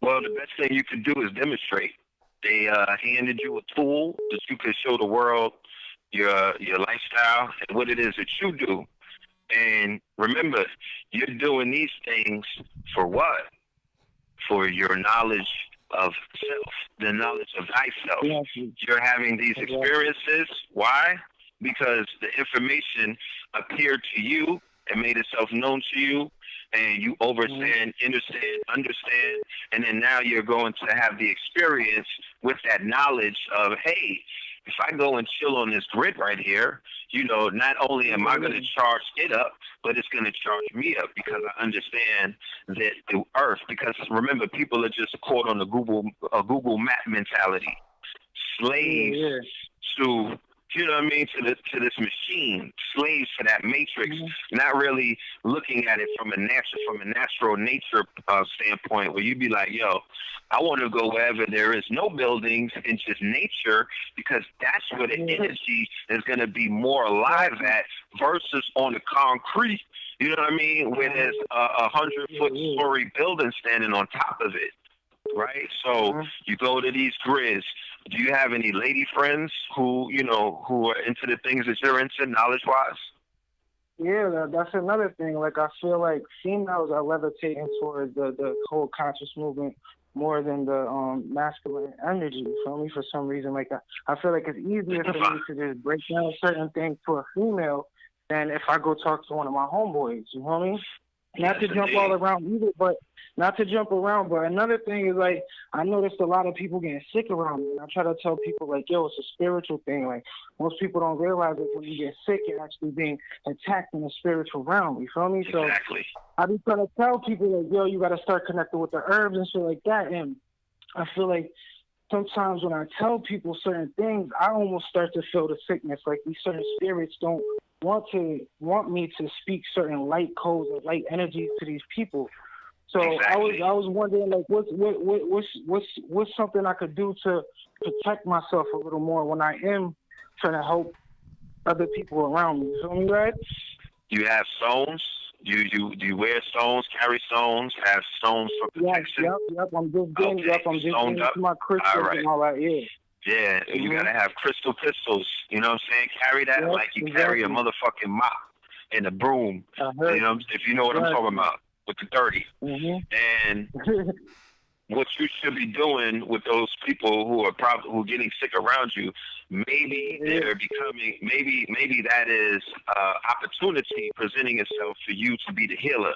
Well, the best thing you can do is demonstrate. They handed you a tool that you can show the world your lifestyle and what it is that you do. And remember, you're doing these things for what? For your knowledge of self, the knowledge of thyself. You're having these experiences. Why? Because the information appeared to you and made itself known to you, and you understand, and then now you're going to have the experience with that knowledge of, hey, if I go and chill on this grid right here, not only am I going to charge it up, but it's going to charge me up because I understand that the earth, because remember, people are just caught on the Google map mentality, slaves to, to this machine, slaves to that matrix, not really looking at it from a natural nature standpoint, where you'd be like, yo, I want to go wherever there is no buildings and just nature, because that's where the energy is going to be more alive at versus on the concrete, you know what I mean, where there's a 100-foot story building standing on top of it, right? So you go to these grids. Do you have any lady friends who are into the things that you're into, knowledge-wise? Yeah, that's another thing. Like, I feel like females are levitating towards the whole conscious movement more than the masculine energy. You feel me? For some reason, like I feel like it's easier for me to just break down certain things to a female than if I go talk to one of my homeboys. You feel me? Not to jump all around either, but another thing is, like, I noticed a lot of people getting sick around me. And I try to tell people, like, yo, it's a spiritual thing. Like, most people don't realize that when you get sick, you're actually being attacked in the spiritual realm. You feel me? Exactly. So I be trying to tell people, like, yo, you got to start connecting with the herbs and shit like that. And I feel like sometimes when I tell people certain things, I almost start to feel the sickness. Like, these certain spirits don't want me to speak certain light codes and light energies to these people. So exactly. I was wondering, like, what's something I could do to protect myself a little more when I am trying to help other people around me. You feel me, right? You have stones. Do you wear stones? Carry stones? Have stones for protection? Yep. I'm just getting into my crystals and all that. Yeah. Yeah, you gotta have crystal pistols. You know what I'm saying? Carry that like you carry a motherfucking mop and a broom. You know, if you know what I'm talking about with the 30. And what you should be doing with those people who are who are getting sick around you, maybe they're becoming, maybe that is opportunity presenting itself for you to be the healer.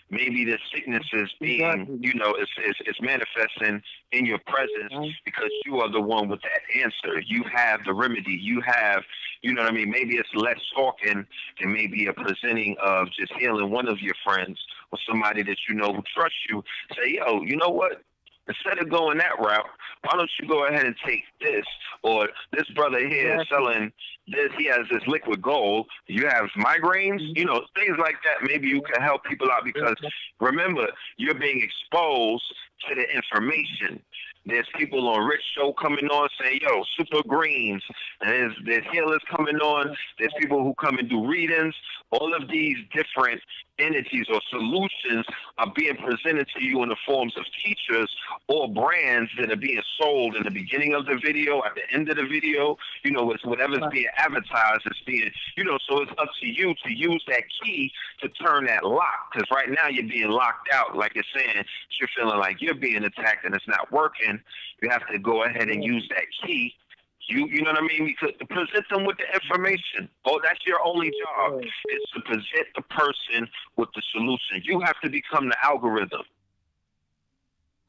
Maybe the sickness is being, you know, it's manifesting in your presence because you are the one with that answer. You have the remedy. You have, you know what I mean? Maybe it's less talking and maybe a presenting of just healing one of your friends or somebody that you know who trusts you. Say, yo, you know what? Instead of going that route, why don't you go ahead and take this? Or this brother here is selling this. He has this liquid gold. You have migraines, you know, things like that. Maybe you can help people out because remember, you're being exposed to the information. There's people on Rich Show coming on saying, yo, super greens. And there's healers coming on. There's people who come and do readings. All of these different entities or solutions are being presented to you in the forms of teachers or brands that are being sold in the beginning of the video, at the end of the video. You know, it's whatever's being advertised, it's being, you know, so it's up to you to use that key to turn that lock. Because right now you're being locked out, like it's saying, you're feeling like you're being attacked and it's not working. You have to go ahead and use that key. You know what I mean? Because to present them with the information. Oh, that's your only job, is to present the person with the solution. You have to become the algorithm.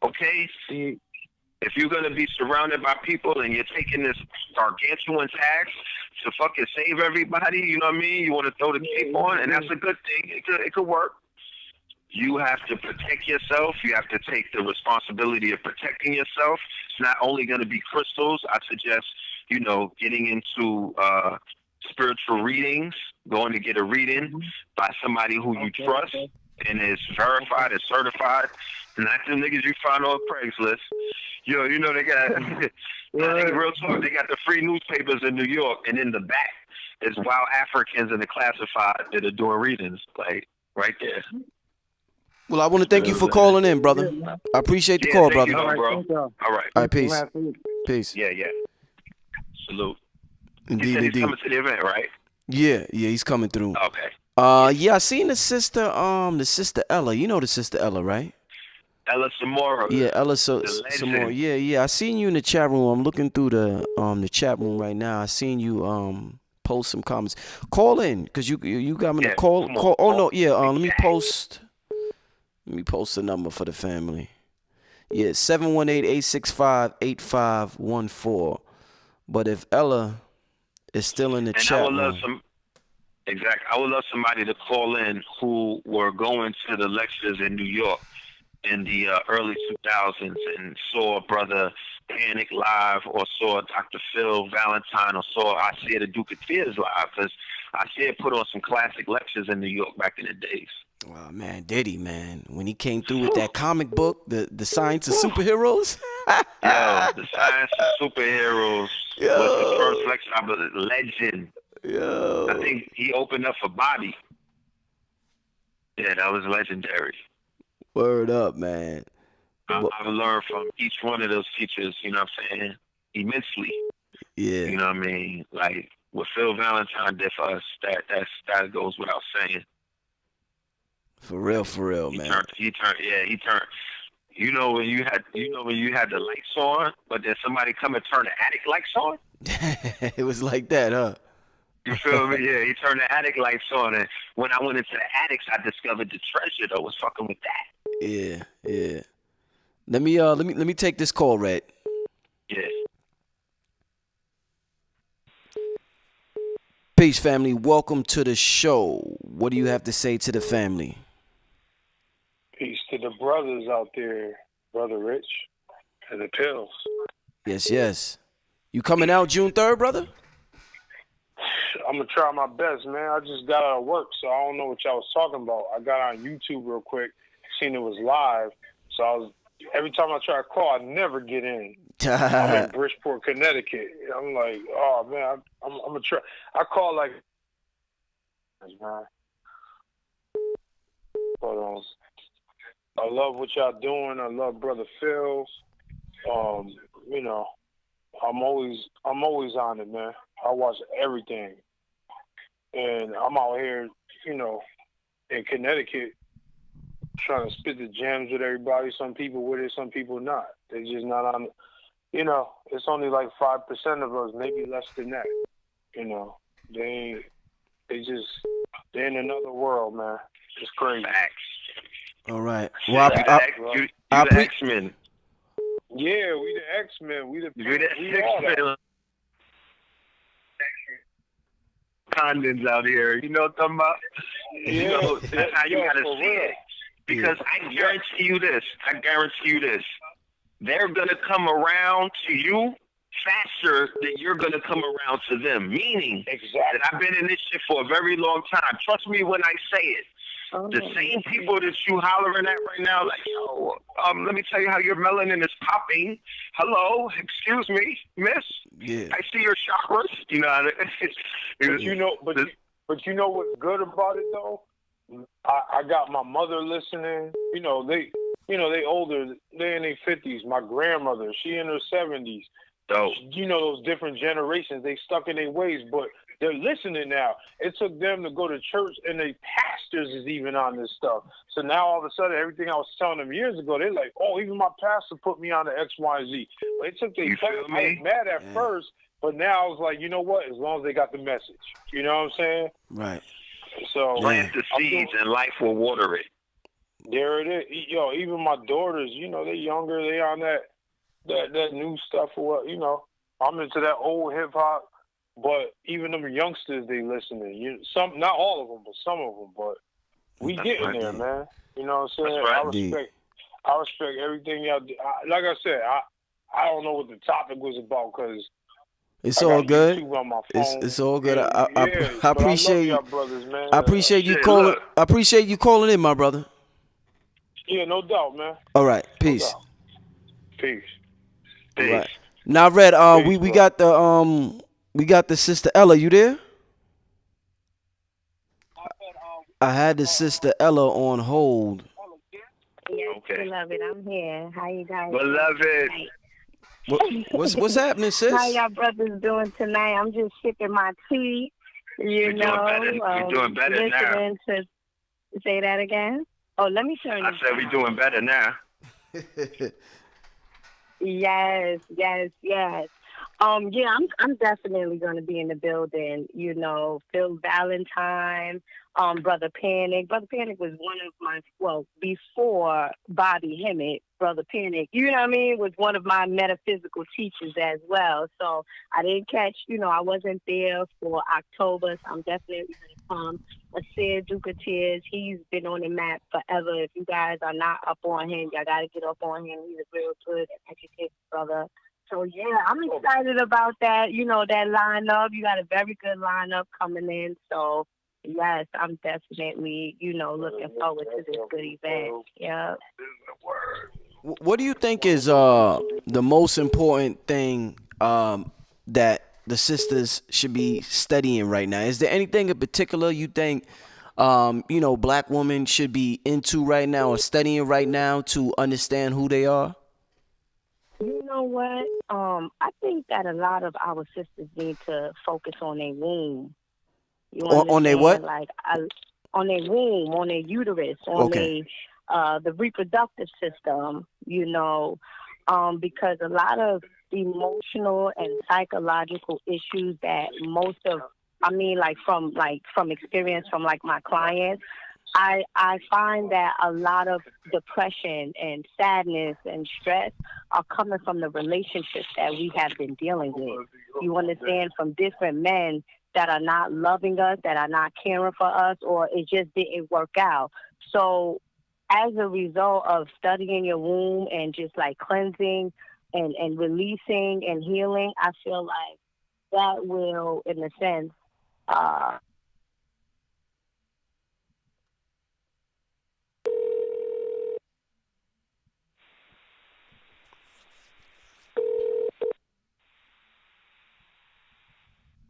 Okay? If you're going to be surrounded by people and you're taking this gargantuan tax to fucking save everybody, you know what I mean? You want to throw the cape on, and that's a good thing. It could work. You have to protect yourself. You have to take the responsibility of protecting yourself. It's not only going to be crystals. I suggest, you know, getting into spiritual readings, going to get a reading by somebody who you trust and is verified and certified. And not the niggas you find on Craigslist. Yo, you know, they got, real talk, they got the free newspapers in New York, and in the back is Wild Africans in the classified that are doing readings, like, right there. Well, I want to thank you for calling in, brother. I appreciate the call, brother. All right, bro. All right. All right, peace. Peace. Yeah. Salute. Indeed, he said indeed. He's coming to the event, right? Yeah, he's coming through. Okay. Yeah, I seen the sister Ella. You know the sister Ella, right? Ella Samora. Yeah, Ella Samora. Yeah. I seen you in the chat room. I'm looking through the chat room right now. I seen you post some comments. Call in, cause you got me to call. Oh no, yeah. Let me post the number for the family. Yeah, 718-865-8514. But if Ella is still in the chat room. I would love somebody to call in who were going to the lectures in New York in the early 2000s and saw Brother Panic live, or saw Dr. Phil Valentine, or saw Isaiah the Duke of Tears live, because Isaiah put on some classic lectures in New York back in the days. Wow, man, did he, man? When he came through with that comic book, the Science of Superheroes. Yo, the Science of Superheroes was the first lecture. I was a legend. Yo. I think he opened up for Bobby. Yeah, that was legendary. Word up, man. I've learned from each one of those teachers, you know what I'm saying, immensely. Yeah. You know what I mean? Like what Phil Valentine did for us, that goes without saying. For real, man. He turned. You know when you had the lights on, but then somebody come and turn the attic lights on? It was like that, huh? You feel me? Yeah, he turned the attic lights on, and when I went into the attics, I discovered the treasure that was fucking with that. Yeah. Let me take this call, Red. Yeah. Peace, family. Welcome to the show. What do you have to say to the family? Peace to the brothers out there, Brother Rich and the Pills. Yes. You coming out June 3rd, brother? I'm going to try my best, man. I just got out of work, so I don't know what y'all was talking about. I got on YouTube real quick, seen it was live, so every time I try to call, I never get in. I'm in Bridgeport, Connecticut. I'm like, oh, man, I'm going to try. I call like, man. But, I love what y'all doing. I love Brother Phil. You know, I'm always on it, man. I watch everything, and I'm out here, you know, in Connecticut, trying to spit the gems with everybody. Some people with it, some people not. They just not on. You know, it's only like 5% of us, maybe less than that. You know, they're in another world, man. It's crazy. All right. You Well, the X-Men. Yeah, we the X-Men. We We the all that. X-Men. Condoms out here. You know what I'm talking about? You know, that's how you gotta see it. Because I guarantee you this. They're gonna come around to you faster than you're gonna come around to them. Meaning that I've been in this shit for a very long time. Trust me when I say it. The same people that you hollering at right now, like, yo, let me tell you how your melanin is popping. Hello, excuse me, miss. Yeah. I see your chakras. You know, but you know what's good about it though? I got my mother listening. You know, they older. They in their 50s. My grandmother, she in her 70s. Dope. You know, those different generations, they stuck in their ways, but they're listening now. It took them to go to church, and the pastors is even on this stuff. So now all of a sudden, everything I was telling them years ago, they're like, oh, even my pastor put me on the X, Y, and Z. Well, it took their time. I was mad at first, but now I was like, you know what? As long as they got the message. You know what I'm saying? Right. So plant the seeds and life will water it. There it is. Yo, even my daughters, you know, they're younger. They on that new stuff or what, you know. I'm into that old hip hop, but even them youngsters, they listening. Not all of them, but some of them. But we getting there, man. You know what I'm saying? I respect everything y'all do. Like I said, I don't know what the topic was about because it's all good. It's all good. I but appreciate I love y'all brothers, man. I appreciate you calling. I appreciate you calling in, my brother. Yeah, no doubt, man. All right, peace. Peace. All right. Now, Red. We got the sister Ella. You there? I had the sister Ella on hold. Yes, beloved, I'm here. How you guys? Beloved. What's happening, sis? How y'all brothers doing tonight? I'm just sipping my tea. You're doing better now. Say that again. Oh, let me turn. I said we're doing better now. Yes. Yeah, I'm definitely going to be in the building. You know, Phil Valentine, Brother Panic. Brother Panic was one of my, before Bobby Hemmett, Brother Panic, you know what I mean, was one of my metaphysical teachers as well. So I didn't catch, I wasn't there for October, so I'm definitely going to come. Asir Dukateers, he's been on the map forever. If you guys are not up on him, y'all got to get up on him. He's a real good and educated brother. So, yeah, I'm excited about that, that lineup. You got a very good lineup coming in. So, yes, I'm definitely, looking forward to this good event. Yeah. What do you think is the most important thing that the sisters should be studying right now? Is there anything in particular you think, black women should be into right now or studying right now to understand who they are? You know what? I think that a lot of our sisters need to focus on their womb. On their what? Like on their womb, on their uterus, on the reproductive system. Because a lot of emotional and psychological issues that from experience from my clients. I find that a lot of depression and sadness and stress are coming from the relationships that we have been dealing with. You understand, from different men that are not loving us, that are not caring for us, or it just didn't work out. So as a result of studying your womb and just cleansing and releasing and healing, I feel like that will, in a sense,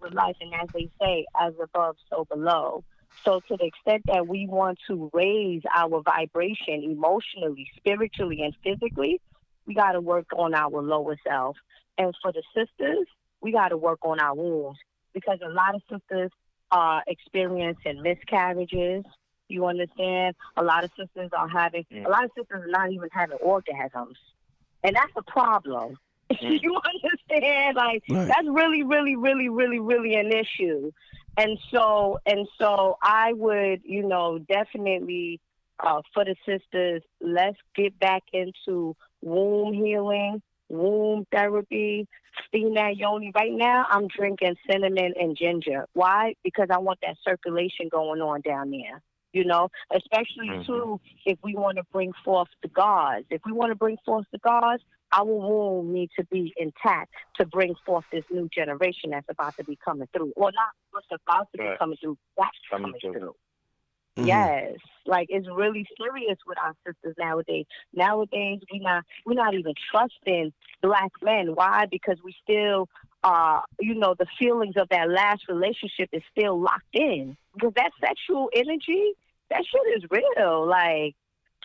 with life, and as they say, as above, so below. So to the extent that we want to raise our vibration emotionally, spiritually, and physically, we got to work on our lower self. And for the sisters, we got to work on our wombs because a lot of sisters are experiencing miscarriages. You understand? A lot of sisters are not even having orgasms. And that's a problem. You understand? Like, that's really, really, really, really, really an issue. And so I would, definitely, for the sisters, let's get back into womb healing, womb therapy, steam that yoni. Right now, I'm drinking cinnamon and ginger. Why? Because I want that circulation going on down there. Especially too, if we want to bring forth the gods. If we want to bring forth the gods, our womb needs to be intact to bring forth this new generation that's about to be coming through. Or not what's about to be coming through, that's coming through. Mm-hmm. Yes. Like, it's really serious with our sisters nowadays. Nowadays, we're not even trusting black men. Why? Because we still the feelings of that last relationship is still locked in. Because that sexual energy, that shit is real. Like,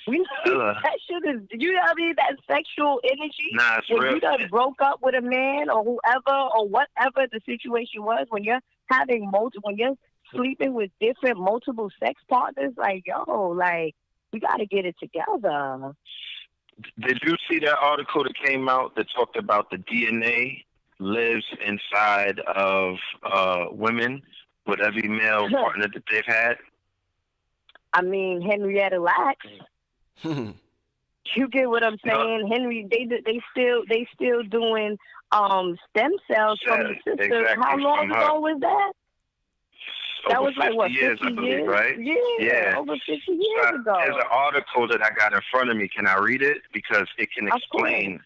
that shit is, you know what I mean? That sexual energy. Nah, it's when real. You done broke up with a man or whoever or whatever the situation was, when you're having when you're sleeping with multiple sex partners, like, yo, like, we got to get it together. Did you see that article that came out that talked about the DNA lives inside of women with every male partner that they've had? I mean, Henrietta Lacks. You get what I'm saying? Henry, they still doing stem cells from the sister. Exactly, How long ago was that? That Over was like, what, 50 years, 50 I believe, years? right? Yeah, over 50 years ago. There's an article that I got in front of me. Can I read it? Because it can explain.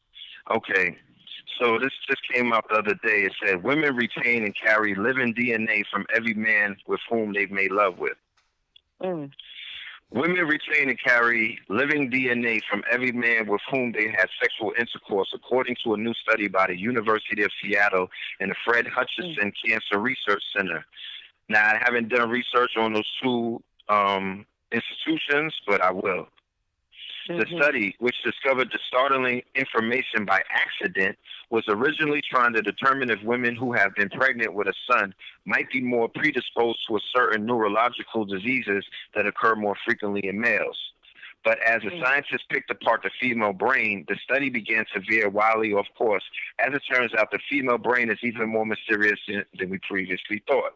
Okay. So this just came out the other day. It said, women retain and carry living DNA from every man with whom they've made love with. Women retain and carry living DNA from every man with whom they had sexual intercourse, according to a new study by the University of Seattle and the Fred Hutchinson Cancer Research Center. Now, I haven't done research on those two institutions, but I will. The study, which discovered the startling information by accident, was originally trying to determine if women who have been pregnant with a son might be more predisposed to a certain neurological diseases that occur more frequently in males. But as the scientists picked apart the female brain, the study began to veer wildly off course. As it turns out, the female brain is even more mysterious than we previously thought.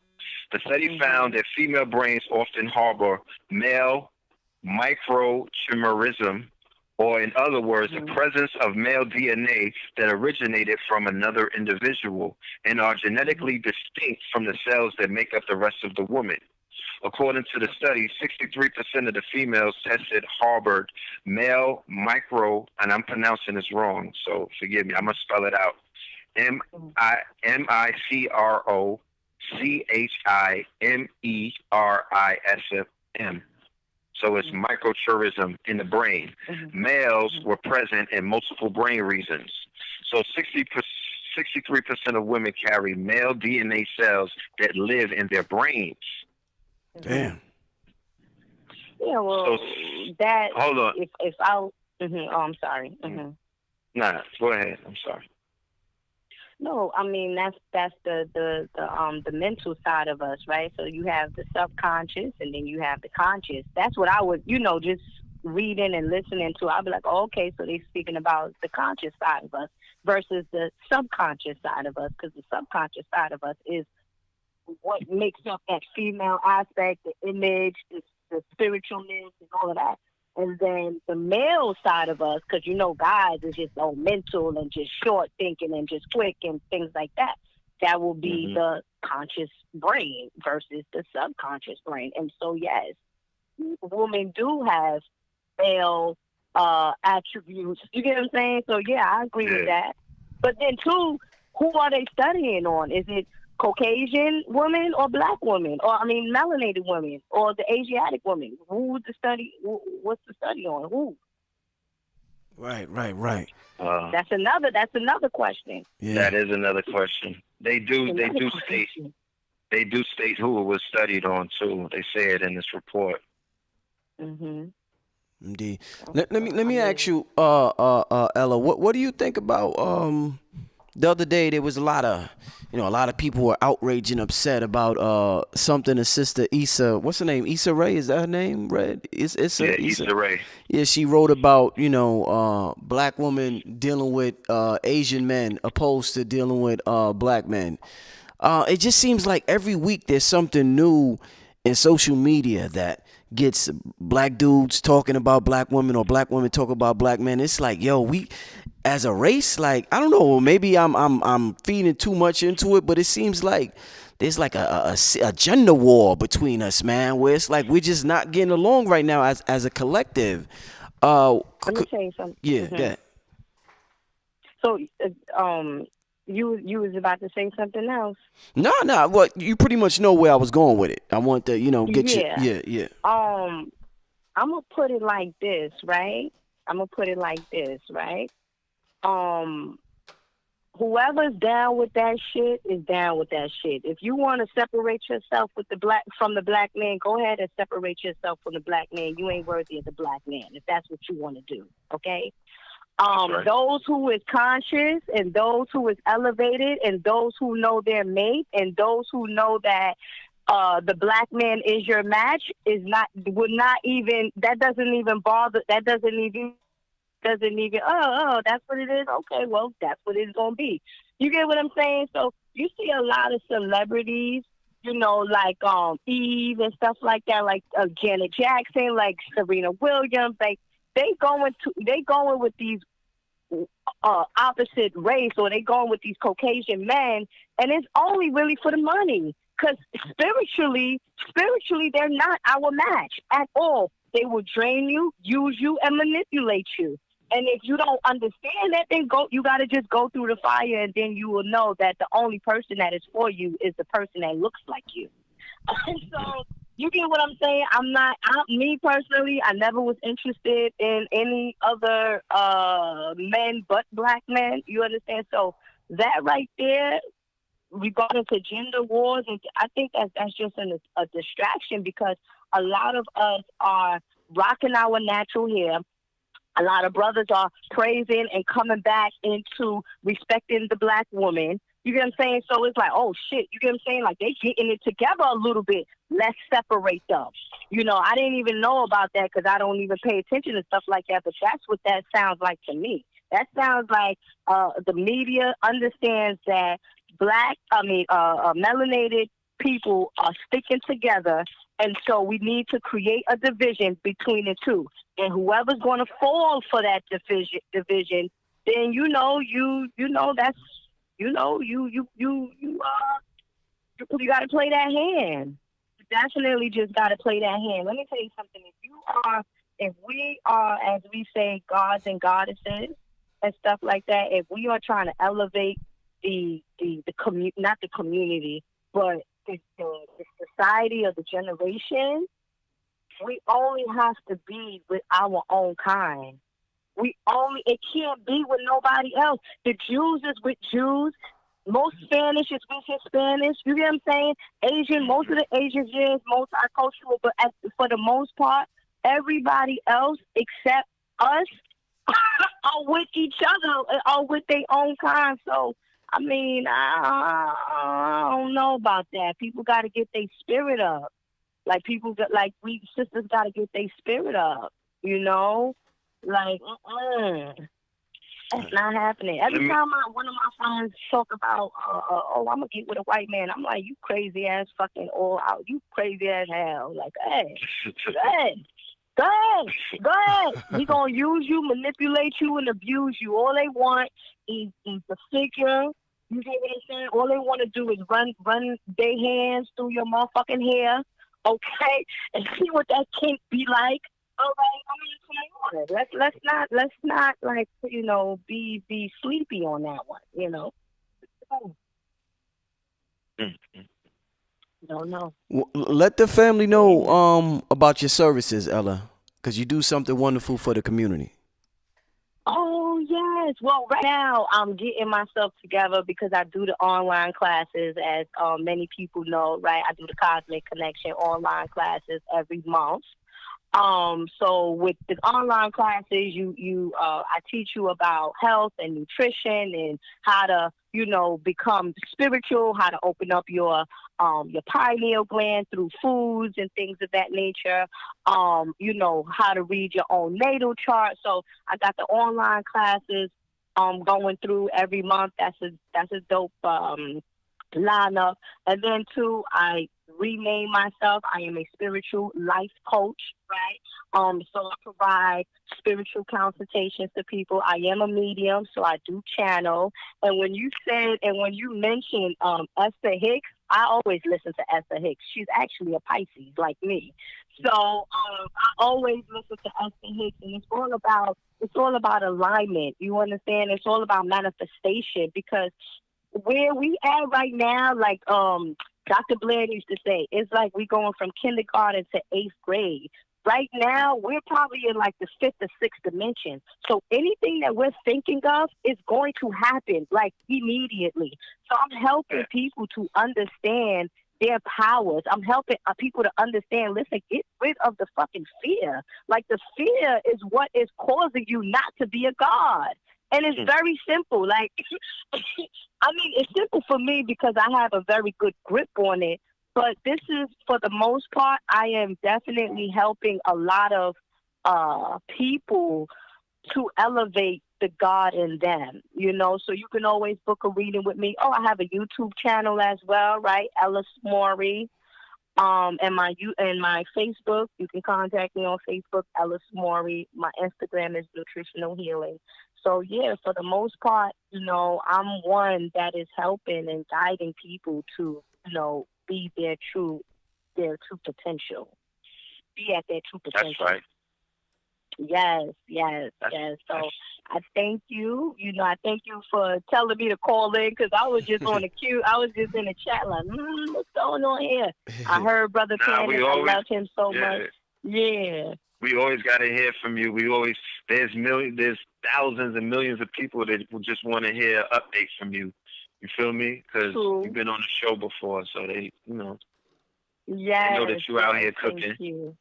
The study found that female brains often harbor male microchimerism, or in other words, the presence of male DNA that originated from another individual and are genetically distinct from the cells that make up the rest of the woman. According to the study, 63% of the females tested harbored male micro, and I'm pronouncing this wrong, so forgive me, I'm going to spell it out. microchimerism. So it's microchimerism in the brain. Males were present in multiple brain regions. So 63% of women carry male DNA cells that live in their brains. Damn. Yeah, well, hold on. If I, I'm sorry. Nah, go ahead. I'm sorry. No, I mean that's the mental side of us, right? So you have the subconscious and then you have the conscious. That's what I would, just reading and listening to. I'd be like, oh, okay, so they're speaking about the conscious side of us versus the subconscious side of us, because the subconscious side of us is what makes up that female aspect, the image, the spiritualness, and all of that. And then the male side of us, because guys is just all mental and just short thinking and just quick and things like that. That will be the conscious brain versus the subconscious brain. And so, yes, women do have male attributes. You get what I'm saying? So, yeah, I agree with that. But then, too, who are they studying on? Is it Caucasian women or black women, or melanated women, or the Asiatic women? Who's the study? What's the study on? Who? Right. That's another question. Yeah. That is another question. They do state who it was studied on too. They say it in this report. Indeed. Let me ask you, Ella, what do you think about the other day there was a lot of people were outraged and upset about something the sister Issa, what's her name? Issa Rae, is that her name? Red? Yeah, Issa Rae. Yeah, she wrote about, black women dealing with Asian men opposed to dealing with black men. It just seems like every week there's something new in social media that gets black dudes talking about black women or black women talk about black men. It's like, yo, we as a race, like, I don't know, maybe I'm feeding too much into it, but it seems like there's like a gender war between us, man, where it's like we're just not getting along right now as a collective. Let me tell you something. Yeah, Mhm. yeah. So, you was about to say something else. No. Well, you pretty much know where I was going with it. I want to, get Yeah. you. Yeah. I'm gonna put it like this, right? Whoever's down with that shit is down with that shit. If you want to separate yourself from the black man, go ahead and separate yourself from the black man. You ain't worthy of the black man if that's what you want to do. Okay. Right. Those who is conscious and those who is elevated and those who know their mate and those who know that the black man is your match doesn't even that's what it is. Okay, well, that's what it's gonna be. You get what I'm saying? So you see a lot of celebrities, like Eve and stuff like that, like Janet Jackson, like Serena Williams, like they going with these opposite race, or they going with these Caucasian men, and it's only really for the money. Because spiritually, they're not our match at all. They will drain you, use you, and manipulate you. And if you don't understand that, then you got to just go through the fire, and then you will know that the only person that is for you is the person that looks like you. So you get what I'm saying? Me personally, I never was interested in any other men but black men. You understand? So that right there, regarding to gender wars, and I think that's just a distraction, because a lot of us are rocking our natural hair. A lot of brothers are praising and coming back into respecting the black woman. You get what I'm saying? So it's like, oh shit, you get what I'm saying? Like, they getting it together a little bit. Let's separate them. I didn't even know about that because I don't even pay attention to stuff like that, but that's what that sounds like to me. That sounds like the media understands that melanated people are sticking together, and so we need to create a division between the two. And whoever's going to fall for that division, then you got to play that hand. You definitely just got to play that hand. Let me tell you something. If we are, as we say, gods and goddesses and stuff like that, if we are trying to elevate the not the community, but the society or the generation, we only have to be with our own kind. It can't be with nobody else. The Jews is with Jews. Most Spanish is with Hispanics. You get what I'm saying? Most of the Asians is multicultural, but for the most part, everybody else except us are with each other, are with their own kind. So, I don't know about that. People got to get their spirit up. We sisters got to get their spirit up. That's not happening. Every time one of my friends talk about, I'm gonna get with a white man, I'm like, you crazy ass fucking all out. You crazy as hell. Like, hey, go ahead. He gonna use you, manipulate you, and abuse you. All they want is the figure. You get what I'm saying? All they want to do is run their hands through your motherfucking hair, okay, and see what that kink be like. All right, let's not like be sleepy on that one. No. Let the family know about your services, Ella, because you do something wonderful for the community. Oh, yes. Well, right now I'm getting myself together because I do the online classes, as many people know, right? I do the Cosmic Connection online classes every month. So with the online classes, I teach you about health and nutrition and how to, become spiritual, how to open up your pineal gland through foods and things of that nature. How to read your own natal chart. So I got the online classes going through every month. That's a dope lineup. And then too, I rename myself. I am a spiritual life coach, right? So I provide spiritual consultations to people. I am a medium, so I do channel. And when you mentioned Esther Hicks, I always listen to Esther Hicks. She's actually a Pisces like me. So I always listen to Esther Hicks, and it's all about alignment. You understand? It's all about manifestation, because where we at right now, like Dr. Blair used to say, it's like we going from kindergarten to 8th grade. Right now, we're probably in like the 5th or 6th dimension. So anything that we're thinking of is going to happen like immediately. So I'm helping people to understand their powers. I'm helping people to understand, listen, get rid of the fucking fear. Like, the fear is what is causing you not to be a god. And it's very simple. Like, it's simple for me because I have a very good grip on it. But this is, for the most part, I am definitely helping a lot of people to elevate the God in them, So you can always book a reading with me. Oh, I have a YouTube channel as well, right? Ellis Maury. And my Facebook, you can contact me on Facebook, Ellis Maury. My Instagram is Nutritional Healing. So yeah, for the most part, I'm one that is helping and guiding people to, be their true potential. Be at their true potential. That's right. Yes. So I thank you. I thank you for telling me to call in, because I was just on the queue. I was just in the chat like, what's going on here? I heard Brother Panic. I love him so much. Yeah. We always got to hear from you. There's thousands and millions of people that will just want to hear updates from you. You feel me? Because you've been on the show before, so they, yes, they know that you out here cooking. Thank you.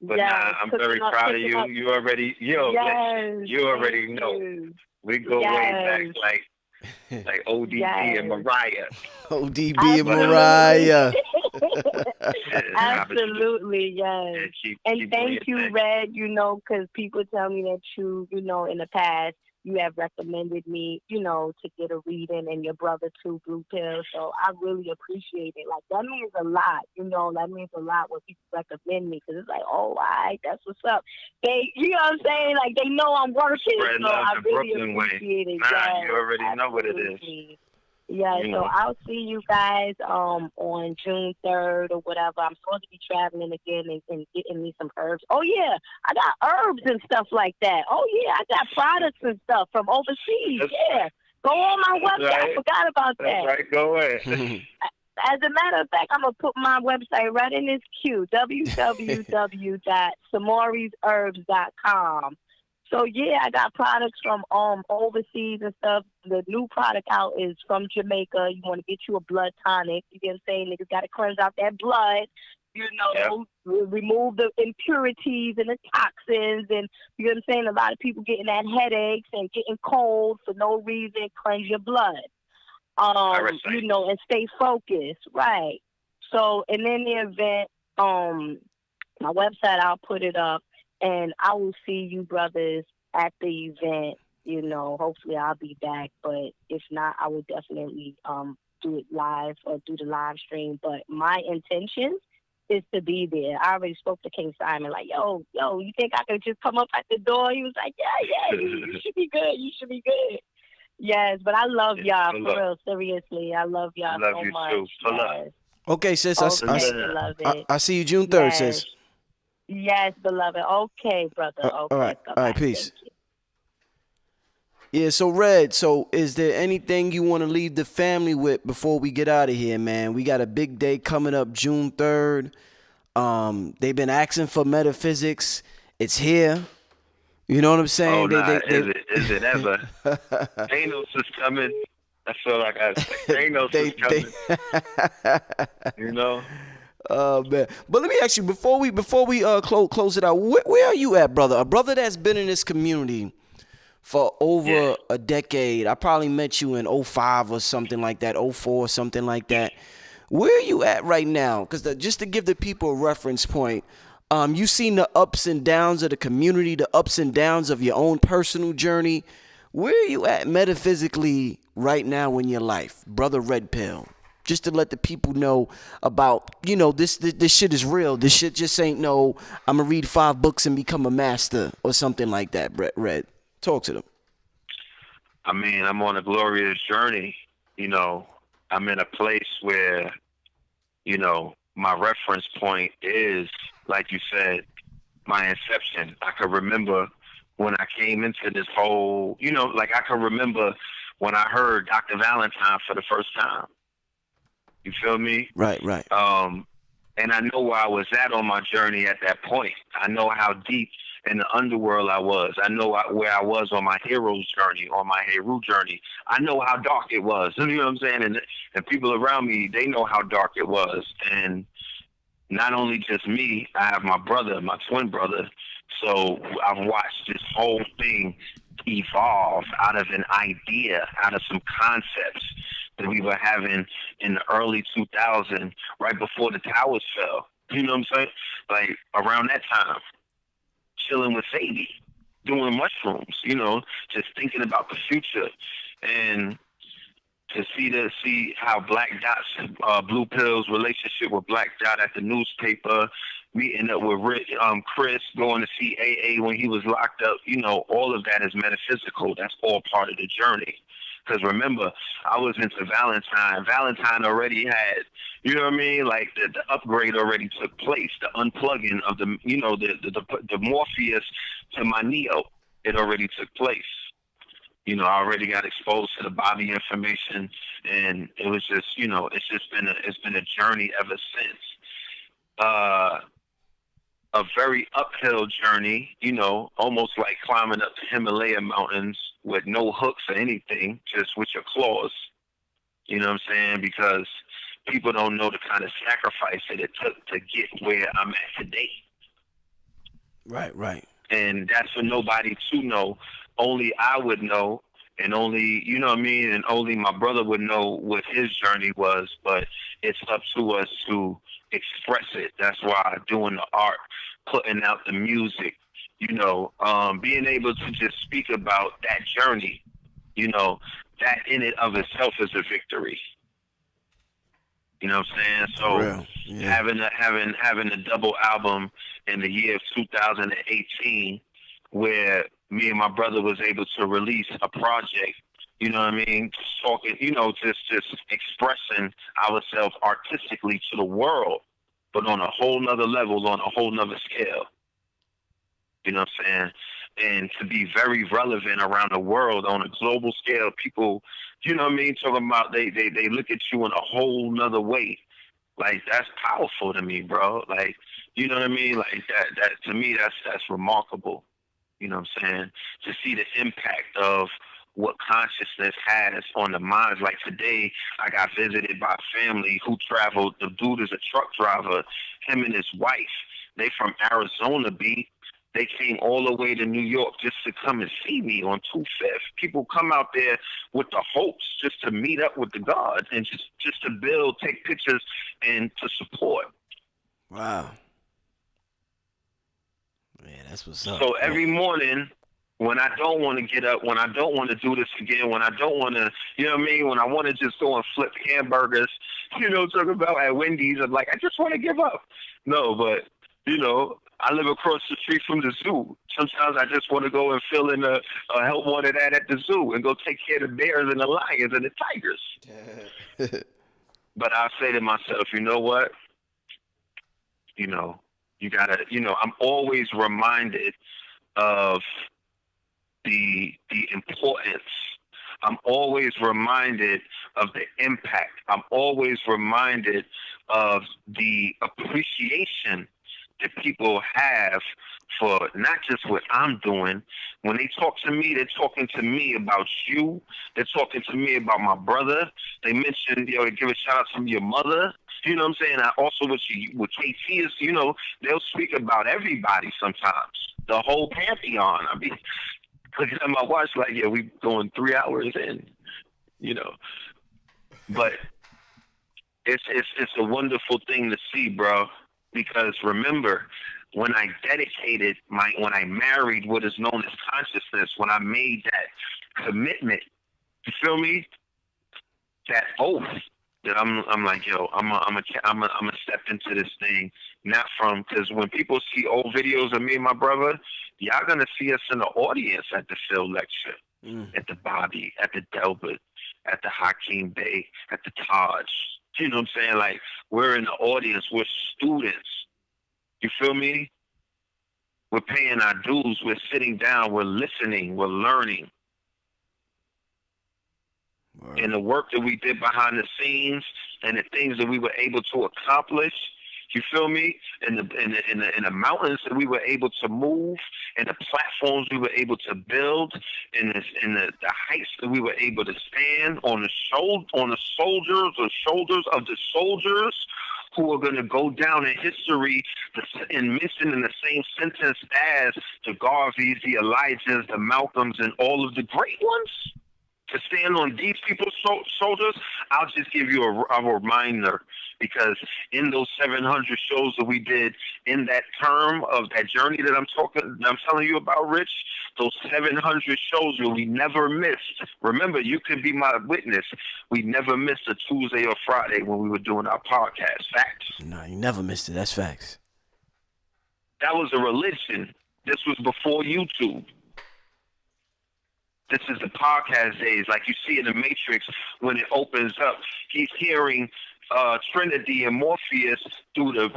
But I'm very proud of you. You already, you already know. We go way back, like ODB and Mariah. ODB and Mariah. Absolutely, yes. And thank you, Red, because people tell me that you, in the past, you have recommended me, to get a reading, and your brother too, Blue Pill. So I really appreciate it. Like, that means a lot, that means a lot when people recommend me, because it's like, oh, all right, that's what's up. They, you know what I'm saying? Like, they know I'm working. Spread so love I the really Brooklyn appreciate way. it. You already know what it is. Yeah, so I'll see you guys on June 3rd or whatever. I'm supposed to be traveling again and getting me some herbs. Oh, yeah, I got herbs and stuff like that. Oh, yeah, I got products and stuff from overseas. Yeah, go on my website. Right. I forgot about that. That's right, go ahead. As a matter of fact, I'm going to put my website right in this queue, www.samoriesherbs.com. So, yeah, I got products from overseas and stuff. The new product out is from Jamaica. You want to get you a blood tonic. You get what I'm saying? Niggas got to cleanse out that blood, remove the impurities and the toxins. And, you know what I'm saying? A lot of people getting that headaches and getting cold for no reason. Cleanse your blood, and stay focused. Right. So, and in the event, my website, I'll put it up. And I will see you brothers at the event. Hopefully I'll be back. But if not, I will definitely do it live or do the live stream. But my intention is to be there. I already spoke to King Simon, like, yo, you think I could just come up at the door? He was like, yeah, you should be good. You should be good. Yes, but I love y'all, for real, seriously. I love y'all so much. Too. Yes. Okay, sis. Okay, I see you June 3rd, sis. Yes, beloved. Okay, brother. Okay. All right, peace. Yeah, so Red, is there anything you want to leave the family with before we get out of here, man? We got a big day coming up June 3rd. They've been asking for metaphysics. It's here. You know what I'm saying? Is it ever? Thanos is coming. I feel like Thanos is coming. Oh man. But let me ask you before we close it out. Where are you at, brother? A brother that's been in this community for over a decade. I probably met you in 05 or something like that, 04 or something like that. Where are you at right now? Because just to give the people a reference point, you've seen the ups and downs of the community, the ups and downs of your own personal journey. Where are you at metaphysically right now in your life, Brother Red Pill? Just to let the people know about, this shit is real. This shit just ain't no, I'm going to read 5 books and become a master or something like that, Red. Talk to them. I mean, I'm on a glorious journey. I'm in a place where, my reference point is, like you said, my inception. I can remember when I came into this whole, I can remember when I heard Dr. Valentine for the first time. You feel me? Right. And I know where I was at on my journey at that point. I know how deep in the underworld I was. I know where I was on my hero's journey, on my Heru journey. I know how dark it was. You know what I'm saying? And people around me, they know how dark it was. And not only just me, I have my brother, my twin brother. So I've watched this whole thing evolve out of an idea, out of some concepts that we were having in the early 2000s, right before the towers fell. You know what I'm saying? Like around that time, chilling with Sadie, doing mushrooms, just thinking about the future. And to see how Black Dot's, Blue Pill's relationship with Black Dot at the newspaper, meeting up with Chris, going to see AA when he was locked up, all of that is metaphysical. That's all part of the journey. Because remember, I was into Valentine. Valentine already had, you know what I mean? Like the upgrade already took place. The unplugging of the Morpheus to my Neo, it already took place. I already got exposed to the Bobby information, and it was just, it's been a journey ever since. A very uphill journey, almost like climbing up the Himalaya mountains with no hooks or anything, just with your claws. You know what I'm saying? Because people don't know the kind of sacrifice that it took to get where I'm at today. Right. And that's for nobody to know. Only I would know, and only, you know what I mean, and only my brother would know what his journey was, but it's up to us to express it. That's why doing the art, putting out the music, being able to just speak about that journey, that in it of itself is a victory. You know what I'm saying? So having a double album in the year of 2018 where me and my brother was able to release a project, you know what I mean? Talking, just expressing ourselves artistically to the world, but on a whole nother level, on a whole nother scale. You know what I'm saying? And to be very relevant around the world on a global scale, people, you know what I mean, talking about they look at you in a whole nother way. Like, that's powerful to me, bro. Like, you know what I mean? Like that to me, that's remarkable. You know what I'm saying? To see the impact of what consciousness has on the minds. Like today, I got visited by a family who traveled. The dude is a truck driver. Him and his wife, they from Arizona, B. They came all the way to New York just to come and see me on 25th. People come out there with the hopes just to meet up with the God and just to build, take pictures, and to support. Wow. Man, that's what's up. So every morning, when I don't want to get up, when I don't want to do this again, when I don't want to, you know what I mean? When I want to just go and flip hamburgers, talking about at Wendy's, I'm like, I just want to give up. No, but, I live across the street from the zoo. Sometimes I just want to go and fill in a help wanted ad at the zoo and go take care of the bears and the lions and the tigers. But I say to myself, you know what? You gotta, I'm always reminded of the importance. I'm always reminded of the impact. I'm always reminded of the appreciation that people have for not just what I'm doing. When they talk to me, they're talking to me about you. They're talking to me about my brother. They mentioned, they give a shout out to your mother. You know what I'm saying? I also with KT is, you know, they'll speak about everybody sometimes, the whole pantheon. I mean, looking at my watch like, yeah, we going 3 hours in, you know. But it's a wonderful thing to see, bro. Because remember, when I married what is known as consciousness, when I made that commitment, you feel me? That oath that I'm like, yo, I'm gonna step into this thing, not from, because when people see old videos of me and my brother, y'all gonna see us in the audience at the Phil lecture, at the Bobby, at the Delbert, at the Hakeem Bey, at the Taj. You know what I'm saying? Like, we're in the audience, we're students. You feel me? We're paying our dues, we're sitting down, we're listening, we're learning. And the work that we did behind the scenes and the things that we were able to accomplish, you feel me? And the mountains that we were able to move, and the platforms we were able to build, and the heights that we were able to stand on the shoulders of the soldiers who are going to go down in history and mentioned in the same sentence as the Garveys, the Elijahs, the Malcolms, and all of the great ones. To stand on these people's shoulders, I'll just give you a reminder, because in those 700 shows that we did in that term of that journey that I'm telling you about, Rich, those 700 shows where we never missed. Remember, you can be my witness. We never missed a Tuesday or Friday when we were doing our podcast. Facts. No, you never missed it. That's facts. That was a religion. This was before YouTube. This is the podcast days, like you see in the Matrix when it opens up. He's hearing Trinity and Morpheus through the.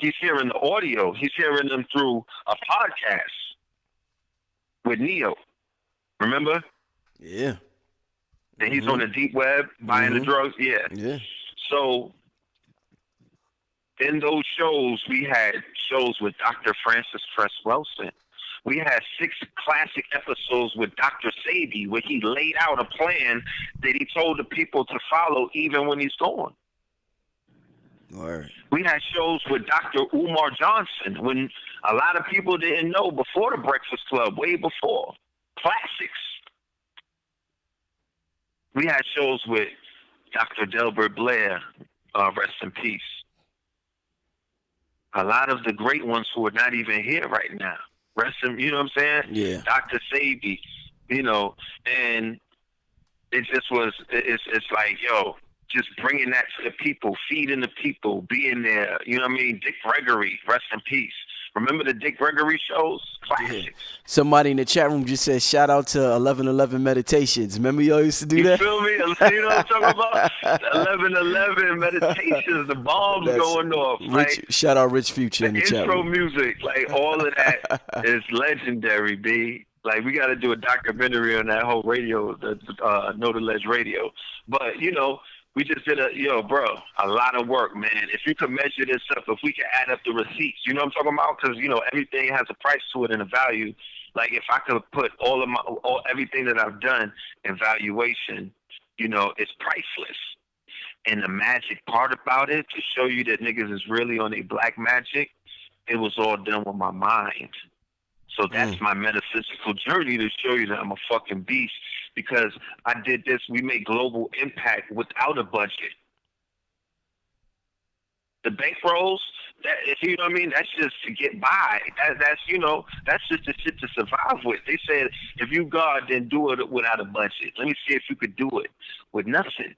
He's hearing the audio. He's hearing them through a podcast with Neo. Remember? Yeah. Then he's on the deep web buying the drugs. Yeah. Yeah. So in those shows, we had shows with Dr. Francis Cress Welsing. We had 6 classic episodes with Dr. Sabi where he laid out a plan that he told the people to follow even when he's gone. Word. We had shows with Dr. Umar Johnson when a lot of people didn't know before the Breakfast Club, way before. Classics. We had shows with Dr. Delbert Blair, rest in peace. A lot of the great ones who are not even here right now. You know what I'm saying? Yeah. Dr. Sabi, you know, and it just was, it's like, yo, just bringing that to the people, feeding the people, being there. You know what I mean? Dick Gregory, rest in peace. Remember the Dick Gregory shows? Classics. Yeah. Somebody in the chat room just said, shout out to 1111 Meditations. Remember y'all used to do that? You feel me? You know what I'm talking about? The 1111 Meditations, the bombs going off. Rich, shout out Rich Future in the chat intro room. music, like all of that is legendary, B. Like, we got to do a documentary on that whole radio, the Know the Ledge radio. But, you know, we just did a lot of work, man. If you could measure this up, if we could add up the receipts, you know what I'm talking about? Because, you know, everything has a price to it and a value. Like, if I could put everything that I've done in valuation, you know, it's priceless. And the magic part about it, to show you that niggas is really on a black magic, it was all done with my mind. So that's my metaphysical journey, to show you that I'm a fucking beast, because I did this. We made global impact without a budget. The bankrolls, you know what I mean? That's just to get by. That's you know, that's just the shit to survive with. They said, if you God, then do it without a budget. Let me see if you could do it with nothing.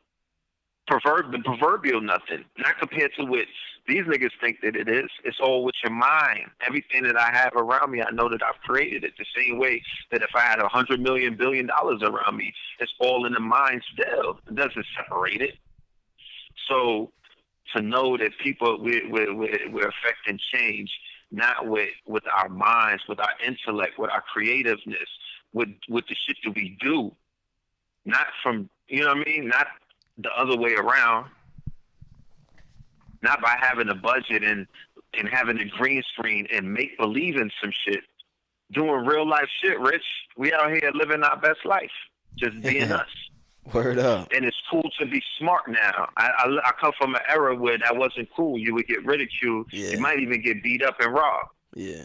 The proverbial nothing. Not compared to what these niggas think that it is. It's all with your mind. Everything that I have around me, I know that I've created it. The same way that if I had $100 million, $1 billion around me, it's all in the mind still. It doesn't separate it. So to know that people, we're affecting change, not with our minds, with our intellect, with our creativeness, with the shit that we do. Not from, you know what I mean? Not the other way around. Not by having a budget and having a green screen and make believe in some shit. Doing real life shit, Rich. We out here living our best life. Just being us. Word up. And it's cool to be smart now. I come from an era where that wasn't cool. You would get ridiculed. Yeah. You might even get beat up and robbed. Yeah.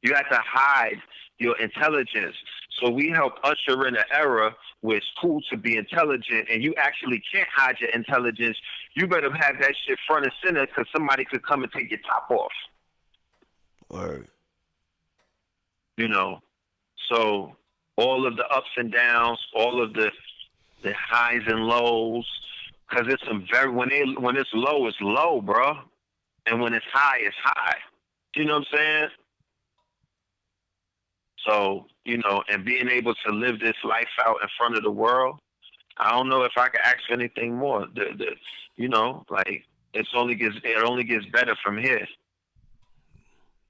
You had to hide your intelligence. So we help usher in an era where it's cool to be intelligent, and you actually can't hide your intelligence. You better have that shit front and center, because somebody could come and take your top off. Word. You know, so all of the ups and downs, all of the highs and lows, because it's when it's low, bro, and when it's high. You know what I'm saying? So, you know, and being able to live this life out in front of the world, I don't know if I could ask for anything more. You know, like it only gets better from here.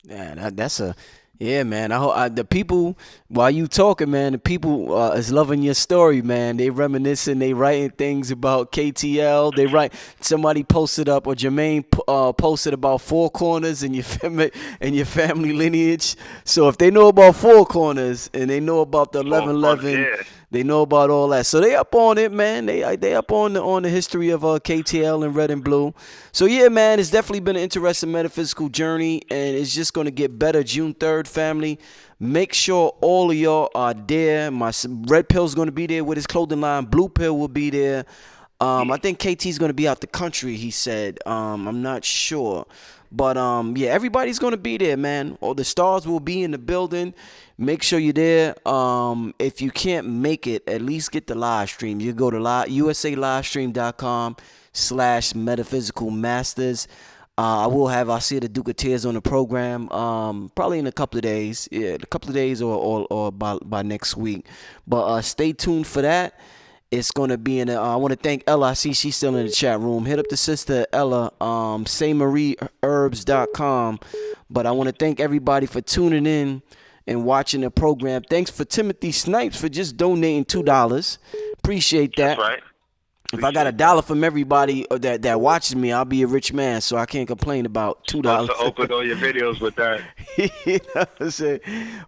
Yeah, yeah, man. The people, while you talking, man, the people is loving your story, man. They reminiscing, they writing things about KTL. Somebody posted up, or Jermaine posted about Four Corners and your family lineage. So if they know about Four Corners and they know about the 1111, they know about all that. So they up on it, man. They up on the history of KTL and Red and Blue. So yeah, man, it's definitely been an interesting metaphysical journey, and it's just gonna get better. June 3rd, family. Make sure all of y'all are there. My Red Pill's gonna be there with his clothing line. Blue Pill will be there. I think KT's gonna be out the country, he said. I'm not sure. But yeah, everybody's gonna be there, man. All the stars will be in the building. Make sure you're there. If you can't make it, at least get the live stream. You go to usalivestream.com/metaphysicalmasters. I'll see the Duke of Tears on the program probably in a couple of days. Yeah, a couple of days or by next week. But stay tuned for that. It's going to be I want to thank Ella. I see she's still in the chat room. Hit up the sister Ella, saymarieherbs.com. But I want to thank everybody for tuning in and watching the program. Thanks for Timothy Snipes for just donating $2. Appreciate that. That's right. If I got $1 from everybody that watches me, I'll be a rich man. So I can't complain about $2. To open all your videos with that. You know what I'm saying?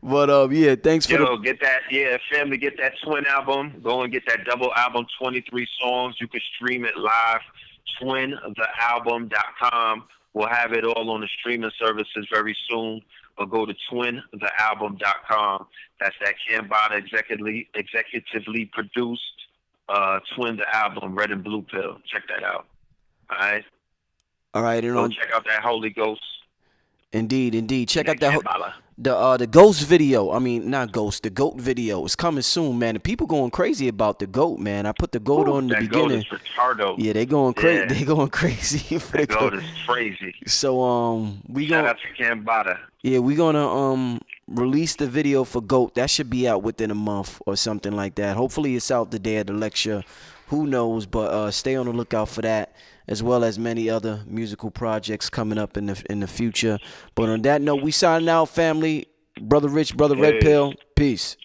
But yeah, thanks for get that. Yeah, family, get that Twin album. Go and get that double album, 23 songs. You can stream it live. twinthealbum.com. We'll have it all on the streaming services very soon. Or go to twinthealbum.com. That's that Cambada executively produced Twin the Album, Red and Blue Pill. Check that out. All right. Go check out that Holy Ghost. Indeed. Check out that the Ghost video. I mean, not Ghost, the Goat video is coming soon, man. The people going crazy about the Goat, man. I put the Goat on the beginning. Goat is retardo. Yeah, they going crazy. They going crazy for the Goat is crazy. So shout out to Cambada. Yeah, we gonna release the video for Goat. That should be out within a month or something like that. Hopefully it's out the day of the lecture. Who knows? But stay on the lookout for that, as well as many other musical projects coming up in the future. But on that note, we signing out, family. Brother Rich, Brother Red Pill. Peace.